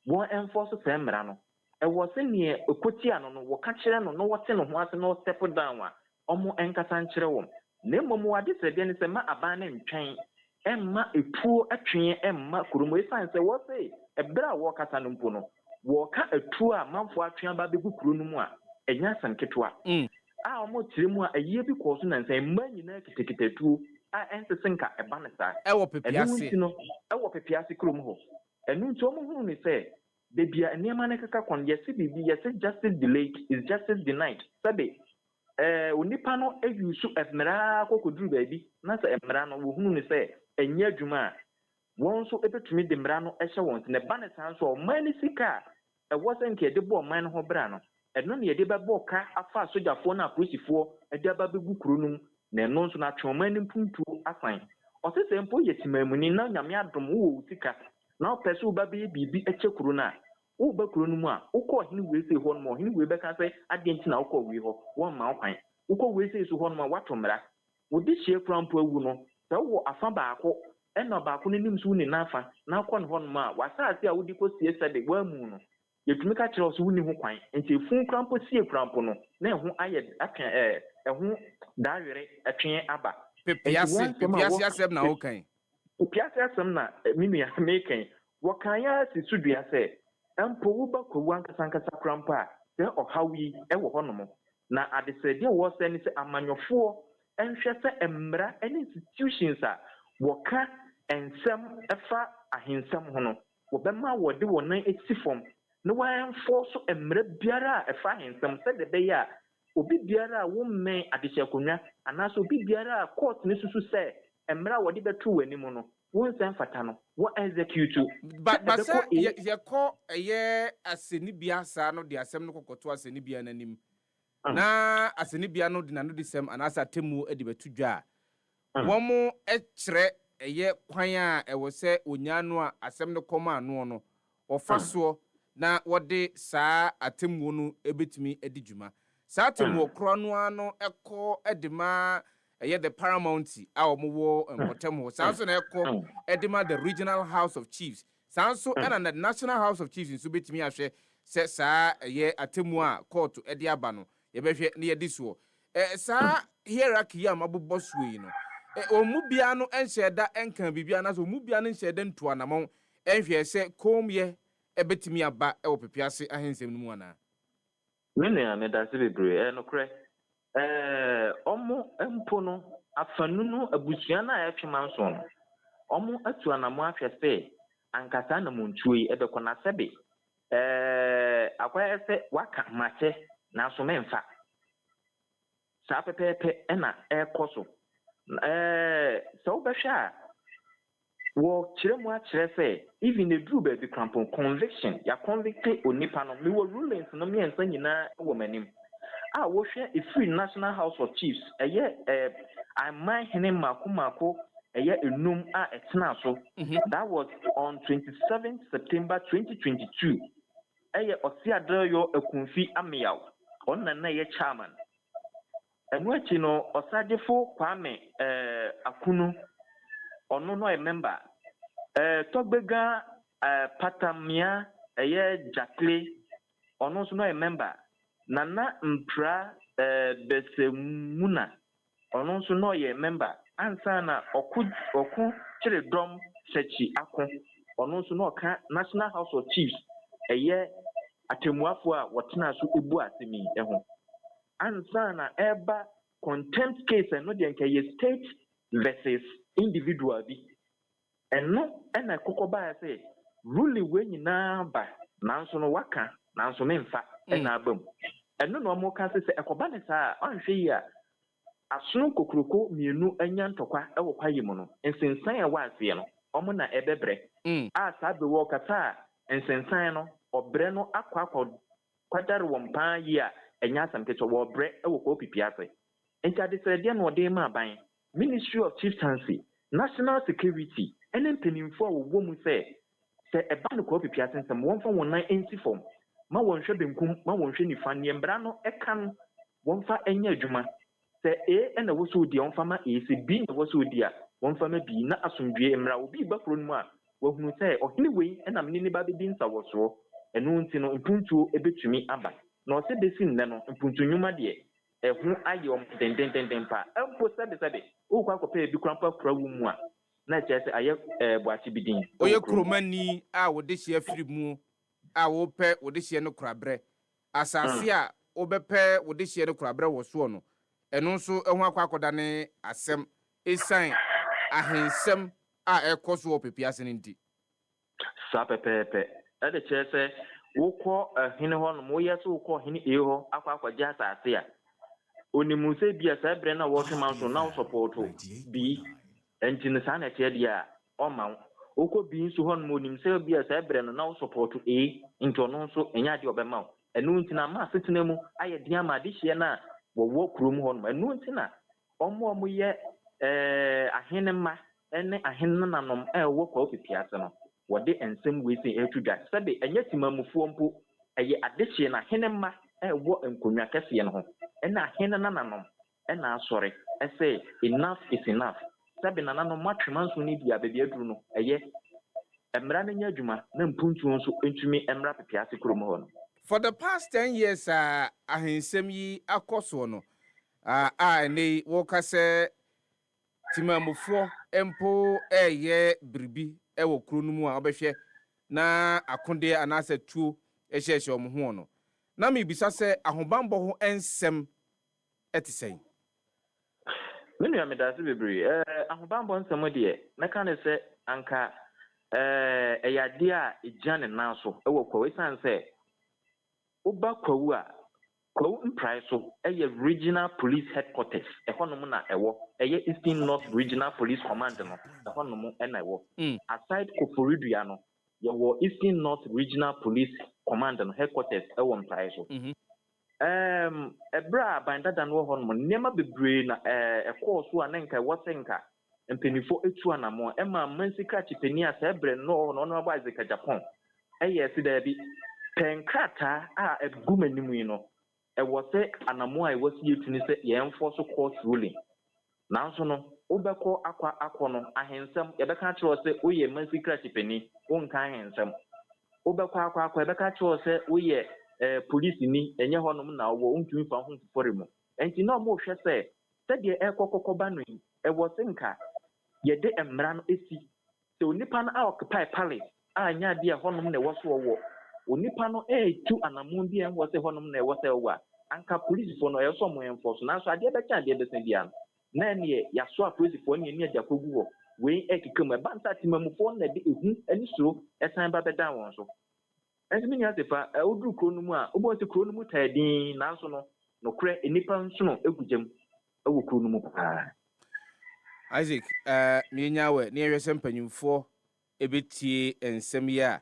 won enforce se mbra no ewo se ne ekotia no no wo ka kire no no wote no ho ase no step down a omu enkasa nkire wo na mmom wade se bia ne se ma aban na ntwen emma etuo atwen emma kurumo esan se wo se ebra wo kasa no mpo no wo ka etuo a manfo atwen ba begu kuro no mu a enya san ketwa a omo tire mu a aye bi ko so na nsan mma nyina kitekitetuo a ensesenka eba ne sa ewo pepiase no ewo pepiase kurom ho enu nti omo hu ni se de bia enema ne kaka kon yesi bibi yesi justice delayed is justice denied sabe onipa no eyusu efmera kokoduru baabi na se emra no wo hu ni se enya adwuma won so ebetumi de mra no ehye won ne ba ne san so man sika ewo se nke de bo man no ho bra no eno ne de bebo ka afa sojafo na apolisifoɔ de aba begu kuro no na eno nso na twoma ne mpuntu asan osese mpo yetimamuni na nyame adom wo sika na opeso ba be bibi eche kuro na wo ba kuro no mu a ukọ hini we se ho no mo hini we be ka se ade nti na ukọ we ho won ma okwan ukọ we se so ho no ma watomra wo de hie krampo awu no se wo afa baako ena baako ne nim so ni nafa na akọ no ho no ma wasaase a wo di ko sie sede wa mu no yetumi ka kire so wuni ho kwan nti fun krampo sie krampo no na eho aye atwen eho daawere atwen aba pepiase asem na wo kan pepiase asem na minu ya mekan wo kan ya si sudua se empo wo ba ko wan kasankasa krampo a se ohawi ewo ho no mo na adesede wo se ni se amanyofo enhwe se emra any institutions a wo ka ensem efa ahensem ho no wo be ma wo de wo nan etifom no wan force emra biara efa ahensem se de be ya obi biara wo men adehye konwa anaso obi biara court ne susu se emra wo de betu wani mu no won sen fata no wo execute but say ye call ye asenibia sa no de asem no kokoto asenibia nanim na asenibia no de nanu de sem anasa temu e de betudwa wo mo e kire ye kwan a e wo se onyano a asem no koma ano no ofaso na wode saa atemu no ebetimi edijuma saa atemu okro no ano ekọ edima the paramount a omo mpotem saa so na ekọ edima the regional house of chiefs saa so and the national house of chiefs nso betimi ahwe se saa atemu a court edi aba no ye behwe na ye disuo saa hierarchy ya mabobọ suwe no omu bia no enhyeda enkan bibia na so omu bia no enhyeda ntu anamon enhwe se komye ebetimi aba e opepiase ahensem no mu ana menua me da se bebre no kre omo empo no afanu no abusua na atwema nso no omo atu anamo ahwe se ankasa na montuyi ebekọ na sebe akwaya se waka mache na so memfa sa pepepe na ekoso so behwa wo kiremu a kire se even the do be crampon conviction ya convicte onipa no me wo rulings no me ensa nyina wo manim a wo hwe a free national house of chiefs aman hene mako enum a etena so that was on 27 September 2022 Osiadoyo Ekunfi Amiyaw onna na chairman enwachi no Osadefo Kwame Akunu ono no a member Togbega Patamia Jakle ono so no a member Nana Mpra Besemuna ono so no a member ansana oku chiredom sechi akon ono so no ka National House of Chiefs atemuafo a wotena so ebu asemi eho ansana eba contempt case no de nka ye state versus individual bi eno na kokoba ya say rule we nyina ba nanso no waka nanso memfa na abam eno no mo ka say ekoba ne saa anhwe yi a asono kokroko mienu anya ntokwa ewo kwaye mu no ensensan ya waase no omo na ebebre a saa be wo kata ensensan no obre no akwa kwadare wompa yi a enya asam kecho wo obre ewo ko pipiase enta de sede no de ma ban Ministry of Chieftaincy National Security ene mpanimfo a wo mu se eba no ko pipiase nsem wonfa wonan enti form ma wonhwe benkum ma wonhwe nifa ne mbra no ekan wonfa enya adwuma se ena wo so di wonfa ma se bi na wo so di a wonfa ma bi na asomdwe mra obi bakro no mu a wahunu se ohini wei ena mne ba be di nsawoso enu nti no mpuntu ebetumi aba na ose besi nne no mpuntu nyuma de ehu aye om dendendenden pa empo sebe o kwa kopa ebi krampa kura wu mu a na chese aye boachi bidin oye kromani a wo de hia firi mu a wo pe wo de hia no kurabre asase a wo be pe wo de hia no kurabre wo so no eno nso ehu akwa akoda ne asem esan ahensem a ekoso wo pepiase ne ndi sa pepepe ade chese wokọ hene ho no mo yeso wokọ hene eho akwa gya asase a onimunse bia sa bre na wo twema so na support bi entine sa na tie dia o ma wokọ bi nso ho no onimse bia sa bre no na support into no nso enya de obema enu ntina ma setena mu aye dia ma de hie na wo krom ho no enu ntina omo ye ahene ma ene ahene nanom wo kwa opipiase no wode ensem wese etudwa sebe enye timamufuo mpo eye adehye na hene ma wo enkonwa kese no ho ena hene nananom ena asore ese enough is enough sebe nananom matwema nso ni bia bebia duru no eye emra na nya adwuma na mpuntu nso entumi emra pepiase krom ho no for the past 10 years ahensem yi akoso no nei wo kase timamufuo empo eye bribi ewo kro no mu a obehwe na akonde anase tuo ehye omho no na me bisa se ahobambo ho ensem etisen menu ya medase bebre ahobambo nsem de na kan se anka eyade a egiane nanso ewo kwa wesan se oba kwawu a Clown Price so a regional police headquarters, a honomuna ewo, a Eastern North Regional Police Command, a honomu and ewo. Aside Koforidiano, your Eastern North Regional Police Command and headquarters, a one price. A bra by that and one, never be brain a course one anchor, what anchor, and penny for each one more. Emma Mensica Chipenia, Sebre, no, otherwise the Japan. A yes, there be Penkrata are a gumenimino. I was say, and a more I was you to say, enforce court ruling. Now, so no, Obeko aqua aquano, a handsome, Ebeka say, we a mercy crash penny, one kind handsome. Obeko aqua, Ebeka say, we a police in me, and your honor now won't do for home for him. And you know more, she say, said the air coco banning, a was in car. Ye de a man is so Nipan occupy palace. I nya dear honor ne was war. Onipano two and a mundi and was a honum ne was a wa. Anka police for no somewhere enforced. Now so I did a child the Sendian. Nanny, ya saw police for near Jacobo. We ate come a banta timamufon and so as I'm by the down so. As many as if I would do Kronuma, about the Kronumu Tadin, Nasono, no cray a nippon snow, a gujum, a Krunumu. Isaac, me nyawe, near your sempen for a bit and some year.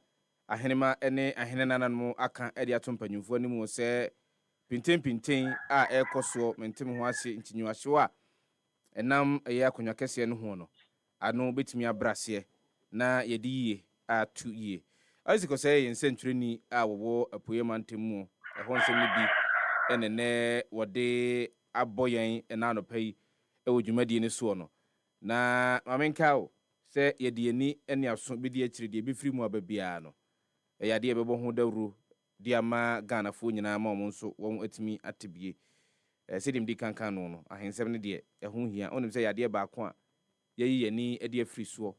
Ahenema ene ahenenananmu aka ede atompanyumfo ni mu se pinten a ekoso mentem ho ase ntinyuahyew a enam eya akonwa kese no ho no ano betimi abrase na yedi yie a tu yie aziko se yensentreni a wowo apoyema ntemu ehon nsem ni bi enene wode aboyen enanopai ewo dwumadi ni so no na mamenkao se yedi ani ene aso bi di akiri de bi firi mu ababia no yade ebebo ho dawru dia ma Ghana fo nyina ma omo nso won atimi atebie sedim di kankan no ahensem ne de eho hia onim se yade ba ko a yeyi yani ede afiri so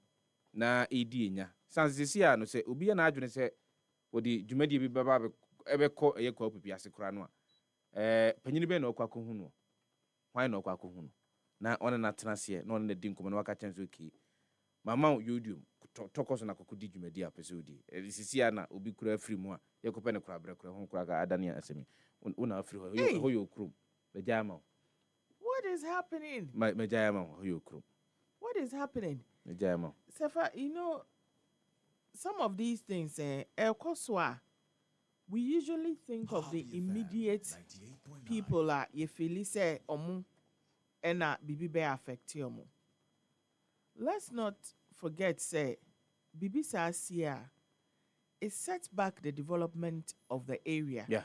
na edi enya sansisi a no se obi na adwene se wodi dwumadi bi baba ebekọ eyekọ opipia se kura no a panyini be na okwa hu no hwan na okwa hu no na ona na tenase na ona na di nkomo na waka chenzo ki mama YouTube tokoso na kokudi dwumadi apesodi sisi na obi kura afiri mu a yekope ne kura brekura ho kura ga adania asemi una afiri ho yo krum bejama. What is happening? Mejama ho yo krum. What is happening? Mejama. Sefa, you know, some of these things we usually think of the immediate people ye feel say omu ena bibi be affect you. Let's not forget, say, Bibi Sasia, it sets back the development of the area. Yeah.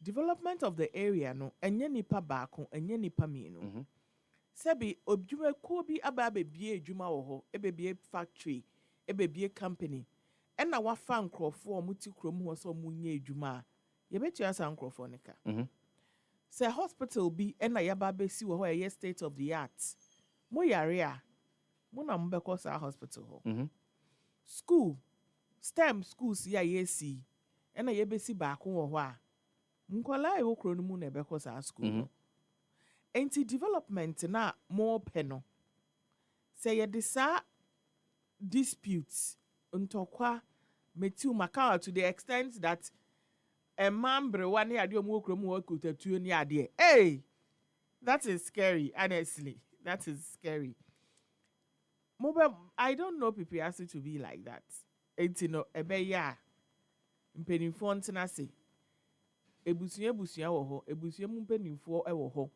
Development of the area, no, and nipa bako, and nipa mino. Sebi, objume kobi ababe biye juma oho, ebe biye factory, ebe biye company. And na wa fan crofo muti krom ho so munye juma. Ye bet you asan crofo nika. Say hospital be and na yababe si wo ye state of the art. Mo yarea. Muna mbeko sa hospital ho. School, STEM schools ya yesi. Ena yebesi baako wo ho a. Nkwala e wo kro no mu na ebeko sa school. Enti development na more peno. Say ye de sa disputes ntokwa metu makawa to the extent that a mambre one ade omu kro mu wo kutatu ni ade. Hey, that is scary, honestly. That is scary. I don't know people ask to be like that. Enti no ebe ya mpenimfo ntena se ebusuya wo ho ebusuya mu mpenimfo e wo ho.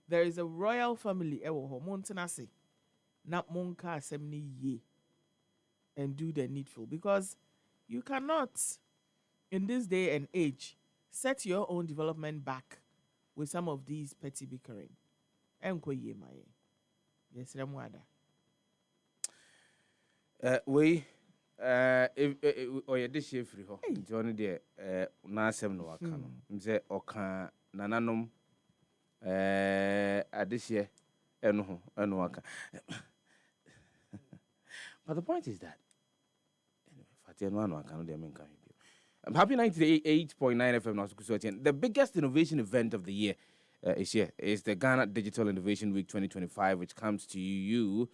There is a royal family e wo ho mo ntena se na monka asem ni ye and do the needful, because you cannot in this day and age set your own development back with some of these petty bickering. Enko ye maye. Yes, Ramwada. We oye de free ho nti ono de na asem no waka no mze oka nananom adehye eno waka. But the point is that I'm happy 98.9 FM now. The biggest innovation event of the year is here. It's the Ghana Digital Innovation Week 2025, which comes to you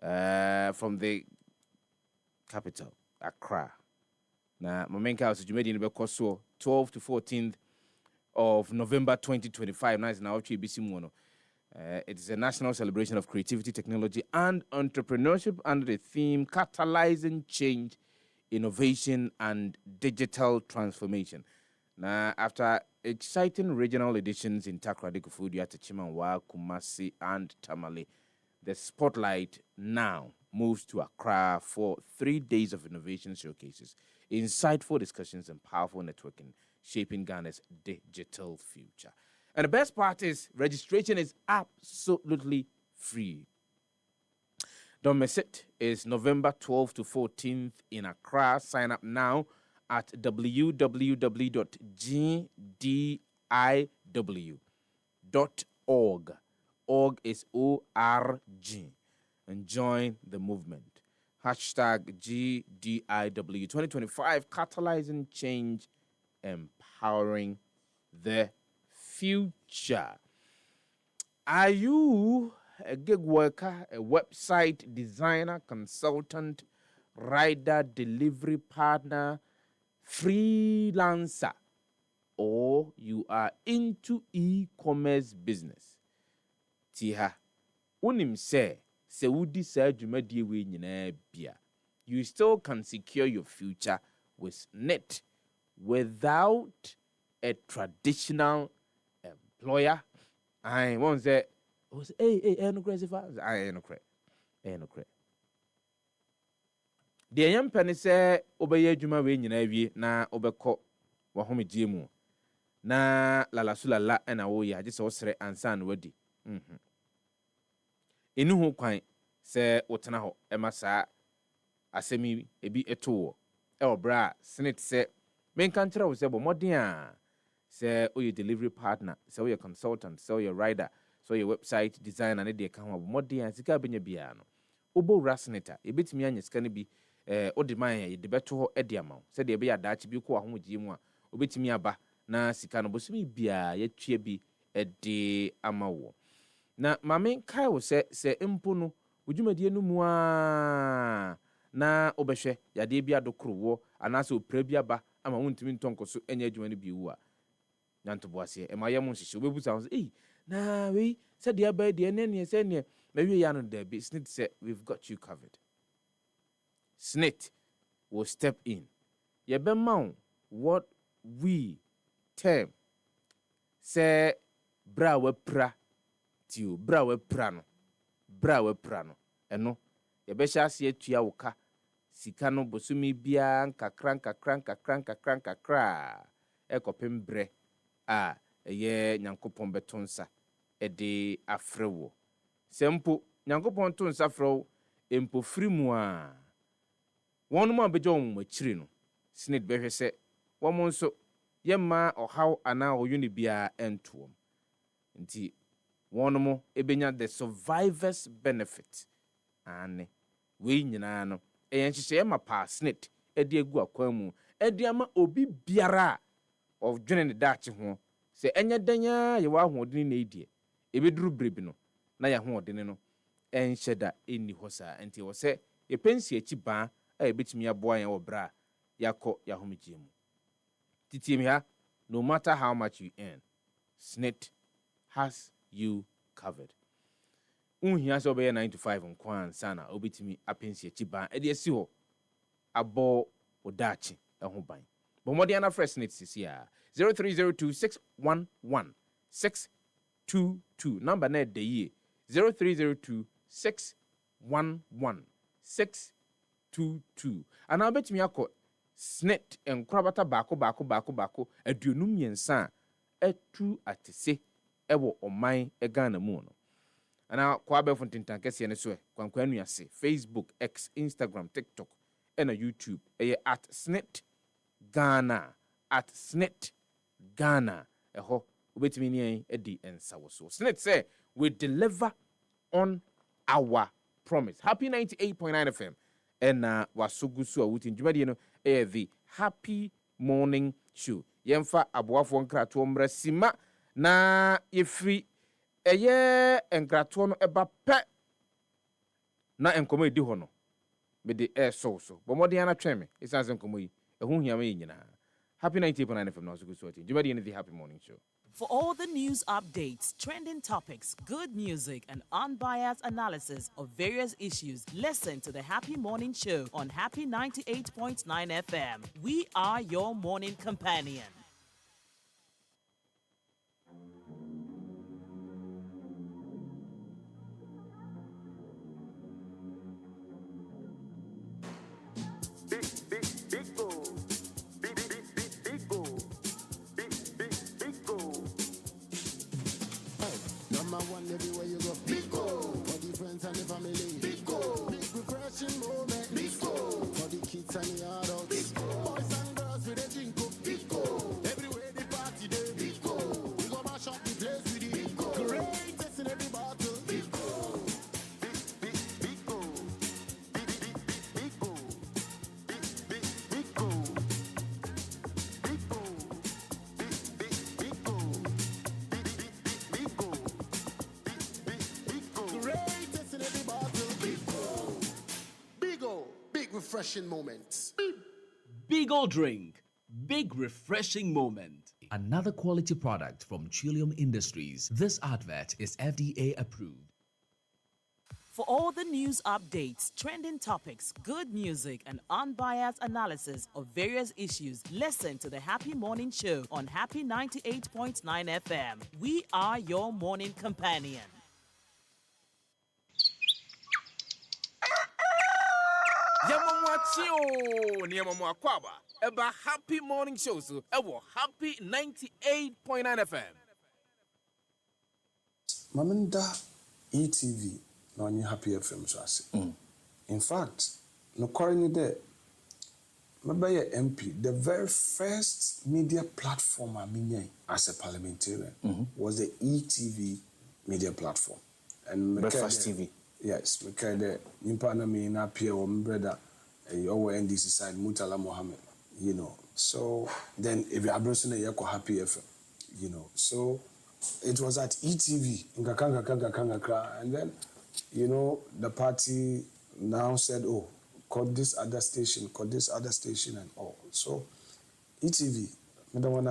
from the capital, Accra. Now, Momenka was Jumedi in Bekoso, 12th to 14th of November 2025. Now it's now it is a national celebration of creativity, technology, and entrepreneurship under the theme Catalyzing Change, Innovation, and Digital Transformation. Now, after exciting regional editions in Takoradi, Kufuor, Chimanwa, Kumasi, and Tamale, the spotlight now moves to Accra for 3 days of innovation showcases, insightful discussions, and powerful networking, shaping Ghana's digital future. And the best part is registration is absolutely free. Don't miss it. It's November 12th to 14th in Accra. Sign up now at www.gdiw.org. Org is O-R-G. And join the movement. Hashtag GDIW 2025, catalyzing change, empowering the future. Are you a gig worker, a website designer, consultant, rider, delivery partner, freelancer, or you are into e-commerce business? Tiha, unim se wudi sa dwumadi we nyina bia. You still can secure your future with net without a traditional employer. I won't say, no crazy fast. No crazy. The young penny say, obey Juma we nyina wie na obeko wa home diemu na lala sulala na wo ya just osre ansan wadi. Enu ho kwan se wotena ho emasa asemi ebi eto e obra senate se menka nkyerɛ wo se bo modern a se o delivery partner, se o consultant, se o rider, so your website designer ne de ka ho bo modern sika benya bia no obo rasneta ebetimi anya sika ne bi o de man ye de beto ho e de amaw se de be ya daachi bi ko ahomogye mu a obetimi aba na sika no bosumi bia ya tue bi e de amawo. Na mame kai wo se mpo no udwumadie no mu a na obehwe yade bia dokrowo anase opra bia ba ama wontimi ntonkoso enya adwuma no bi wu a nyanto boase e ma yem nhihye obebusa wo na we se de aba de ne se ne na wie ya no da bi snit se we've got you covered. Snit will step in. Ye be ma what we term se bra we pra tio bra we prano eno ye be sha se atua woka sika no bosumi bia nkakra ekopem bre a ye nyankopon betonsa e de afrewo sempo nyankopon tonsa frewo empo frimu a wonu ma bejo mo akire no snit behwe se wo nso ye ma ohaw ana oyuni bia entuom nti wonomo ebenya the survivors benefit ane we nyina no enhyehyɛ ma pa snit edi egu akwamu edi ama obi biara of dwene ne daakye ho se enya danya ye wa hoɔden na edie ebeduru brebi no na ya hoɔden no enhyɛ da enni hɔ saa enti wo se ye pensi achi ba a ebetimi aboa yan wo bra yakɔ ya homegye mu titiem ha. No matter how much you earn, snit has you covered. Unhia so be 9 to 5 on kwan sana obetimi apensi achi ban e de asi ho abo odachi ho ban. But more than a fresh snit sisi a 0302611622 number net de ye 0302611622 and I bet me akọ snit enkrabata bako aduonum yensa etu atese ewo oman Ghana mu no ana kwa be fontintan kese ne so kwankwan nuase Facebook, X, Instagram, TikTok and YouTube at snit Ghana eho obetimi ni edi ensa wo so snit say we deliver on our promise. Happy 98.9 FM and wasugusu a wutin dwumadi no the Happy Morning Show. Yemfa aboafo nkrato mra sima na yefri nkrato no eba pe na enkomo edi ho no me de so bomode ana tweme isanse enkomo yi ehu hia me nyina Happy 98.9 FM now, so good sorting. You ready in the Happy Morning Show? For all the news updates, trending topics, good music, and unbiased analysis of various issues, listen to the Happy Morning Show on Happy 98.9 FM. We are your morning companion. Everywhere you go, big goal for the friends and the family. Big goal, big refreshing moment. Big goal for the kids and the adults. Big goal, boys and girls with a drink of big goal. Everywhere the party day, big goal. We go mash up the place with the big goal. Greatest in every battle. Big goal, big goal, big goal, big goal, big goal, big goal. Greatest in every battle. Big O, big refreshing moments. Big drink, big refreshing moment. Another quality product from Trillium Industries. This advert is FDA approved. For all the news updates, trending topics, good music, and unbiased analysis of various issues, listen to the Happy Morning Show on Happy 98.9 FM. We are your morning companion. Yamamwachio, Niamamwakwaba, Eba Happy Morning Show, so Ewo Happy 98.9 FM. Mamanda ETV, no any Happy FM so ase. In fact, no currently there, maybe MP, the very first media platform I mean as a parliamentarian was the ETV media platform. And Breakfast TV. Yes, because the Nimpana me na appear on brother our NDC side Mutala Mohammed, you know. So then if you are browsing a yako Happy FM, you know. So it was at ETV in Kakanga, and then you know the party now said, oh, call this other station, and all. So ETV, I don't want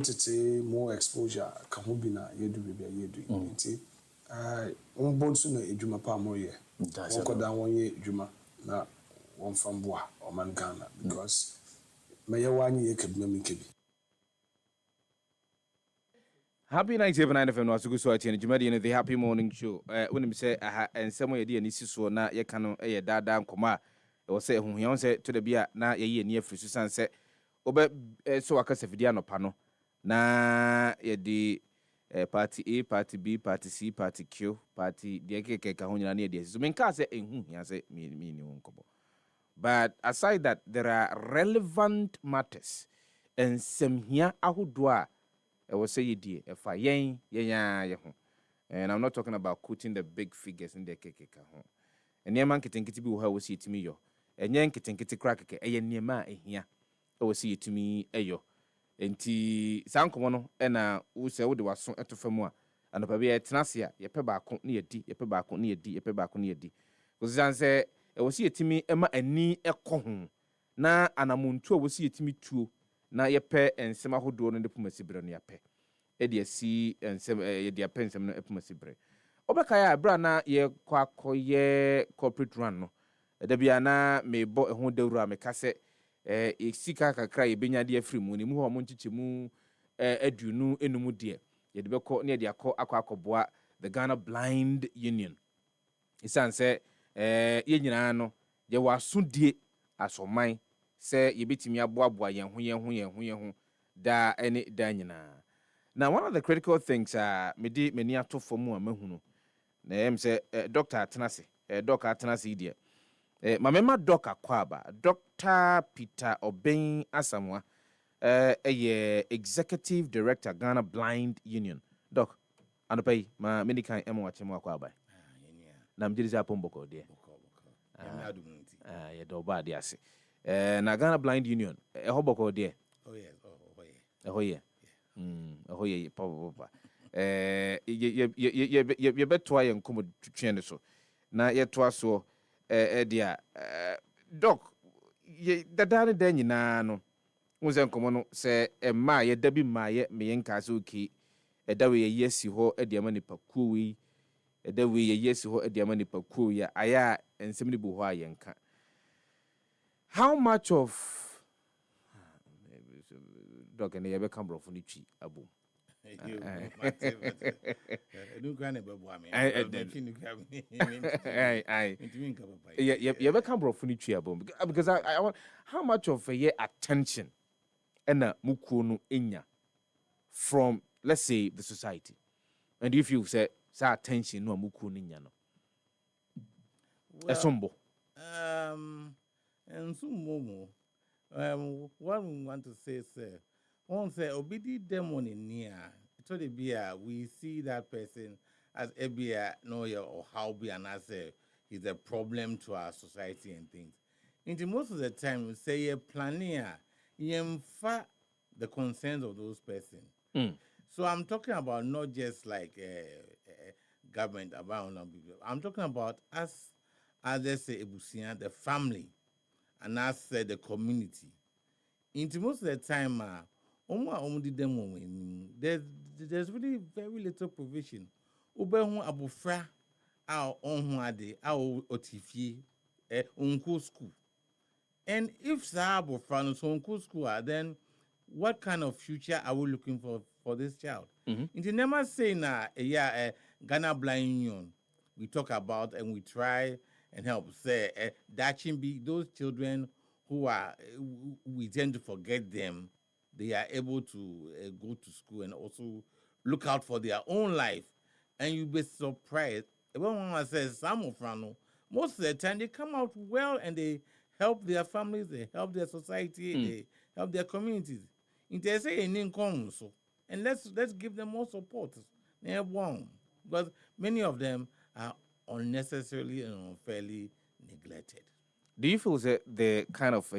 to say more exposure, Kamubina, yedu. Bonsu na ejuma pa moye. Won down 1 year ejuma na won famboa o man Ghana because me ye wani ye keduma mi kebi. Happy 97.9 FM no asugu so ati Jumadi the Happy Morning Show. When say aha ensemo ye de ani siso na ye ka no ye dada nkoma e wo say huhia say to the bia na ye ye ni afri susan say obe so akasa fidia no pa no na ye di party A, party B, party C, party Q, party DKK Kahunya near this. So, Minka say, he say, me, but aside that, there are relevant matters, and some here, Ahudwa, I will say, dear, if I yang, and I'm not talking about quoting the big figures in the KK Kahon. And Yaman Kitty will have see to me, yo, and Yank Kitty crack a near ma here, I will see it to me, ayo. Enti sankomo na wo se wo de waso etofam a anopa be etenasia ye pe ba ko na yedi ye pe ba ko na yedi ye pe ba ko na yedi ko zan se e wo se yetimi ema ani ekọ ho na anamuntu a wo se yetimi tuo na ye pe ensem ahodo no de pomasibre no ye pe e de asi ensem ye de pe ensem no pomasibre obeka ya bra na ye kwakoye corporate run no da bia na mebo ho dawura me kase sika kakra ye benya de afri mu ni mu ho mo nchiche mu adunu enumu de ye de beko ne de akọ the Ghana Blind Union isan se ye nyina no ye wasodie asoman se ye betimi aboaboa yen ho da ene da nyina. Now one of the critical things medi mani atofo mu amahunu na em se Dr. Atenase idea Mamema Doc Akwaba, Dr. Peter Obeng Asamoah, Executive Director, Ghana Blind Union. Doc, anopai ma medical emo wachemo Akwaba. Na mjiriza pomboko dia. Ya doba dia se. Na Ghana Blind Union, hoboko dia. Oh yeah. Papa. Ye betwa ye nkomo twene so. Na ye toa so dia Doc ye dadane da nyina no Unse komo no se ma ye da bi ma ye me yenka so ki e da we ye si ho e de ma nipa kuo wi e da we ye si ho e de ma nipa kuo ya aya ensem ni bu ho ayenka. How much of dog and ye be come bro ni twi abom. You ever come from tree because I want how much of a year attention and mukuno inya from let's say the society, and if you say attention no mukuno inya no esombo and some what we want to say sir one say obedi demon in near to the beer we see that person as a beer no or how be and as is a problem to our society and things. Into most of the time we say a planning the concerns of those persons. So I'm talking about not just like government about people. I'm talking about us as they say Ebusian, the family, and us the community. Into most of the time there's really very little provision. Ubehu abufra our own ade our otifie unko school. And if abufra no so unko school then what kind of future are we looking for this child? Into never say na Ghana Blind Union we talk about and we try and help say that can be those children who are we tend to forget them. They are able to go to school and also look out for their own life. And you'll be surprised. When one says some of them, most of the time they come out well and they help their families, they help their society, they help their communities. They say income so, and let's give them more support. Because many of them are unnecessarily and unfairly neglected. Do you feel that the kind of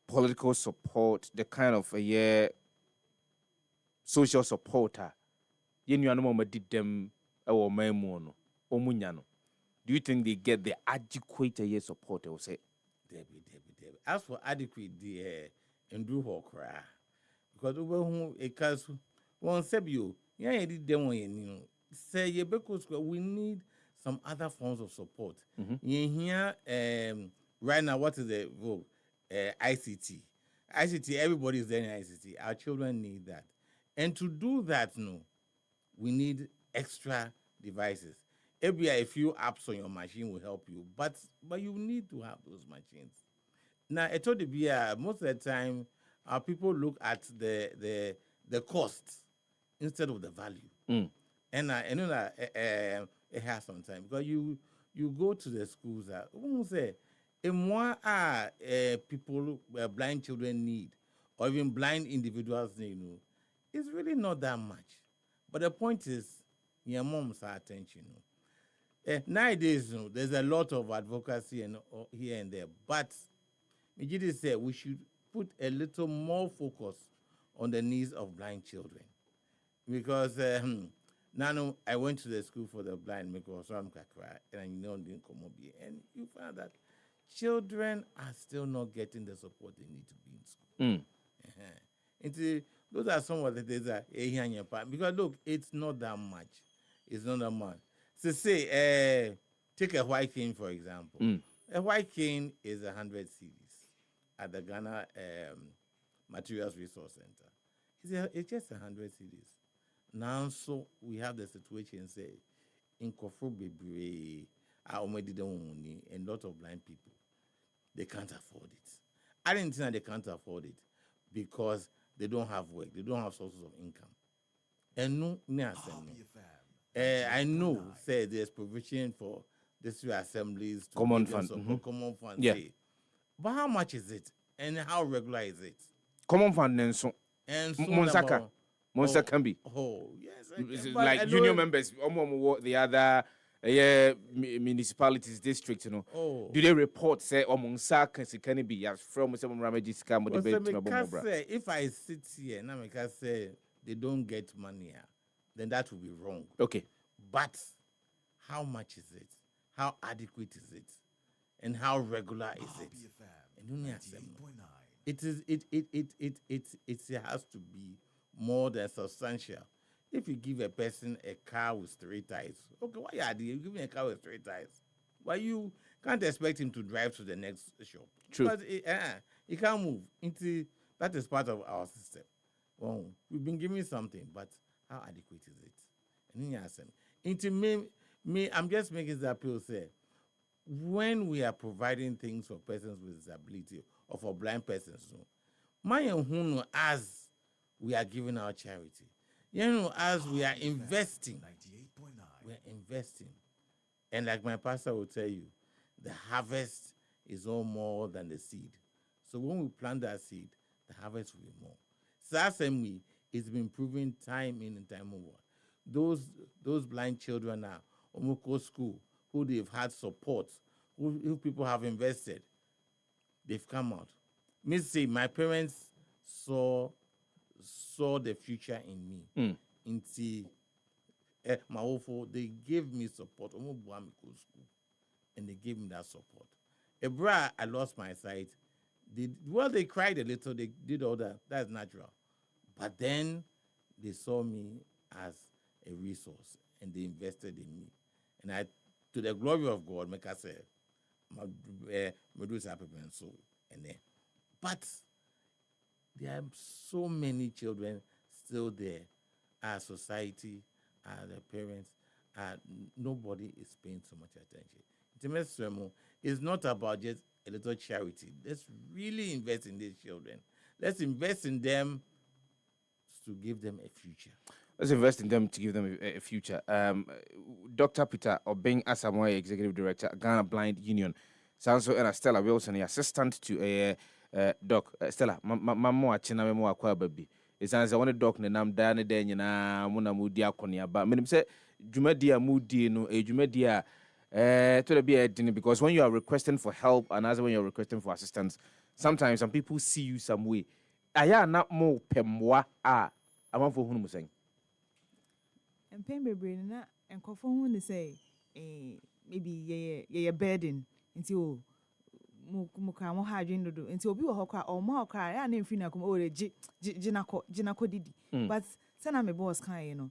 political support, the kind of social supporter, did them do you think they get the adequate support? I will say, Debbie. As for adequate, the Andrew Hawkra, because over a case one Sebio, did them say we need some other forms of support. In here, right now, what is the vote? ICT. Everybody is there in ICT. Our children need that. And to do that, we need extra devices. Maybe a few apps on your machine will help you, but you need to have those machines. Now, I told you, most of the time, our people look at the cost instead of the value. And I know that it has some time because you go to the schools that say more people blind children need or even blind individuals need. It's really not that much. But the point is, your mom's attention. Nowadays, there's a lot of advocacy and here and there, but Mijidi said we should put a little more focus on the needs of blind children. Because now I went to the school for the blind because I'm Kakra and didn't come up here. And you find that children are still not getting the support they need to be in school. Those are some of the things that because look, it's not that much. It's not that much. So say, take a white cane, for example. A white cane is 100 cedis at the Ghana Materials Resource Center. It's just 100 cedis. Now, so we have the situation, say, in Kofu Bebre, and lot of blind people, they can't afford it. I didn't think they can't afford it because they don't have work, they don't have sources of income. And I know, say, there's provision for district assemblies to common fund, common fund. Yeah. But how much is it, and how regular is it? Common fund and so Monsaka. Monster can be. Oh, yes. Like union members, the other municipalities, districts, Do they report, say, Monsaka, can be as from some Ramages come with the if I sit here and I can say they don't get money, then that will be wrong. Okay. But how much is it? How adequate is it? And how regular is it? It is it has to be more than substantial. If you give a person a car with straight tires, okay, why are you giving a car with straight tires? Why you can't expect him to drive to the next shop? True. Because he can't move. That is part of our system. Well, we've been giving something, but how adequate is it? And then into me, I'm just making the appeal. Say, when we are providing things for persons with disability or for blind persons, my and as we are giving our charity, as we are investing, we are investing. And like my pastor will tell you, the harvest is all more than the seed. So when we plant that seed, the harvest will be more. So that's me. It's been proven time in and time over. Those blind children now, Omoko School, who they've had support, who people have invested, they've come out. Me say my parents saw the future in me. Into my awful, they gave me support. And they gave me that support. Ebra, I lost my sight. They cried a little, they did all that. That's natural. But then they saw me as a resource and they invested in me. And I, to the glory of God, make us say, but there are so many children still there. Our society, the parents, nobody is paying so much attention. It's not about just a little charity. Let's really invest in these children. Let's invest in them to give them a future. Let's invest in them to give them a future. Dr. Peter Obeng Asamoah, Executive Director, Ghana Blind Union. Sanso and Stella Wilson, the assistant to a doc. Stella, Mamma China Memo Aqua Baby. It's as I want to doc Nam Dana Dana Muna Mudia Konya. But Minim said, Jumedia Mudi no a Jumedia to be a dinner because when you are requesting for help and as when you're requesting for assistance, sometimes some people see you some way. Aya not more pemwa I'm for whom saying. And pain baby na and confirm when say maybe ye burden until muka mo ha dwen do until obi wo hokra o ma okra ya na mfiri na kom o re jinako didi but say na me boss kan ye no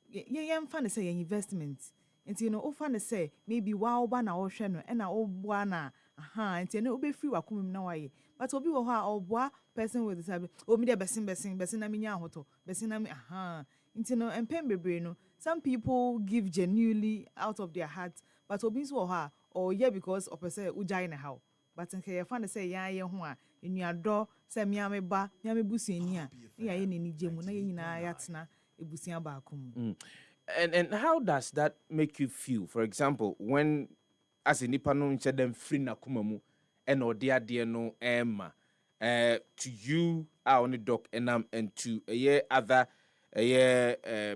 ye mfa ne say investment until no ofa ne say maybe wa oba na wo hwe no e na oboa na until no obe free wakomim na waye but obi wo ha oboa person with disability o me dey besin na me nya ahoto besin na me until no empem bebre no some people give genuinely out of their heart but obi so ha or yeah because of say ujai na how but nke ye fa ne say ya ye ho a enuado say me ameba me amebusuani a ya ye ne nigemu na ye nyina ya tena ebusuan ba akom. And how does that make you feel? For example, when as a nipa no nche dem free na kumamu and ode no emma to you our only doc and to other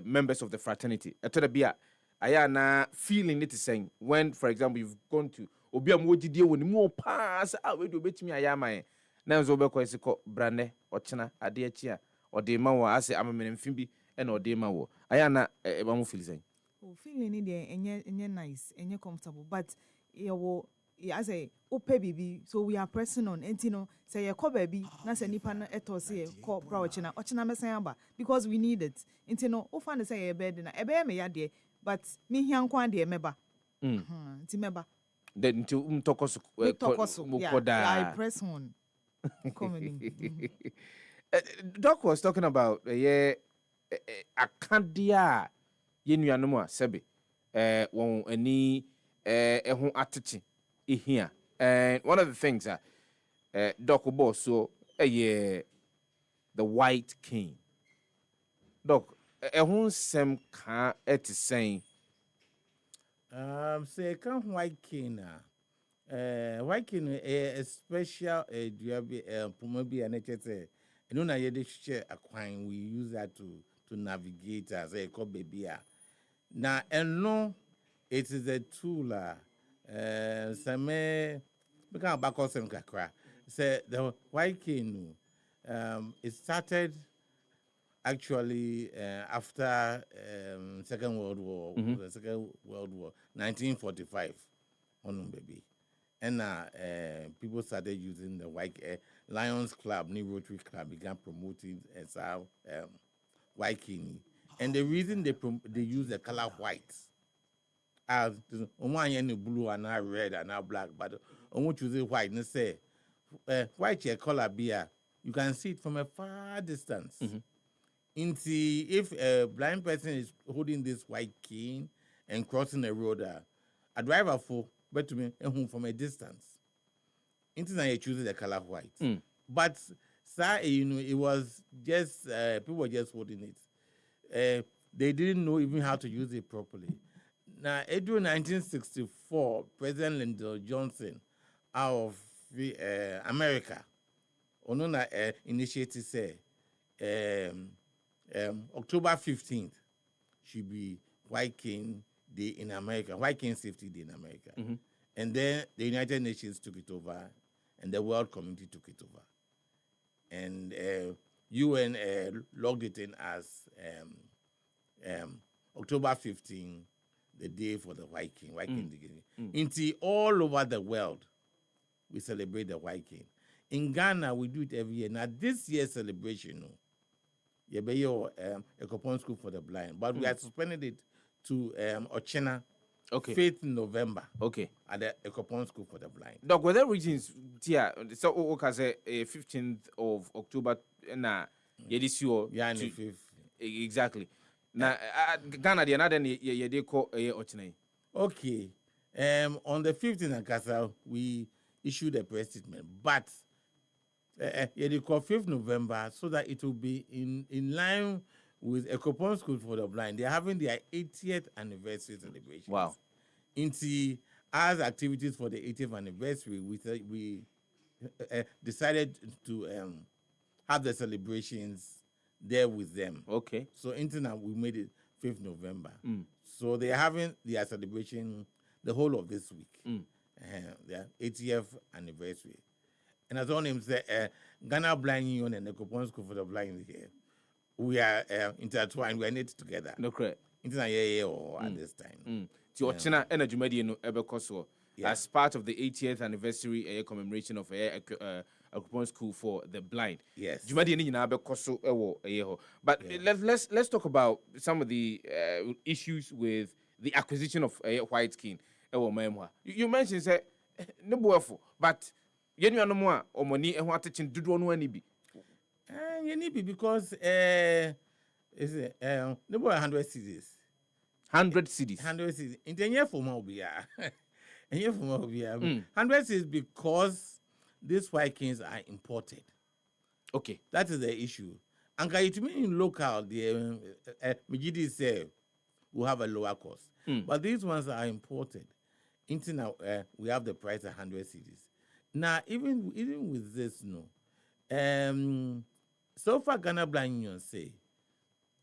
members of the fraternity. Etodabia ayana feeling it is saying when for example you've gone to obi amwogidie woni mu pass we do betimi ayama na nzo be ko isiko brande ochina ade achi a ode ma wo ase amamenemfin bi na ode ma wo ayana e ba mu feel saying feeling it enye nice enye comfortable but you as a ope bibi so we are pressing on entino say ye ko baby na say nipa na etos ye ko bra ochina mesan aba because we need it entino ofa na say ye bed na ebe me ya de but me hia nkwan de meba nti meba then to tokoso I press on coming. Doc was talking about akandia ye nuanom a sebe won ani ehun atete here. And one of the things that Doc Boss so the White King. Doc, ehun sem ka et saying say kan White King White King a special promobi and eno na ye de share akwan we use that to navigate as a call baby na eno it is a tool Same because back on some kakra. Say the White King it started actually after Second World War, 1945 on baby. and people started using the white Lions Club, New Rotary Club began promoting as white king. And the reason they use the color white as one any blue and now red and now black, but I want to use white and say white color beer, you can see it from a far distance. If a blind person is holding this white cane and crossing the road, a driver for but to me from a distance. Into choosing the color white. But sir, it was just people were just holding it. They didn't know even how to use it properly. Now, during 1964, President Lyndon Johnson out of America, on initiative say October 15th should be White Cane Day in America, White Cane Safety Day in America. And then the United Nations took it over, and the world community took it over. And UN logged it in as October 15, the day for the White Cane, White Cane Day. Into all over the world, we celebrate the White Cane. In Ghana, we do it every year. Now, this year's celebration, a Ekopon School for the Blind, but we are suspended it to Ochena, 5th November. At the Ekopon School for the Blind. Doc, were there reasons, so okay, 15th of October, na this year? Yeah, the 5th. Exactly. Now, Ghana, the another they call Ochena. Okay. On the 15th in Akasa, we issued a press statement, but they call 5th November so that it will be in line with Ekopon School for the Blind. They're having their 80th anniversary celebration. Wow. As activities for the 80th anniversary, we decided to have the celebrations there with them. Okay. So we made it 5th November. So they're having their celebration the whole of this week. Their 80th anniversary. And as all names say, Ghana Blind Union and the Ekopon School for the Blind here, we are intertwined, we are knit together. No correct. At this time. Ochena energy media no ebekoso as part of the 80th anniversary commemoration of Ekopon School for the Blind. Yes. Jumadi ni nyina ebekoso ewo But let's talk about some of the issues with the acquisition of white skin. You mentioned say no boefo, but yenu anu mo a omoni eho atechin dudu no ani bi. You need be because is no more 100 cities. 100 cities. 100 cities. In the year for Mobia. 100 cities because these white canes are imported. Okay. That is the issue. And it mean in local, the Mijidi say will have a lower cost. But these ones are imported. Into now, we have the price of 100 cities. Now, even with this, so far Ghana Blind Union say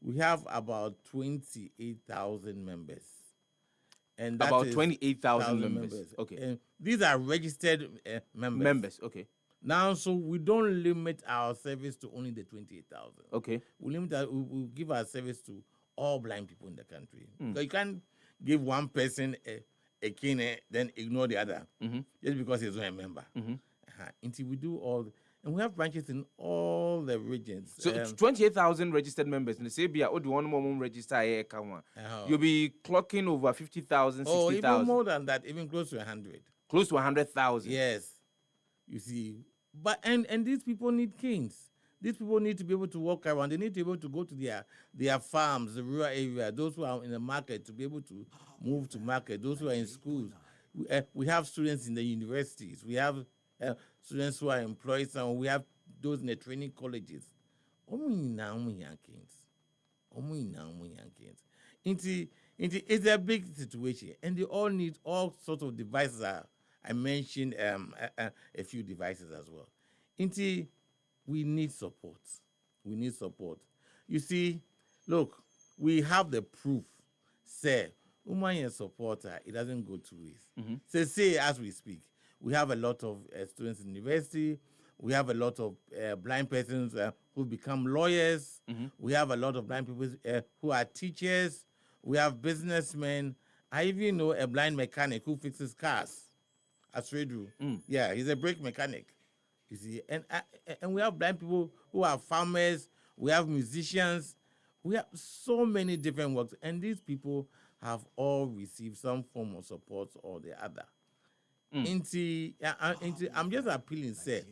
we have about 28,000 members. And that about 28,000 members. Okay. And these are registered members. Okay. Now, so we don't limit our service to only the 28,000. Okay. We give our service to all blind people in the country. So you can't give one person a cane, then ignore the other just because he's not a member. Until we do all, and we have branches in all the regions. So 28,000 registered members. And say, "Bia, do one more register here, you'll be clocking over 50,000, 60,000. Oh, even more than that, even close to 100. Close to 100,000. Yes, you see. But and these people need canes. These people need to be able to walk around. They need to be able to go to their farms, the rural area. Those who are in the market to be able to move to market. Those who are in schools. We have students in the universities. We have students who are employed. And we have those in the training colleges. It's a big situation, and they all need all sorts of devices. I mentioned a few devices as well. We need support. We need support. You see, look, we have the proof. Say, woman supporter, it doesn't go two ways. Say, as we speak, we have a lot of students in university. We have a lot of blind persons who become lawyers. We have a lot of blind people who are teachers. We have businessmen. I even know a blind mechanic who fixes cars. Asredu. Yeah, he's a brake mechanic. You see, and we have blind people who are farmers. We have musicians. We have so many different works, and these people have all received some form of support or the other. I'm just appealing, say,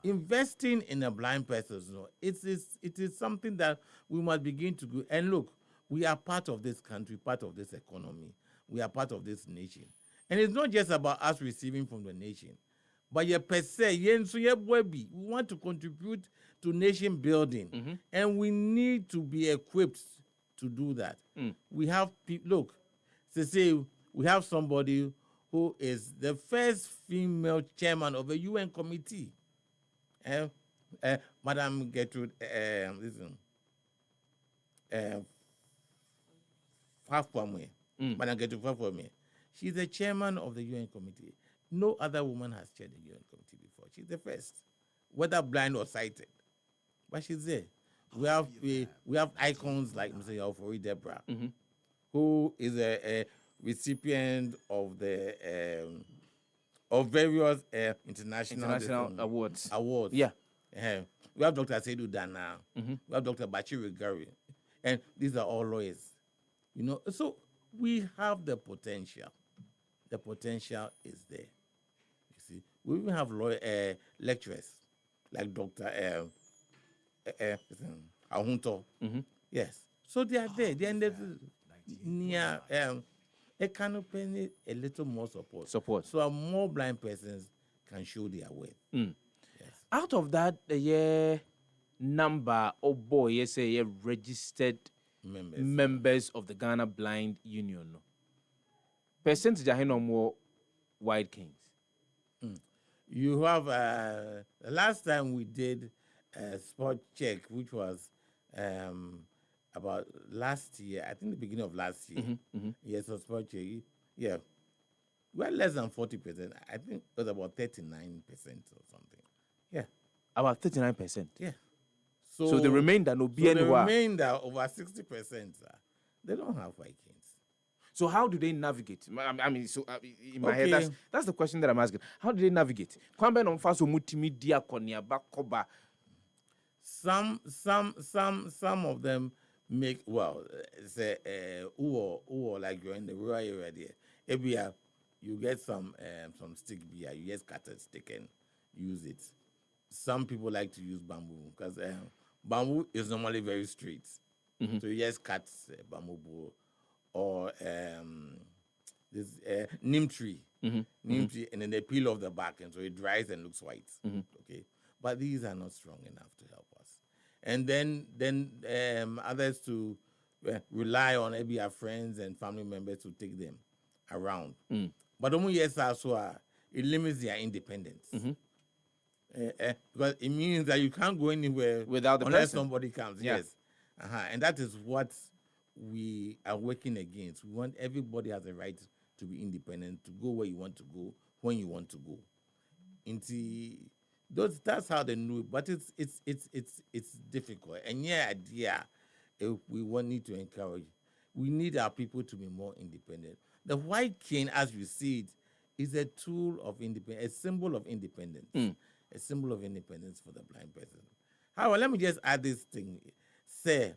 investing in a blind person, it is something that we must begin to do. And look, we are part of this country, part of this economy. We are part of this nation. And it's not just about us receiving from the nation, but per se, we want to contribute to nation building, and we need to be equipped to do that. We have look, say we have somebody who is the first female chairman of a UN committee, Madam Gertrude. Madam Gertrude Fafwame. She's the chairman of the UN committee. No other woman has chaired the UN committee before. She's the first, whether blind or sighted. But she's there. We have icons like Mr. Yalfori Deborah, who is a recipient of the of various international awards. Yeah. We have Dr. Seydou Dana. We have Dr. Bachir Gari. And these are all lawyers. You know, so we have the potential. The potential is there. You see, we even have lecturers like Dr. Ahunto. Yes. So they are there. They are near a canopy, a little more support. So more blind persons can show their way. Out of that, number of boys, registered members of the Ghana Blind Union, percentage are no more white kings. You have the last time we did a spot check, which was about last year, I think the beginning of last year. Yes, a spot check. Yeah, we had less than 40%. I think it was about 39% or something. Yeah, about 39%. Yeah. So the remainder no be anywhere. The remainder, over 60%, they don't have white kings. So how do they navigate? I mean, so in my head, that's the question that I'm asking. How do they navigate? Some of them make say like you're in the rural area there. Every year you get some stick beer, you just cut a stick and use it. Some people like to use bamboo because bamboo is normally very straight. So you just cut bamboo or this neem tree, neem tree, and then they peel off the bark, and so it dries and looks white. Okay, but these are not strong enough to help us. And then others to rely on maybe our friends and family members to take them around. But it limits their independence. Because it means that you can't go anywhere without the unless person. somebody comes. Yeah. Yes. And that is what we are working against. We want everybody has a right to be independent, to go where you want to go, when you want to go. That's how they know it, but it's difficult. And if we need to encourage, we need our people to be more independent. The white cane, as you see it, is a tool of independence, a symbol of independence, a symbol of independence for the blind person. However, let me just add this thing. Say,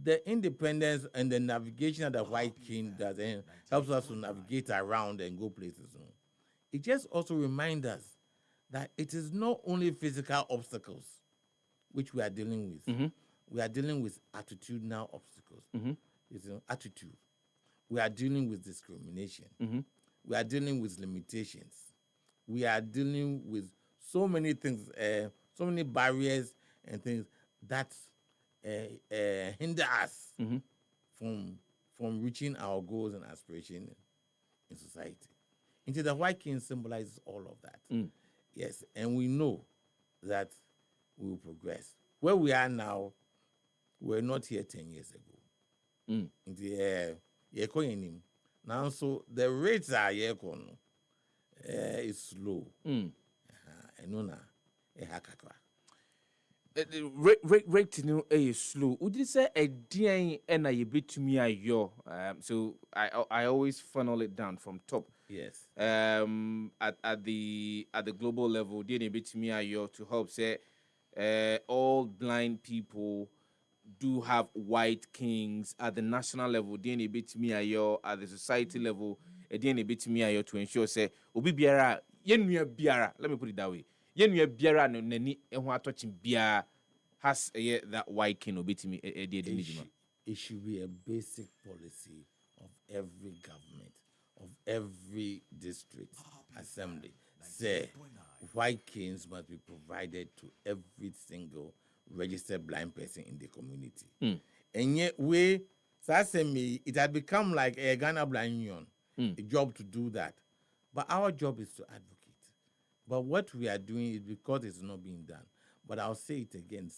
the independence and the navigation that the white king does and helps us to navigate around and go places. It just also reminds us that it is not only physical obstacles which we are dealing with. We are dealing with attitudinal obstacles. Attitude. We are dealing with discrimination. We are dealing with limitations. We are dealing with so many things, so many barriers and things that hinder us from reaching our goals and aspirations in society. Into the white king symbolizes all of that. Yes, and we know that we will progress. Where we are now, we're not here 10 years ago. Now, so the rates are is slow. rate no slow. Would you say a DN and a bit to me so I always funnel it down from top. Yes. At the global level, DN bit to me to help say all blind people do have white kings. At the national level, DN bit to me at the society level, DN bit to me to ensure say obi biara yenua biara. Let me put it that way. Yenua biara no nani ehwa touching biara has that white king obey me. It should be a basic policy of every government, of every district assembly. Say white kings must be provided to every single registered blind person in the community. And yet it had become like a Ghana Blind Union, a job to do that. But our job is to advocate. But what we are doing is because it's not being done. But I'll say it again,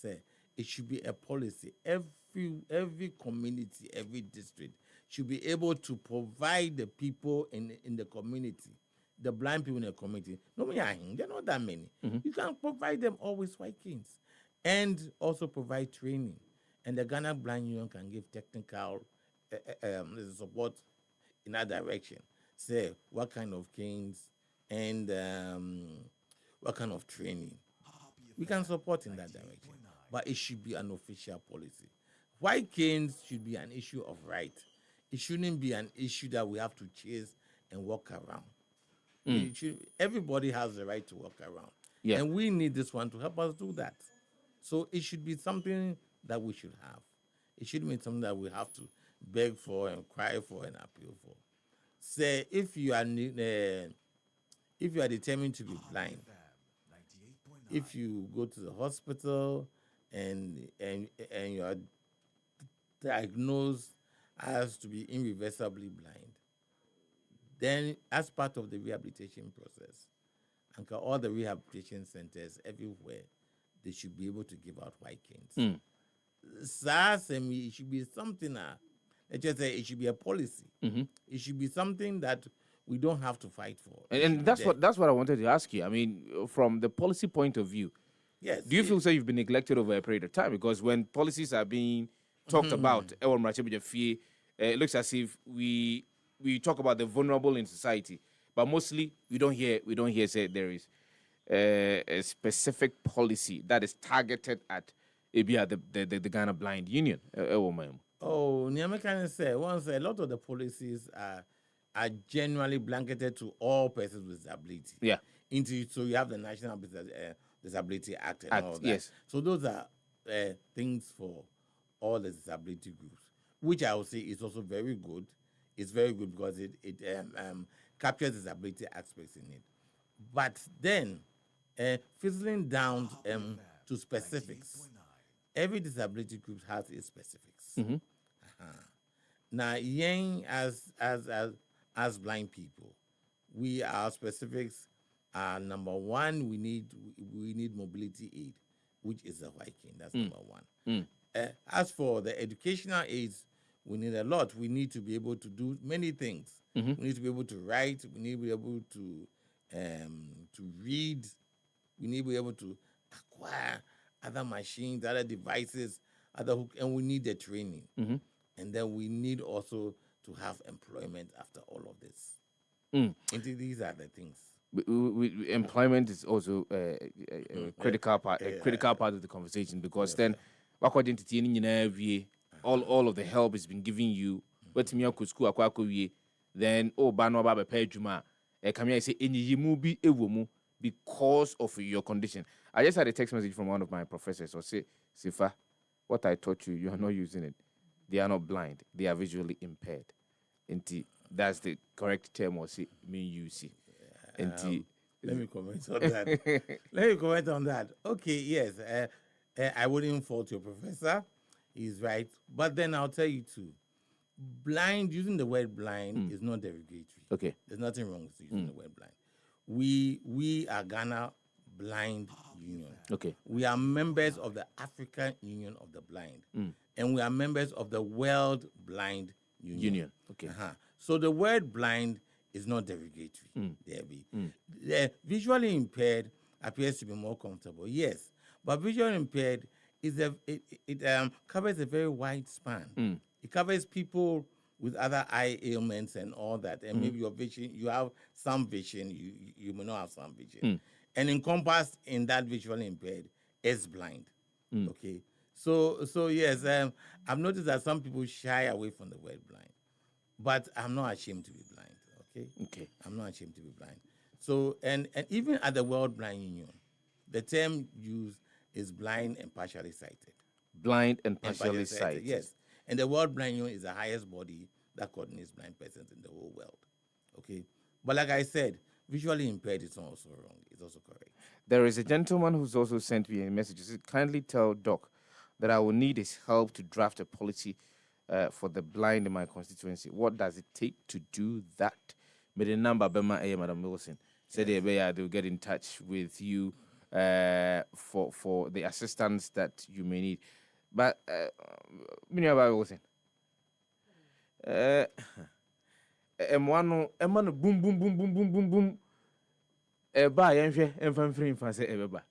it should be a policy. Every community, every district should be able to provide the people in the community, the blind people in the community. No, they're not that many. You can provide them always white kings. And also provide training. And the Ghana Blind Union can give technical support in that direction. Say what kind of kings and what kind of training. We can support in that direction. But it should be an official policy. White kings should be an issue of right. It shouldn't be an issue that we have to chase and walk around. Everybody has the right to walk around. Yeah. And we need this one to help us do that. So it should be something that we should have. It shouldn't be something that we have to beg for and cry for and appeal for. Say if you are determined to be blind, if you go to the hospital and you are diagnosed as to be irreversibly blind, then as part of the rehabilitation process, and all the rehabilitation centers everywhere, they should be able to give out white kings. It should be something, let's just say it should be a policy. It should be something that we don't have to fight for. And that's what I wanted to ask you. I mean, from the policy point of view, yes. Do you feel you've been neglected over a period of time? Because when policies are being talked about, it looks as if we talk about the vulnerable in society, but mostly we don't hear say there is a specific policy that is targeted at the Ghana Blind Union. Nyame can say once a lot of the policies are generally blanketed to all persons with disability. Yeah. So you have the National Disability Act and all that. Yes. So those are things for all the disability groups, which I would say is also very good. It's very good because it captures disability aspects in it. But then fizzling down to specifics. Every disability group has its specifics. Now, yang as blind people, our specifics are number one. We need mobility aid, which is a white king. That's number one. As for the educational aids, we need a lot. We need to be able to do many things. We need to be able to write. We need to be able to read. We need to be able to acquire other machines, other devices, and we need the training. And then we need also to have employment after all of this. And these are the things. Employment is also a critical part of the conversation, because then according to all of the help has been given you. Then because of your condition. I just had a text message from one of my professors or say, Sefah, what I taught you, you are not using it. They are not blind, they are visually impaired. And that's the correct term or see mean you see. Let me comment on that. Okay, yes. I wouldn't fault your professor. He's right. But then I'll tell you too. Blind, using the word blind is not derogatory. Okay. There's nothing wrong with using the word blind. We are Ghana Blind Union. Okay. We are members of the African Union of the Blind. And we are members of the World Blind Union. Okay. So the word blind is not derogatory. Visually impaired appears to be more comfortable, yes. But visually impaired it covers a very wide span. It covers people with other eye ailments and all that, and maybe your vision, you have some vision, you may not have some vision, and encompassed in that visually impaired is blind. Okay, so yes, I've noticed that some people shy away from the word blind, but I'm not ashamed to be blind. Okay, I'm not ashamed to be blind. So and even at the World Blind Union, the term used is blind and partially sighted. Blind and partially sighted. Yes. And the World Blind Union is the highest body that coordinates blind persons in the whole world. Okay. But like I said, visually impaired is also wrong. It's also correct. There is a gentleman who's also sent me a message. He said, kindly tell Doc that I will need his help to draft a policy for the blind in my constituency. What does it take to do that? May the number Bema Madam Wilson said they'll get in touch with you for the assistance that you may need. But Minyaba Wilson, Emwano boom boom boom boom boom boom boom. Eba yenhwe emfam free mfa se ebeba.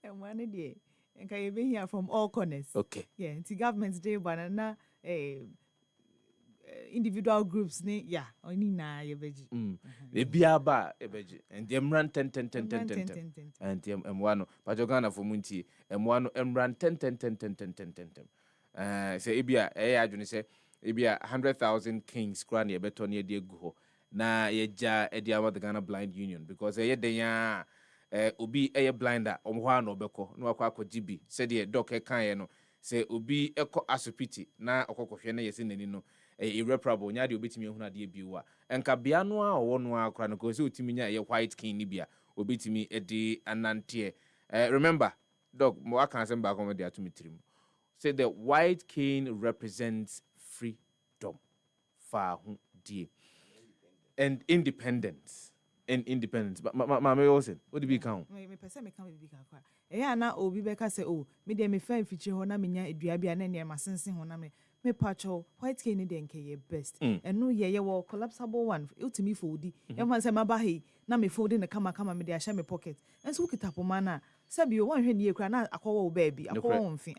Emwano dey. Enka you be here from all corners. Okay. Yeah, the government day banana individual groups ne oni na yebeji. Ebiaba ebeji and the emran 10 and the emwano pajogana for munti emwano emran 10 say ebia adwene say ebia 100,000 kings kra na ebeto na de gu ho na yeja ediama the Ghana Blind Union because den ya obi blinder omho na obeko na akwa GB said the doc kan no say obi eko asopiti na okokohwe na yesi nani no irreparable nya de obetimi ehuna de biwa enka bia no a owo no akra no ko se otimi nya white king ni bia obetimi edi anante remember doc mo aka ansem ba ko me de atumi tirim say the white king represents freedom fa hu die and independence but me also what do we count me person me count be kakwa na obi be ka say me de me fa fichi ho na me nya edua bia na ne masensen ho na me pacho white cane ni den ke best enu ye wo collapsible one ultimi foldi e man say maba he na me folding the kama me de ahye me pocket enso kitapoma na sabi o wanhwe ni ekura na akọwa wo baby akọwa wo mfi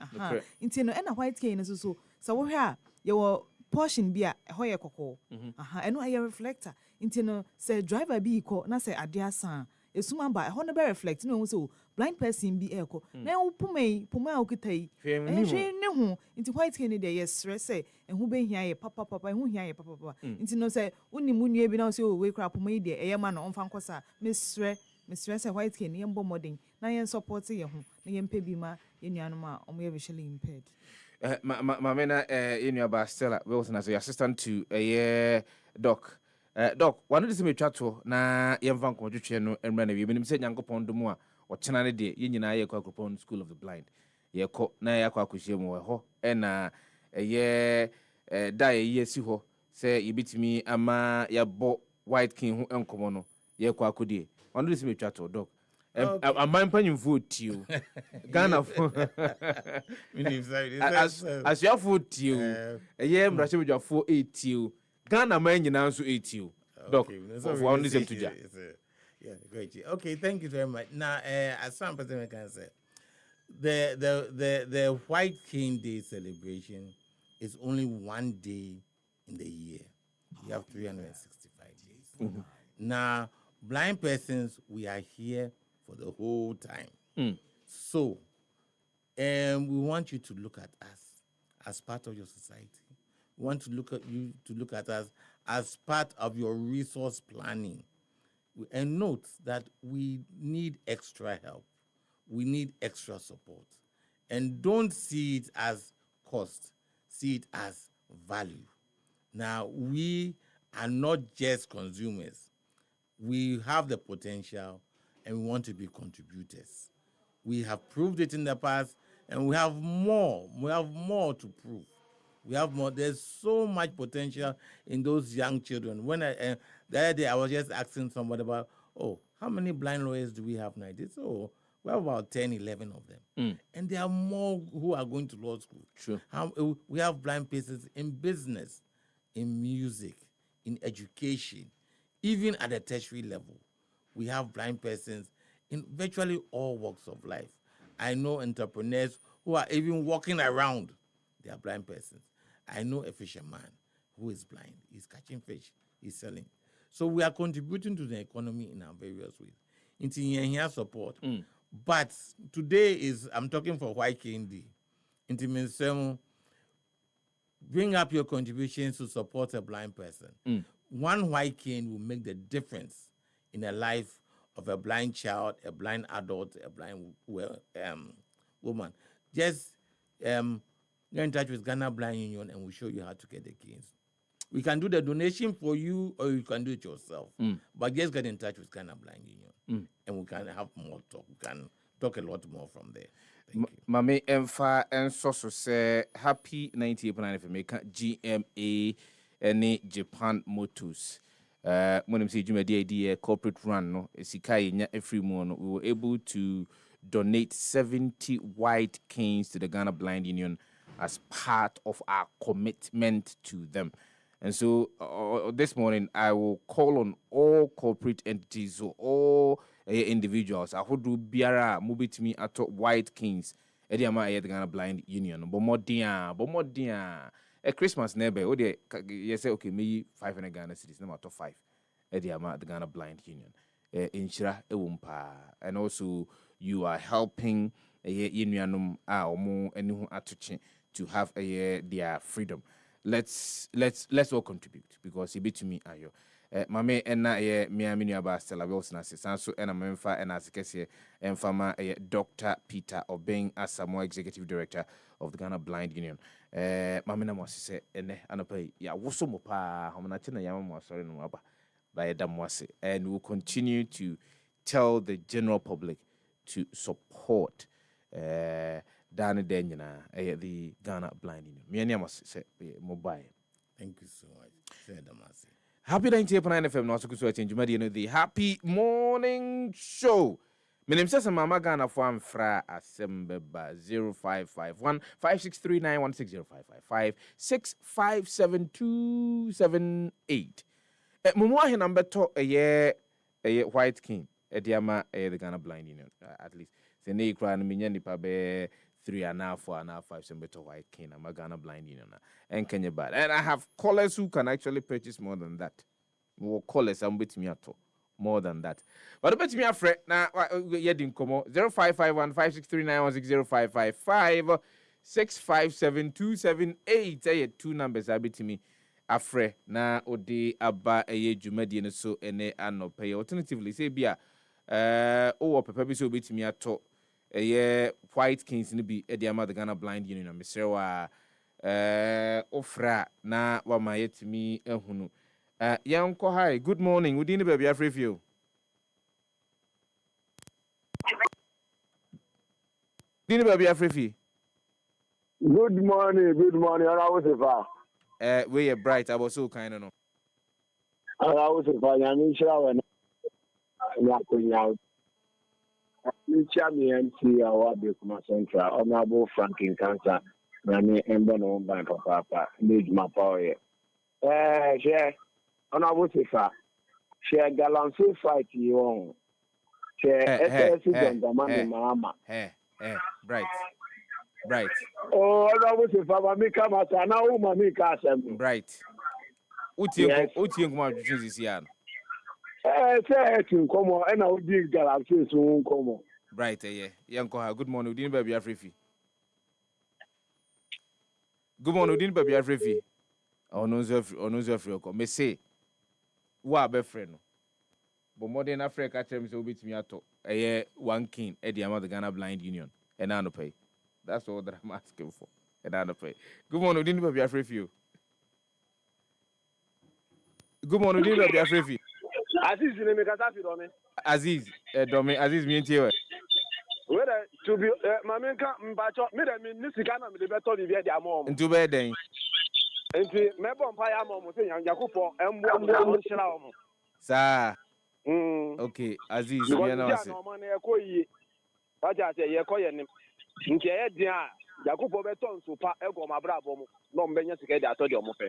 nti no na white cane so so wo hwe a ye wo portion bi a ho ye kokọ enu aye reflector nti no say driver bi ko na say ade asan esuma ba ho no be reflect no so blind person bi eko na wo puma okitai ehwe ne ho nti white cane dey yes say ehu be hia ye papa ehu hia ye papa nti no say woni munue bi na say we kra puma yi dey eye ma no onfa nkosa mesre say white cane ye mbo modern na ye support ye ho na ye mpa bi ma ye nuanom a omo ye visually impaired Mamena Inuaba Stella Wilson as your assistant to Doc. Doc, one of the same chato na yemvan konjutwe no emra na wi minim se nyankopon domu a o chena ne de ye nyina ye kwa akropon School of the Blind. Ye ko na ye kwa akohye mu ho e na da ye si ho se yebitimi ama ya bo white king hu enkomo no ye kwa akodie. One of the same chato Doc. A man panyin vote you. Ghana as your vote you. Mrashe with your 480 you. Ghana man nyina so 80 you. Doc, for only them to ja. Yeah, great. Okay, thank you very much. Now, as some person can say, the White King Day celebration is only one day in the year. You have 365 days. Now, blind persons, we are here for the whole time. So, we want you to look at us as part of your society. We want to look at us as part of your resource planning. And note that we need extra help. We need extra support. And don't see it as cost. See it as value. Now, we are not just consumers. We have the potential and we want to be contributors. We have proved it in the past and we have more. We have more to prove. We have more. There's so much potential in those young children. When the other day I was just asking somebody about, how many blind lawyers do we have now? They said, we have about 10, 11 of them. And there are more who are going to law school. True. We have blind persons in business, in music, in education, even at the tertiary level. We have blind persons in virtually all walks of life. I know entrepreneurs who are even walking around. They are blind persons. I know a fisherman who is blind. He's catching fish. He's selling. So we are contributing to the economy in our various ways. Into here support. But today I'm talking for YKND. Into Minsemo, bring up your contributions to support a blind person. One YKN will make the difference in the life of a blind child, a blind adult, a blind woman. Just get in touch with Ghana Blind Union and we'll show you how to get the keys. We can do the donation for you or you can do it yourself. But just get in touch with Ghana Blind Union and we can have more talk. We can talk a lot more from there. Thank you. Mame Emfa and Soso say happy 98.9 FM GMA and Japan Motors. When I'm saying the corporate run, no, Sikai every month we were able to donate 70 white canes to the Ghana Blind Union as part of our commitment to them. And so this morning I will call on all corporate entities, so all individuals. I would do biara move to me at white canes. The Ghana Blind Union. Bomodia. A Christmas neighbor, you say, okay, me 500 Ghana cities, no matter 5. The Ghana Blind Union. Inshira ewumpa. And also, you are helping Unianum or anyone to have their freedom. Let's all contribute because it be to me ayo. Mame ena Miami Aba Stella Wilson Sanso and Memfa and as and Fama Dr. Peter Obeng as Samoa Executive Director of the Ghana Blind Union. Mamina Mwase ene anope ya woso mopa homanachina yama mwasore no aba by Damwase, and we'll continue to tell the general public to support Dani Denyana the Ghana Blind Union. Miani Mwase mobile. Thank you so much. Say Damwase. Happy 98.9 FM, no so change the Happy Morning Show. My name is Mama Ghana for Amfra Assembeba 0551 5639 657 Mumuahi number to a year White King Ediama the Ghana Blind Union at least. The Nekra and Minyani Pabe 3 and now 4 and now 5 Sembeto White King and Ghana Blind Union and Kenya Bad. And I have callers who can actually purchase more than that. More callers and with me at all. More than that. But I bet me a friend now. You didn't come 0551 5639 657 278. 2 numbers. I bet me a friend now. Ode aba jumedi and so ene ano pay. Alternatively, say bia oh pepe so bet me at all. White Kings in the be the Ghana Blind Union. Mr. Ofra na wa mayet me ehunu. Yanko, hi. Good morning. Would you baby have review? Didn't baby have review? Good morning. I was we are bright. I was so kind of no. I was I'm sure when me MC our Central Honorable Franklin Cancer. Nani ember no by papa. Need my power. Yeah. Kwadwo Sefah, share gallant fight you on. Share mama. Bright. Oh, Kwadwo Sefah, me come out now, me come. Bright. Uti ngoma juzi yan. Say to come on, and I will dig gallant so come on. Bright, Yanko, good morning. Udin baby Afrifi. Good morning, Udin baby Afrifi. Onozo me say wa be friend but modern Africa terms will be to me ato one king at the Ghana Blind Union and I no pay. That's all that I'm asking for. And I no pay. Good morning, didn't be afraid of you. Good morning, didn't be afraid of you. Aziz, you name me. Aziz, Aziz, me and you. Whether to be Mamenka Mbacho, me Nisikana, me the better to be their mom. Into bed then. Enti mebo mpaya mom say Yakupo embo shira omo. Sir. Okay, Aziz, we are now say. No man e ko yi. Paja say ye ko ye nim. Nti e din a Yakupo beton so pa e go mabra bom no mbenya sika de atodi omo fe.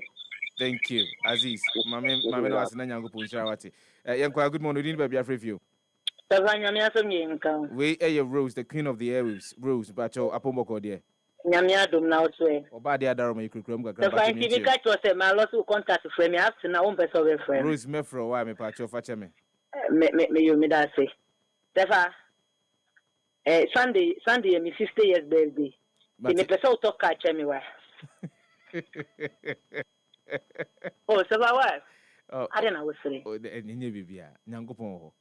Thank you, Aziz. Mame no asena Yakupo shira wati. Yankwa, good morning, didn't be afraid of you. Savanya me asem ye nkan. We Rose, the queen of the airwaves. Rose, bacho apomoko there. Nyame adom na otwe. Oba dia daro me kukrum ga The fine TV catch was a man lost contact frame me after na one person we friend. Rose mefro why me pacho fache me. Me you me that say. Sefa Sunday me 50 years birthday. Me person talk catch me wa. Oh, Sefa what? Oh, I don't know what say. Oh, enye bibia. Nyankopon ho.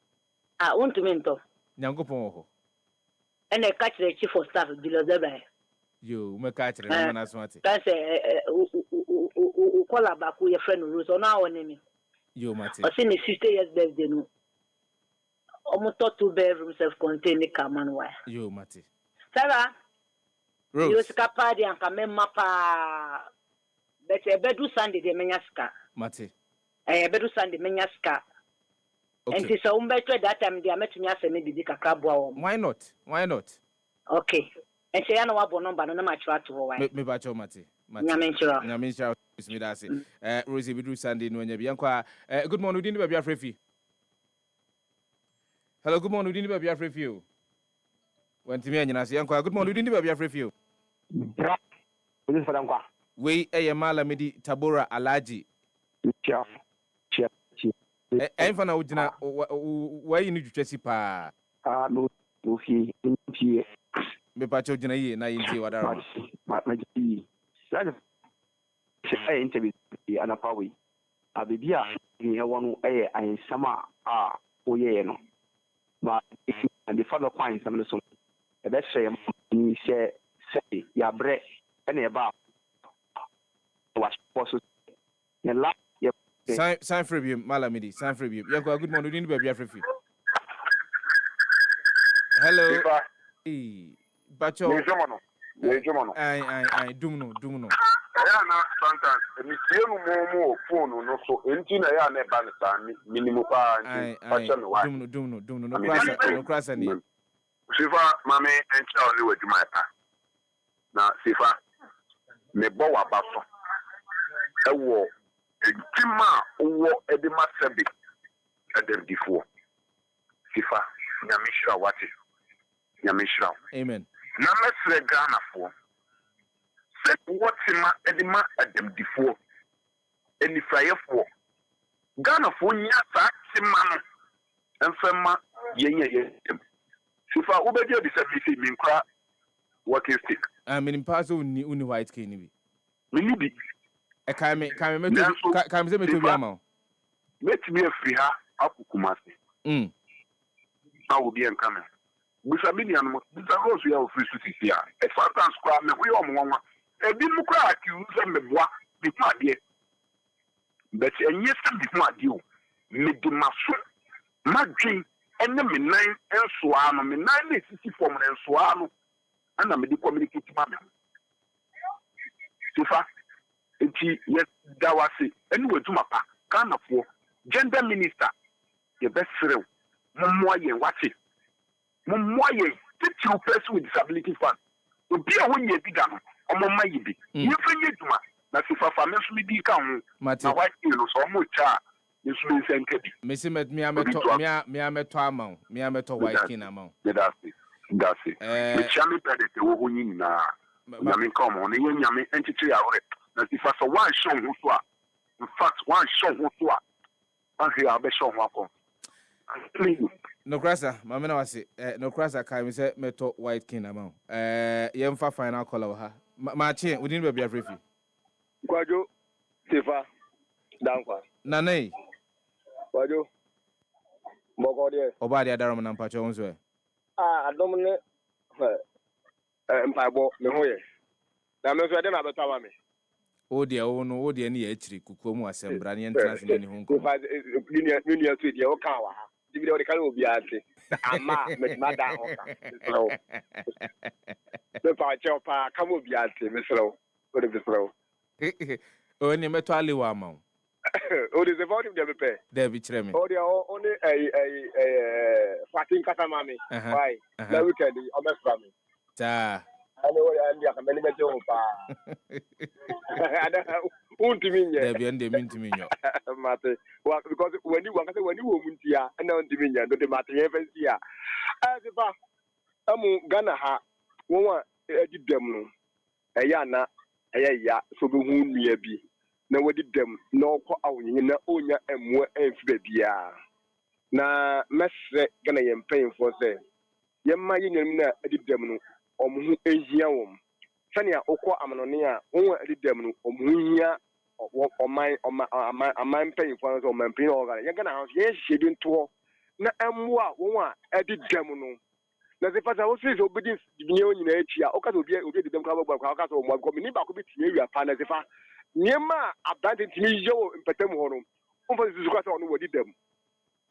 Ah, won't me nto. Nyankopon ho. And I catch the chief of staff below the Yo, me catch the man as mate. That's call back with your friend Rose on our name. Yo, mate. I seen the 50 years birthday no. Almost 2 bedrooms self-contained common wire. Yo, mate. Sarah. Rose. You ska party and come mapa. But a bedroom Sunday de menyaska. Mate. A bedroom Sunday menyaska. Okay. And it's a better that time they are met me as a maybe the crabwa. Why not? Why not? Okay. And say I know what number no match to why. Me bacho mate. Nyamenchira. Me da say. Rosie Bidru Sunday no nya biankwa. Good morning, Udini Babia Frefi. Hello, good morning, Udini Babia Frefi. When to me and say yankwa, good morning, Udini Babia Frefi. Kwadwo Sefah-Danquah. We mala medi Tabora Alaji. Chef. Fana ujina why you need to chesi pa. No fi ntie. Me pa cho jina yi na yinti wadara. Ma ji. That say interview anapawi. Abibia ni wonu ansama oye no. Ma and the father point some so. E be say ni say ya bre ene ba. Was possible. Ya la Sign for you, Malamidi. Sign for you. Yanko, good morning. You baby Afrifi. Hello. Hey, Bacho. I dumno. Na sometimes me tie no mo phone no so enti na ya na ba na sa minimum pa enti Bacho me why. Dumno. No krasa ni. Sifa mame enti only with my pa. Na sifa me bo wa ba so. Ewo Tima wo edema sebi edem difo sifa nyamishra wati nyamishra amen na mesre Ghana fo se wotima edema edem difo eni fraye fo Ghana fo nya sa tima no enfema yenye sifa ubeje bi sebi mi nkra working stick mean paso uni white cane bi mini Can me say me to be amount. Let me a free ha akukumasi. I will be in coming. Bishaminian, Mr. Rose, we have free to see. A sometimes crowd me, we are one. A bit cry accuse me what before dear. But yes, before you, made the masu, my dream, and the nine and swano, me 964 and swano, and I made the communicate to mamma. So far. Enti yes dawase anyway to mapa Ghana for gender minister the best friend mommoye wate mommoye teacher person with disability fund obi a wonye bi da no omomma yibi yefanye duma na sifa family me di kan na white no so mo cha yesu me senke bi me se me ameto amount me ameto white king amount that's it me chami pede te wo honyi na nyame come on ye nyame entity awre. If I saw one show who saw, in fact, one show who saw, and here I'll be showing one. No crasa, Mamma was it. No crasa, can say metal white king amount. Young for final color her. Martin, we didn't be a briefy. Kwadwo Sefah-Danquah. Nane. Kwadwo. Mogode. Obadia Daraman and Pachons way. I don't know. Mpabo, me hoye. Na me so dey na beta me. O dear ni echiri kukomu asembra ni entrance ni hunko. Ni to dey o kan wa ha. Dibi dey kan obi ante. Ama me ma da ho ka. So. Me pa che pa kam obi ante me sro. O de sro. O ni meto alewa ma. O de the volume dey be pay. Dey bi kire me. O de only fatin kata mami. Why? Na weekend o me fra me. Ta. Ano and ya kameni me jo pa. Untiminya. There be and the mintiminyo. Mate. Because when you want to say when you woman tia and untiminya, don't the matter even see. As if Ghana ha, one edit them. Ayana, Aya, so be whom me be. Na wadi dem na ọkọ awonye na onya emwe emfibe bia na mesre gana ye mpanyimfo se ye ma ye nyam na adi dem no omhu ehia wom sania ọkọ amanone a won adi dem no omhu hia oman mpanyimfo so oman mpanyimfo ogara ye gana ha ye hyebi nto na emwo a won a adi dem no na se fasa wo se obedi binye onyina echi a okasa obi adi dem ka bagba ka okasa omwa ko ni ba ko bitie wi apa na se fa Niema abandon timi yo impetem hono. Umfa zuzuka ono wodi dem.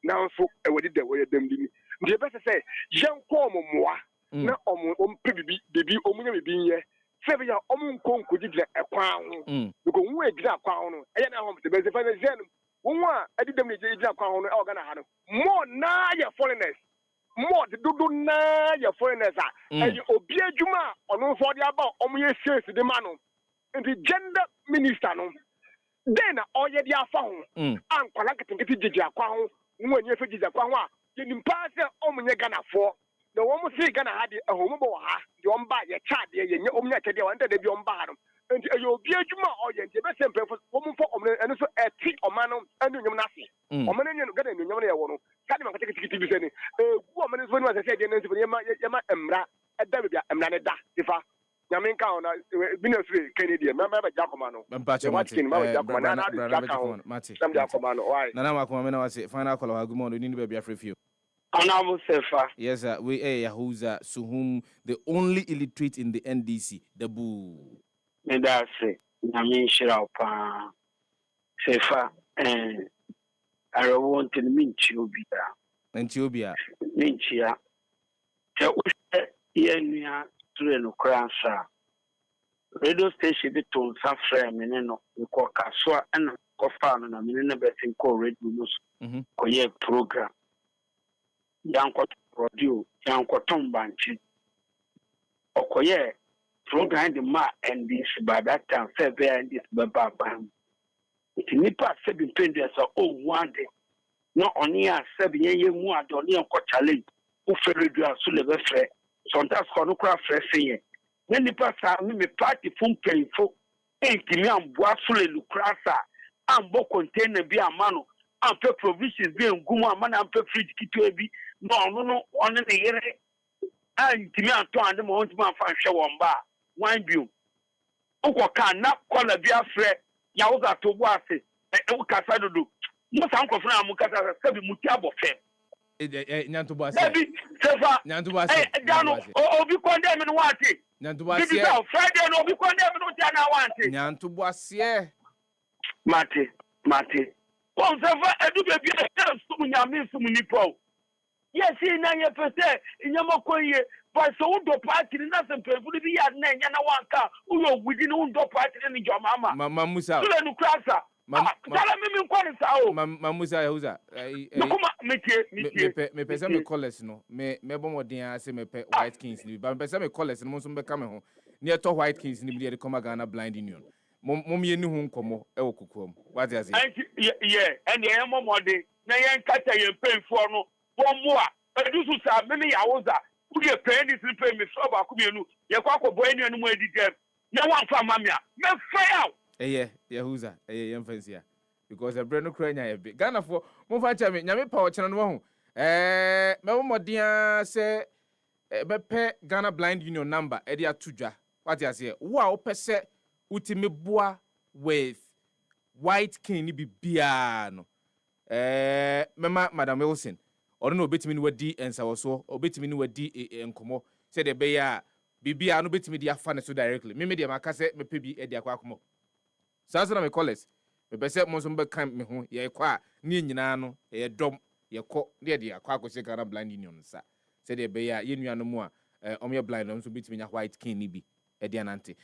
Nanso e wodi dem wo dem dini. Ndi be se yen ko momoa na ompe bibi omunya bibi nye. Sebe ya omunko nkogigina ekwan ho. Because wo egina akwan ho no. Eye na ho be se fa na zen. Wo a edi dem ne egina akwan ho no e oga na ha no. More na ye foreigners. More the dudu na ye foreigners a. Eye obi adwuma ono fo de aba omuye sense de ma no. The gender minister no then all ye dia fa ho an kwala ketekete jiji akwa ho nwa nye fe jiji akwa ho a ye nimpa se omunye Ghana fo na wo mo se Ghana ha de ahomu bo ha de on ba ye cha de ye nye omunya kede wa nda de bi on ba ha no enti e obi adwuma o ye nti be se mpefo wo mo fo omne eno so eti omano enu nyum na se omane nye no Ghana enu nyum na ye wo no ka de man ketekete bi se ni gu omane so ni wa se se de nsi ye ma emra eda bia emra ne da difa Yaminka on Binosri Kennedy, member Jacomano. Nana Makomana was it. Final call. Good morning. Need to be a free few. Kwadwo Sefah. Yes, sir. We Yahuza Suhum, the only illiterate in the NDC, the boo. And that's it. Yamin Shirapa Sefah and I want to Minchubia. Minchubia. Minchia. Yenya. No cransa radio station be to safra meneno ko kaswa and kofa no na menene betin ko radio no ko ye program yanko radio yanko tombanchi okoye program de ma and this by that time fair and this baba bam it nipa 7 20 so one day no oni a 7 ye mu adoni enko challenge u fe radio aso le be frɛ sometimes kono kra frɛsɛ when the pastor me party fun painful enti am boa so le lukrasa am bo container bi amano am pe provisions bi ngumu amana am pe fridge kitwa bi no on ne yere enti me anto ande mo enti man fa hwɛ won ba wan biom ukọ kan na kola bi afrɛ ya wo ga to bo ase e wo kasa dodo mo san ko funa mo kasa sabi muti abofɛ Nyantuba Sefah Nyantuba Dano obi condemn no wante Nyantuba Friday no obi condemn no tiana wante Nyantuba Mate on Sefah edu bebi sum nyame sum nipo yes na ye pese nyama koye but so do party na sempefu bi ya na nya na wanka uyo within do party ni jomama Mama Musa Sule no krasa Tala mimi kwani sao Mama Musa Yahuza Nukuma me pesa me college no me bomodin ase me pe White Kings ni ba me pesa me college no so me ka me ho ne eto White Kings ni bi de come Ghana Blind Union mom ye ni hu nkomo e wo kokom what is it yeah and the momode na yen kata yen penfo no bomo a edusu sa mimi Yahuza udi e pen this pay me so ba ku bienu ye kwa ko boy enu mu edi dem na wan fa mamia me fail Yahuza yemfansia because a brand Ukraine ya be Ghana for mo fa cha me nyame pa o chena no ho me modia se be pe Ghana Blind Union number e dia tudwa what you say wo a wo pese utime boa with White King ni bibia no mema Madam Wilson or no betimi ni wadi ensa wo so obetimi ni wadi enkomo se de be ya bibia no betimi dia fa ne so directly me de maka se me pe bi e dia kwa akomo Sasa na me college me pese mo so be kan me ho ye kwa ni nyina no ye dom ye kɔ de akwa akɔse Ghana Blind Union sa se de be ya ye nuano mu a omye blind no so bitimi nya White King ni bi e de anante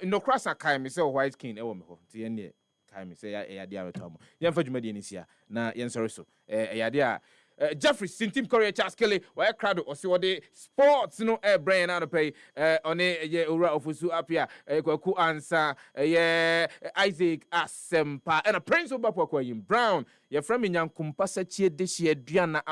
no krasa kai me se White King e wo me ho ti ye ne kai me se ya de ameto mo ye mfa dwuma de ni sia na ye nsɔre so ya de a Jeffrey Sintim Korea Charles Kelly why crowd ɔse wɔde sports no brain na no pay ɔne ye owura ofusu apia kwaku ansa ye Isaac Asempa and a Prince Obapokwa Brown ye from Nyankumpa Sachie de Shia Diana